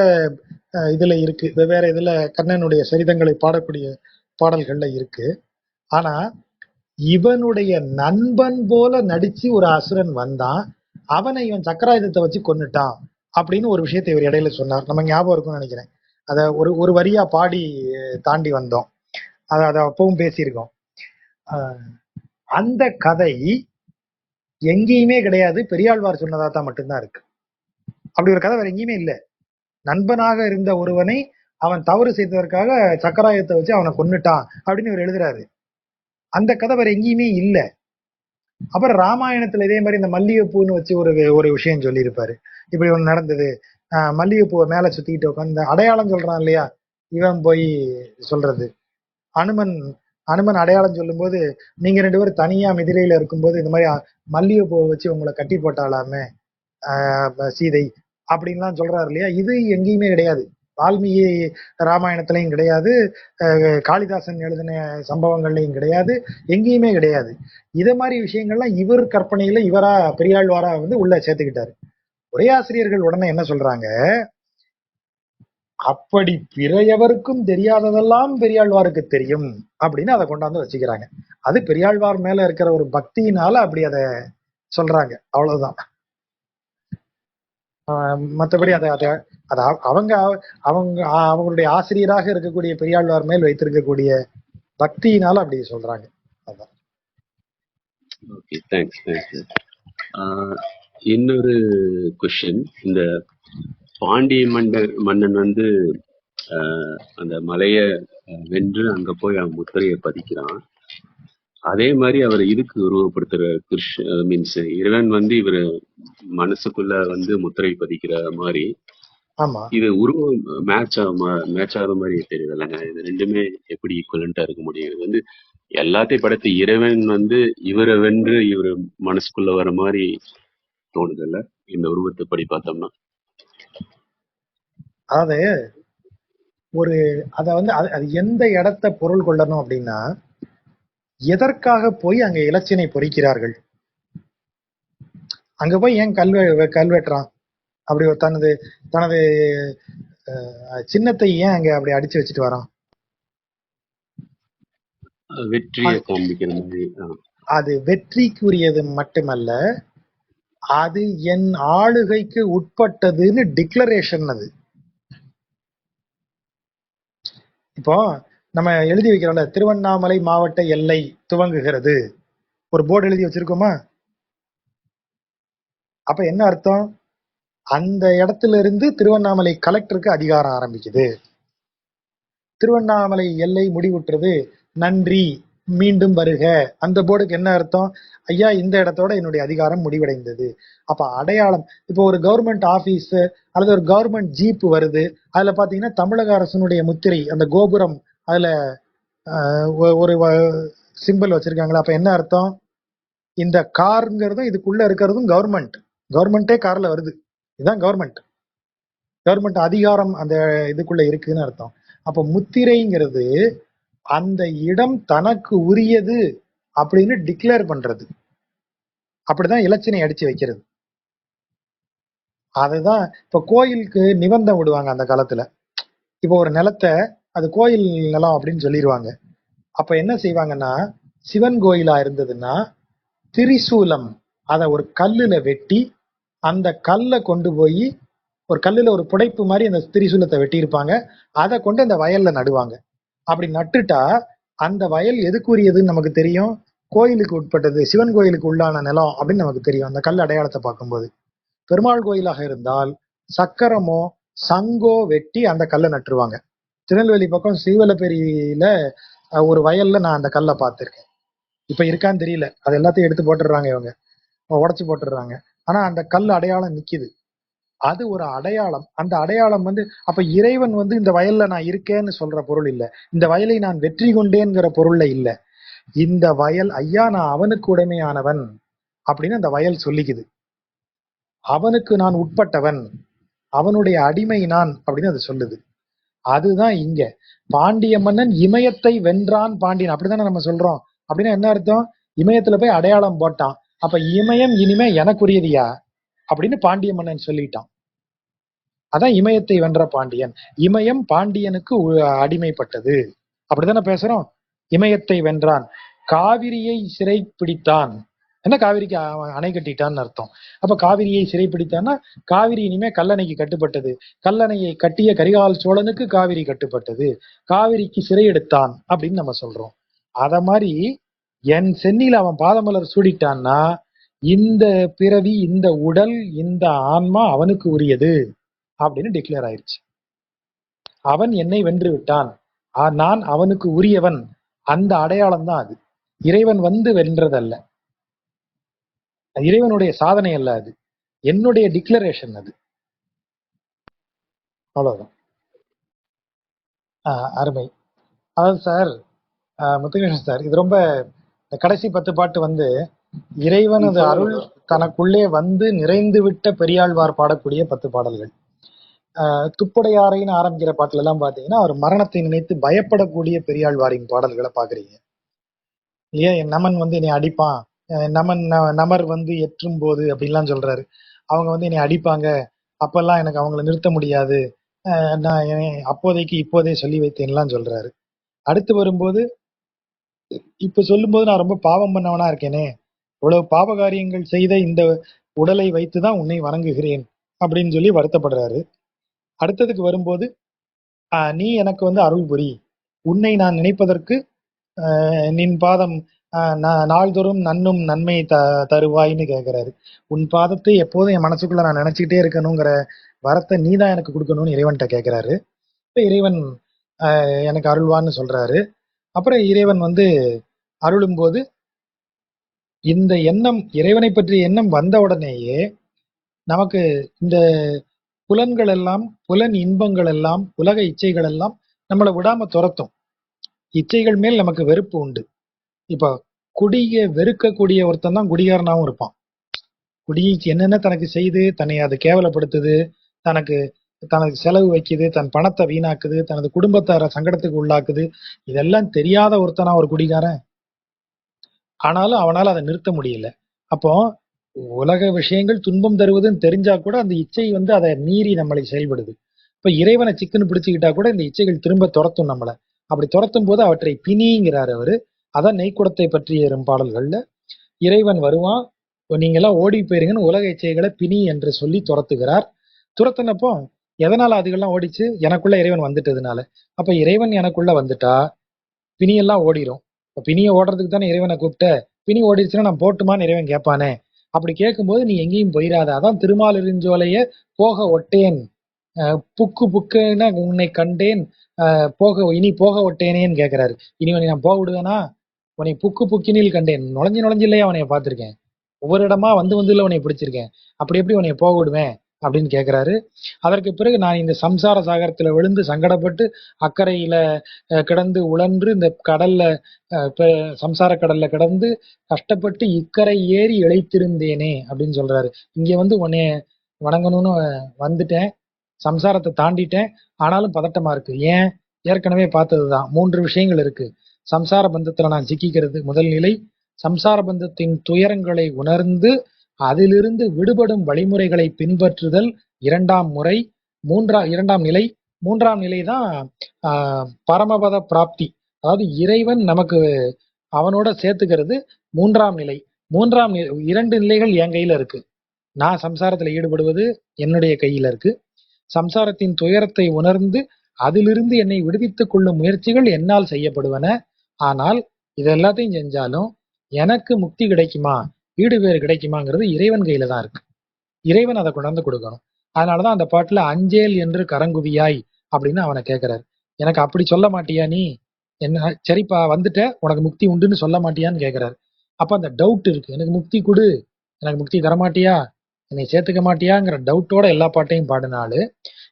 இதுல இருக்கு, வெவ்வேறு இதுல கண்ணனுடைய சரிதங்களை பாடக்கூடிய பாடல்கள்ல இருக்கு. ஆனா இவனுடைய நண்பன் போல நடிச்சு ஒரு அசுரன் வந்தான், அவனை இவன் சக்கராயுதத்தை வச்சு கொன்னுட்டான் அப்படின்னு ஒரு விஷயத்தை இவர் இடையில சொன்னார். நம்ம ஞாபகம் இருக்கும்னு நினைக்கிறேன். அத ஒரு வரியா பாடி தாண்டி வந்தோம். அதை அப்பவும் பேசியிருக்கோம். அந்த கதை எங்கேயுமே கிடையாது. பெரியாழ்வார் சொன்னதா தான் மட்டும்தான் இருக்கு. அப்படி ஒரு கதை வேற எங்கேயுமே இல்ல. நண்பனாக இருந்த ஒருவனை அவன் தவறு செய்ததற்காக சக்கராயத்தை வச்சு அவனை கொன்னுட்டான் அப்படின்னு இவர் எழுதுறாரு. அந்த கதை வேற எங்கேயுமே இல்ல. அப்புறம் ராமாயணத்துல இதே மாதிரி இந்த மல்லிகைப்பூன்னு வச்சு ஒரு விஷயம் சொல்லியிருப்பாரு. இப்படி ஒண்ணு நடந்தது. மல்லிகைப்பூவை மேல சுத்திக்கிட்டு உட்காந்து அடையாளம் சொல்றான் இல்லையா, இவன் போய் சொல்றது. அனுமன் அனுமன் அடையாளம் சொல்லும் போது, நீங்க 2 பேரும் தனியா மிதிலையில இருக்கும்போது இந்த மாதிரி மல்லிகைப்பூவை வச்சு உங்களை கட்டி போட்டாலாமே சீதை அப்படின்லாம் சொல்றாரு இல்லையா. இது எங்கேயுமே கிடையாது. வால்மீகி ராமாயணத்திலையும் கிடையாது, காளிதாசன் எழுதின சம்பவங்கள்லையும் கிடையாது, எங்கேயுமே கிடையாது. இத மாதிரி விஷயங்கள்லாம் இவர் கற்பனையில இவரா பெரியாழ்வாரா வந்து உள்ள சேர்த்துக்கிட்டாரு. உரையாசிரியர்கள் உடனே என்ன சொல்றாங்க, அப்படி பிற எவருக்கும் தெரியாததெல்லாம் பெரியாழ்வாருக்கு தெரியும் அப்படின்னு அதை கொண்டாந்து வச்சுக்கிறாங்க. அது பெரியாழ்வார் மேல இருக்கிற ஒரு பக்தியினால அப்படி அதை சொல்றாங்க, அவ்வளவுதான். மற்றபடி அதை அதை அதை அவங்க அவங்க அவங்களுடைய ஆசிரியராக இருக்கக்கூடிய பெரியாழ்வார் மேல் வைத்திருக்கக்கூடிய பக்தியினால அப்படி சொல்றாங்க. அதான். Okay, thanks thanks. இன்னொரு கொஸ்டின். இந்த பாண்டிய மன்னன் வந்து அந்த மலைய வென்று அங்க போய் அவன் முத்திரையை பதிக்கிறான். அதே மாதிரி அவர் இதுக்கு உருவப்படுத்துற மீன்ஸ் இறைவன் வந்து இவர் மனசுக்குள்ள வந்து முத்திரை பதிக்கிற மாதிரி இது உருவம் மேட்ச் ஆகாத மாதிரி தெரியுது இல்லைங்க. இது ரெண்டுமே எப்படி ஈக்குவலண்டா இருக்க முடியும்? இது வந்து எல்லாத்தையும் படைத்து இறைவன் வந்து இவரை வென்று இவர் மனசுக்குள்ள வர மாதிரி தோணுதல்ல இந்த உருவத்தை படி பார்த்தோம்னா. அதாவது ஒரு அத வந்து அது எந்த இடத்தை பொருள் கொள்ளணும் அப்படின்னா, எதற்காக போய் அங்க இலச்சினை பொறிக்கிறார்கள், அங்க போய் ஏன் கல்வெட்டுறான், அப்படி தனது தனது சின்னத்தை ஏன் அங்க அப்படி அடிச்சு வச்சுட்டு வரான்? வெற்றியை காண்பிக்கிற மாதிரி. அது வெற்றிக்குரியது மட்டுமல்ல, அது என் ஆளுகைக்கு உட்பட்டதுன்னு டிக்ளரேஷன். அது இப்போ நம்ம எழுதி வைக்கிறோம்ல, திருவண்ணாமலை மாவட்ட எல்லை துவங்குகிறது, ஒரு போர்டு எழுதி வச்சிருக்கோமா? அப்ப என்ன அர்த்தம்? அந்த இடத்துல இருந்து திருவண்ணாமலை கலெக்டருக்கு அதிகாரம் ஆரம்பிக்குது. திருவண்ணாமலை எல்லை முடிவுற்றது, நன்றி, மீண்டும் வருக. அந்த போர்டுக்கு என்ன அர்த்தம்? ஐயா, இந்த இடத்தோட என்னுடைய அதிகாரம் முடிவடைந்தது. அப்ப அடையாளம். இப்போ ஒரு கவர்மெண்ட் ஆபீஸ் அல்லது ஒரு கவர்மெண்ட் ஜீப் வருது, அதுல பாத்தீங்கன்னா தமிழக அரசனுடைய முத்திரை, அந்த கோபுரம், அதுல ஒரு சிம்பிள் வச்சிருக்காங்களா? அப்ப என்ன அர்த்தம்? இந்த கார்ங்கிறதும் இதுக்குள்ள இருக்கிறதும் கவர்மெண்டே கார்ல வருது. இதுதான் கவர்மெண்ட் அதிகாரம் அந்த இதுக்குள்ள இருக்குன்னு அர்த்தம். அப்ப முத்திரைங்கிறது அந்த இடம் தனக்கு உரியது அப்படின்னு டிக்ளேர் பண்றது. அப்படிதான் இலச்சினை அடிச்சு வைக்கிறது. அதுதான் இப்ப கோயிலுக்கு நிபந்தம் விடுவாங்க அந்த காலத்துல. இப்போ ஒரு நிலத்தை அது கோயில் நிலம் அப்படின்னு சொல்லிடுவாங்க. அப்ப என்ன செய்வாங்கன்னா, சிவன் கோயிலா இருந்ததுன்னா திரிசூலம் அதை ஒரு கல்லுல வெட்டி, அந்த கல்லை கொண்டு போய் ஒரு கல்லுல ஒரு புடைப்பு மாதிரி அந்த திரிசூலத்தை வெட்டி இருப்பாங்க, அதை கொண்டு அந்த வயல்ல நடுவாங்க. அப்படி நட்டுட்டா அந்த வயல் எதுக்குரியதுன்னு நமக்கு தெரியும், கோயிலுக்கு உட்பட்டது, சிவன் கோயிலுக்கு உள்ளான நிலம் அப்படின்னு நமக்கு தெரியும் அந்த கல் அடையாளத்தை பார்க்கும்போது. பெருமாள் கோயிலாக இருந்தால் சக்கரமோ சங்கோ வெட்டி அந்த கல்லை நட்டுருவாங்க. திருநெல்வேலி பக்கம் சீவலப்பேரியில ஒரு வயல்ல நான் அந்த கல்லை பார்த்திருக்கேன். இப்ப இருக்கான்னு தெரியல, அது எல்லாத்தையும் எடுத்து போட்டுடுறாங்க, இவங்க உடைச்சு போட்டுடுறாங்க. ஆனா அந்த கல் அடையாளம் நிக்குது. அது ஒரு அடையாளம். அந்த அடையாளம் வந்து அப்ப இறைவன் வந்து இந்த வயல்ல நான் இருக்கேன்னு சொல்ற பொருள் இல்ல, இந்த வயலை நான் வெற்றி கொண்டேங்கிற பொருள்ல இல்ல. இந்த வயல் ஐயா நான் அவனுக்கு உடைமையானவன் அப்படின்னு அந்த வயல் சொல்லிக்குது. அவனுக்கு நான் உட்பட்டவன், அவனுடைய அடிமை நான் அப்படின்னு அது சொல்லுது. அதுதான் இங்க பாண்டிய மன்னன் இமயத்தை வென்றான் பாண்டியன் அப்படித்தானே நம்ம சொல்றோம். அப்படின்னா என்ன அர்த்தம்? இமயத்துல போய் அடையாளம் போட்டான். அப்ப இமயம் இனிமே எனக்குரியதியா அப்படின்னு பாண்டிய மன்னன் சொல்லிட்டான். அதான் இமயத்தை வென்ற பாண்டியன். இமயம் பாண்டியனுக்கு அடிமைப்பட்டது, அப்படித்தானே பேசுறோம். இமயத்தை வென்றான், காவிரியை சிறை பிடித்தான். என்ன காவிரிக்கு அணை கட்டிட்டான்னு அர்த்தம். அப்ப காவிரியை சிறை பிடித்தான்னா காவிரி இனிமே கல்லணைக்கு கட்டுப்பட்டது, கல்லணையை கட்டிய கரிகால் சோழனுக்கு காவிரி கட்டுப்பட்டது, காவிரிக்கு சிறை எடுத்தான் அப்படின்னு நம்ம சொல்றோம். அத மாதிரி என் சென்னியில அவன் பாதமலர் சூடிட்டான்னா இந்த பிறவி, இந்த உடல், இந்த ஆன்மா அவனுக்கு உரியது அப்படின்னு டிக்ளேர் ஆயிருச்சு. அவன் என்னை வென்று விட்டான், நான் அவனுக்கு உரியவன். அந்த அடையாளம் தான் அது. இறைவன் வந்து வென்றதல்ல, இறைவனுடைய சாதனை அல்ல, அது என்னுடைய டிக்ளரேஷன். அது அவ்வளவுதான். அருமை. அதாவது சார், முத்துகிருஷ்ணன் சார், இது ரொம்ப இந்த கடைசி 10 பாட்டு வந்து இறைவனது அருள் தனக்குள்ளே வந்து நிறைந்து விட்ட பெரியாழ்வார் பாடக்கூடிய 10 பாடல்கள். துப்புடையாறைன்னு ஆரம்பிக்கிற பாட்டுல எல்லாம் பாத்தீங்கன்னா அவர் மரணத்தை நினைத்து பயப்படக்கூடிய பெரியாழ்வாரின் பாடல்களை பாக்குறீங்க இல்லையா? என் நமன் வந்து என்னை அடிப்பான், நமர் வந்து எற்றும் போது அப்படின்லாம் சொல்றாரு. அவங்க வந்து என்னை அடிப்பாங்க, அப்பெல்லாம் எனக்கு அவங்கள நிறுத்த முடியாது, நான் அப்போதைக்கு இப்போதே சொல்லி வைத்தேன்லாம் சொல்றாரு. அடுத்து வரும்போது, இப்ப சொல்லும்போது நான் ரொம்ப பாவம் பண்ணவனா இருக்கேனே, இவ்வளவு பாவ காரியங்கள் செய்த இந்த உடலை வைத்துதான் உன்னை வணங்குகிறேன் அப்படின்னு சொல்லி வருத்தப்படுறாரு. அடுத்ததுக்கு வரும்போது, நீ எனக்கு வந்து அருள் புரி, உன்னை நான் நினைப்பதற்கு நின் பாதம் நாள்தோறும் நன்னும் நன்மை தருவாய்ன்னு கேட்கிறாரு. உன் பாதத்தை எப்போதும் என் மனசுக்குள்ள நான் நினைச்சுக்கிட்டே இருக்கணுங்கிற வரத்தை நீ தான் எனக்கு கொடுக்கணும்னு இறைவன்கிட்ட கேட்கிறாரு. இப்ப இறைவன் எனக்கு அருள்வான்னு சொல்றாரு. அப்புறம் இறைவன் வந்து அருளும் போது இந்த எண்ணம், இறைவனை பற்றிய எண்ணம் வந்த உடனேயே நமக்கு இந்த புலன்கள் எல்லாம், புலன் இன்பங்கள் எல்லாம், உலக இச்சைகள் எல்லாம் நம்மளை விடாம துரத்தும். இச்சைகள் மேல் நமக்கு வெறுப்பு உண்டு. இப்ப குடிய வெறுக்கக்கூடிய ஒருத்தன் தான் குடிகாரனாவும் இருப்பான். குடிக்கு என்னென்ன தனக்கு செய்து தன்னை அது கேவலப்படுத்துது, தனக்கு தனக்கு செலவு வைக்குது, தன் பணத்தை வீணாக்குது, தனது குடும்பத்தார சங்கடத்துக்கு உள்ளாக்குது, இதெல்லாம் தெரியாத ஒருத்தனா ஒரு குடிகாரன். ஆனாலும் அவனால அதை நிறுத்த முடியல. அப்போ உலக விஷயங்கள் துன்பம் தருவதுன்னு தெரிஞ்சா கூட அந்த இச்சை வந்து அதை மீறி நம்மளை செயல்படுது. இப்ப இறைவனை சிக்கன்னு பிடிச்சுக்கிட்டா கூட இந்த இச்சைகள் திரும்ப துரத்தும் நம்மளை. அப்படி துரத்தும் போது அவற்றை பிணிங்கிறார் அவரு. அதான் நெய்க்குடத்தை பற்றிய பாடல்கள்ல இறைவன் வருவான், நீங்க எல்லாம் ஓடி போயிருங்கன்னு உலக இச்சைகளை பிணி என்று சொல்லி துரத்துகிறார். துரத்துனப்போ எதனால அதுகெல்லாம் ஓடிச்சு? எனக்குள்ள இறைவன் வந்துட்டதுனால. அப்ப இறைவன் எனக்குள்ள வந்துட்டா பிணியெல்லாம் ஓடிரும். இப்ப பிணியை ஓடுறதுக்கு தானே இறைவனை கூப்பிட்ட. பிணி ஓடிடுச்சுன்னா நான் போட்டுமான்னு இறைவன் கேட்பானே. அப்படி கேட்கும்போது நீ எங்கேயும் போயிடாத, அதான் திருமாலிருஞ்சோலைய போக ஒட்டேன், புக்கு புக்குன்னு உன்னை கண்டேன், போக இனி போக ஒட்டேனேன்னு கேட்கிறாரு. இனி உன்னை நான் போக விடுவேனா? உன்னை புக்கு புக்கினில் கண்டேன், நுழைஞ்சு நுழைஞ்சு இல்லையா உன்னைய பார்த்திருக்கேன், ஒவ்வொரு இடமா வந்து வந்து இல்லை உன்னை பிடிச்சிருக்கேன், அப்படி எப்படி உன்னைய போக விடுவேன் அப்படின்னு கேட்கிறாரு. அதற்கு பிறகு நான் இந்த சம்சார சாகரத்துல விழுந்து சங்கடப்பட்டு அக்கறையில கிடந்து உழன்று இந்த கடல்ல சம்சார கடல்ல கிடந்து கஷ்டப்பட்டு இக்கரை ஏறி இழைத்திருந்தேனே அப்படின்னு சொல்றாரு. இங்க வந்து உன்னைய வணங்கணும்னு வந்துட்டேன், சம்சாரத்தை தாண்டிட்டேன், ஆனாலும் பதட்டமா இருக்கு. ஏன்? ஏற்கனவே பார்த்ததுதான். 3 விஷயங்கள் இருக்கு. சம்சார பந்தத்துல நான் சிக்கிக்கிறது முதல் நிலை, சம்சார பந்தத்தின் துயரங்களை உணர்ந்து அதிலிருந்து விடுபடும் வழிமுறைகளை பின்பற்றுதல் இரண்டாம் முறை, இரண்டாம் நிலை. மூன்றாம் நிலை தான் பரமபத பிராப்தி, அதாவது இறைவன் நமக்கு அவனோட சேர்த்துக்கிறது மூன்றாம் நிலை. மூன்றாம் 2 நிலைகள் என் கையில இருக்கு. நான் சம்சாரத்துல ஈடுபடுவது என்னுடைய கையில இருக்கு. சம்சாரத்தின் துயரத்தை உணர்ந்து அதிலிருந்து என்னை விடுவித்துக் கொள்ளும் முயற்சிகள் என்னால் செய்யப்படுவன. ஆனால் இது எல்லாத்தையும் செஞ்சாலும் எனக்கு முக்தி கிடைக்குமா, வீடு பேறு கிடைக்குமாங்கிறது இறைவன் கையில தான் இருக்கு. இறைவன் அதை கொண்டாந்து கொடுக்கணும். அதனாலதான் அந்த பாட்டுல அஞ்சேல் என்று கரங்குவியாய் அப்படின்னு அவனை கேட்கிறாரு. எனக்கு அப்படி சொல்ல மாட்டியா நீ? என்ன சரிப்பா வந்துட்ட, உனக்கு முக்தி உண்டுன்னு சொல்ல மாட்டியான்னு கேட்கிறாரு. அப்ப அந்த டவுட் இருக்கு, எனக்கு முக்தி கொடு, எனக்கு முக்தி தரமாட்டியா, என்னை சேர்த்துக்க மாட்டியாங்கிற டவுட்டோட எல்லா பாட்டையும் பாடினாலு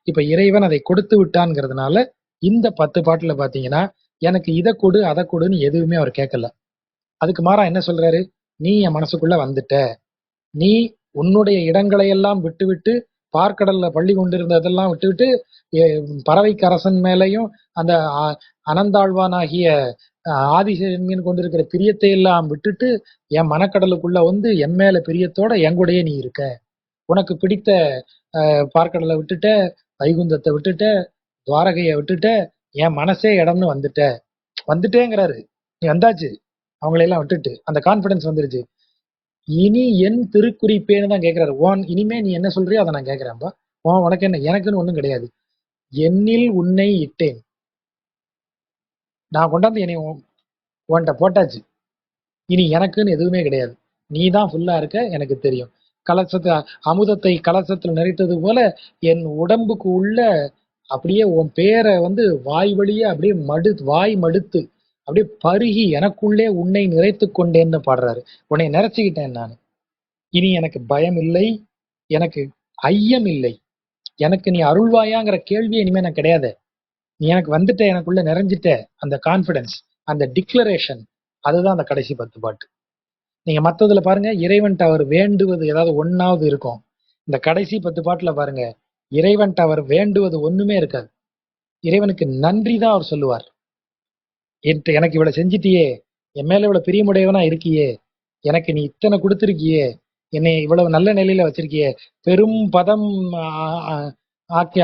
இப்ப இறைவன் அதை கொடுத்து விட்டான்ங்கிறதுனால இந்த 10 பாட்டுல பாத்தீங்கன்னா எனக்கு இதை கொடு அதை கொடுன்னு எதுவுமே அவர் கேட்கல. அதுக்கு மாறா என்ன சொல்றாரு? நீ என் மனசுக்குள்ள வந்துட்ட, நீ உன்னுடைய இடங்களை எல்லாம் விட்டுவிட்டு பார்க்கடல்ல பள்ளி கொண்டிருந்ததெல்லாம் விட்டுவிட்டு பறவைக்கு அரசன் மேலையும் அந்த அனந்தாழ்வானாகிய ஆதிசேஷன் கொண்டிருக்கிற பிரியத்தை எல்லாம் விட்டுட்டு என் மனக்கடலுக்குள்ள வந்து என் மேல பிரியத்தோட என் கூடயே நீ இருக்க. உனக்கு பிடித்த பார்க்கடலை விட்டுட்ட, வைகுந்தத்தை விட்டுட்ட, துவாரகையை விட்டுட்ட, என் மனசே இடம்னு வந்துட்டேங்கிறாரு. நீ வந்தாச்சு, அவங்களையெல்லாம் விட்டுட்டு அந்த கான்பிடன்ஸ் வந்துருச்சு. இனி என் திருக்குறிப்பேன்னு தான் கேட்கிறாரு. இனிமே நீ என்ன சொல்றியோ அதை நான் கேட்கிறேன்பா. உனக்கு என்ன, எனக்குன்னு ஒண்ணும் கிடையாது. என்னில் உன்னை இட்டேன், நான் கொண்டாந்து என்னை உன்கிட்ட போட்டாச்சு, இனி எனக்குன்னு எதுவுமே கிடையாது. நீ தான் ஃபுல்லா இருக்க, எனக்கு தெரியும். கலசத்தை அமுதத்தை கலசத்துல நிறைத்தது போல என் உடம்புக்கு உள்ள அப்படியே உன் பேரை வந்து வாய் வழியே அப்படியே வாய் மடுத்து அப்படியே பருகி எனக்குள்ளே உன்னை நிறைத்து கொண்டேன்னு பாடுறாரு. உன்னை நிறைச்சுக்கிட்டேன் நான். இனி எனக்கு பயம் இல்லை, எனக்கு ஐயம் இல்லை, எனக்கு நீ அருள்வாயாங்கிற கேள்வி இனிமே எனக்கு கிடையாது. நீ எனக்கு வந்துட்ட, எனக்குள்ள நிறைஞ்சிட்ட. அந்த கான்பிடன்ஸ், அந்த டிக்ளரேஷன், அதுதான் அந்த கடைசி 10 பாட்டு. நீங்க மத்ததுல பாருங்க, இறைவன்ட்ட அவர் வேண்டுவது ஏதாவது ஒன்னாவது இருக்கும். இந்த கடைசி 10 பாட்டுல பாருங்க, இறைவன்ட்ட அவர் வேண்டுவது ஒண்ணுமே இருக்காது. இறைவனுக்கு நன்றி தான் அவர் சொல்லுவார். எனக்கு இவ்வளவு செஞ்சிட்டியே, என் மேல இவ்வளவு பிரியமுடையவனா இருக்கியே, எனக்கு நீ இத்தனை கொடுத்திருக்கியே, என்னை இவ்வளவு நல்ல நிலையில வச்சிருக்கியே, பெரும் பதம்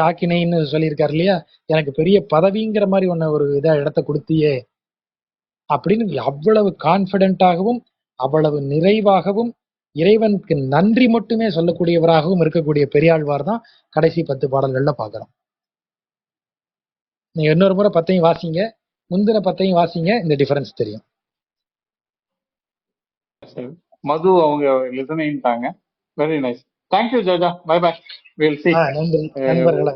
ஆக்கினைன்னு சொல்லியிருக்காரு இல்லையா, எனக்கு பெரிய பதவிங்கிற மாதிரி உன்னை ஒரு இடத்த கொடுத்தியே அப்படின்னு அவ்வளவு கான்பிடென்ட்டாகவும் அவ்வளவு நிறைவாகவும் இறைவனுக்கு நன்றி மட்டுமே சொல்லக்கூடியவராகவும் இருக்கக்கூடிய பெரியாழ்வார் தான் கடைசி 10 பாடல்கள்ல பாக்குறோம். நீங்க இன்னொரு முறை 10ஐயும் வாசிங்க, முந்தின 10ஐயும் வாசிங்க, இந்த டிஃபரன்ஸ் தெரியும். மது அவங்க லிசனிங்ட்டாங்க. Very nice. தேங்க்யூ ஜாஜா. Bye bye. Will see. நன்றி நண்பர்கள்.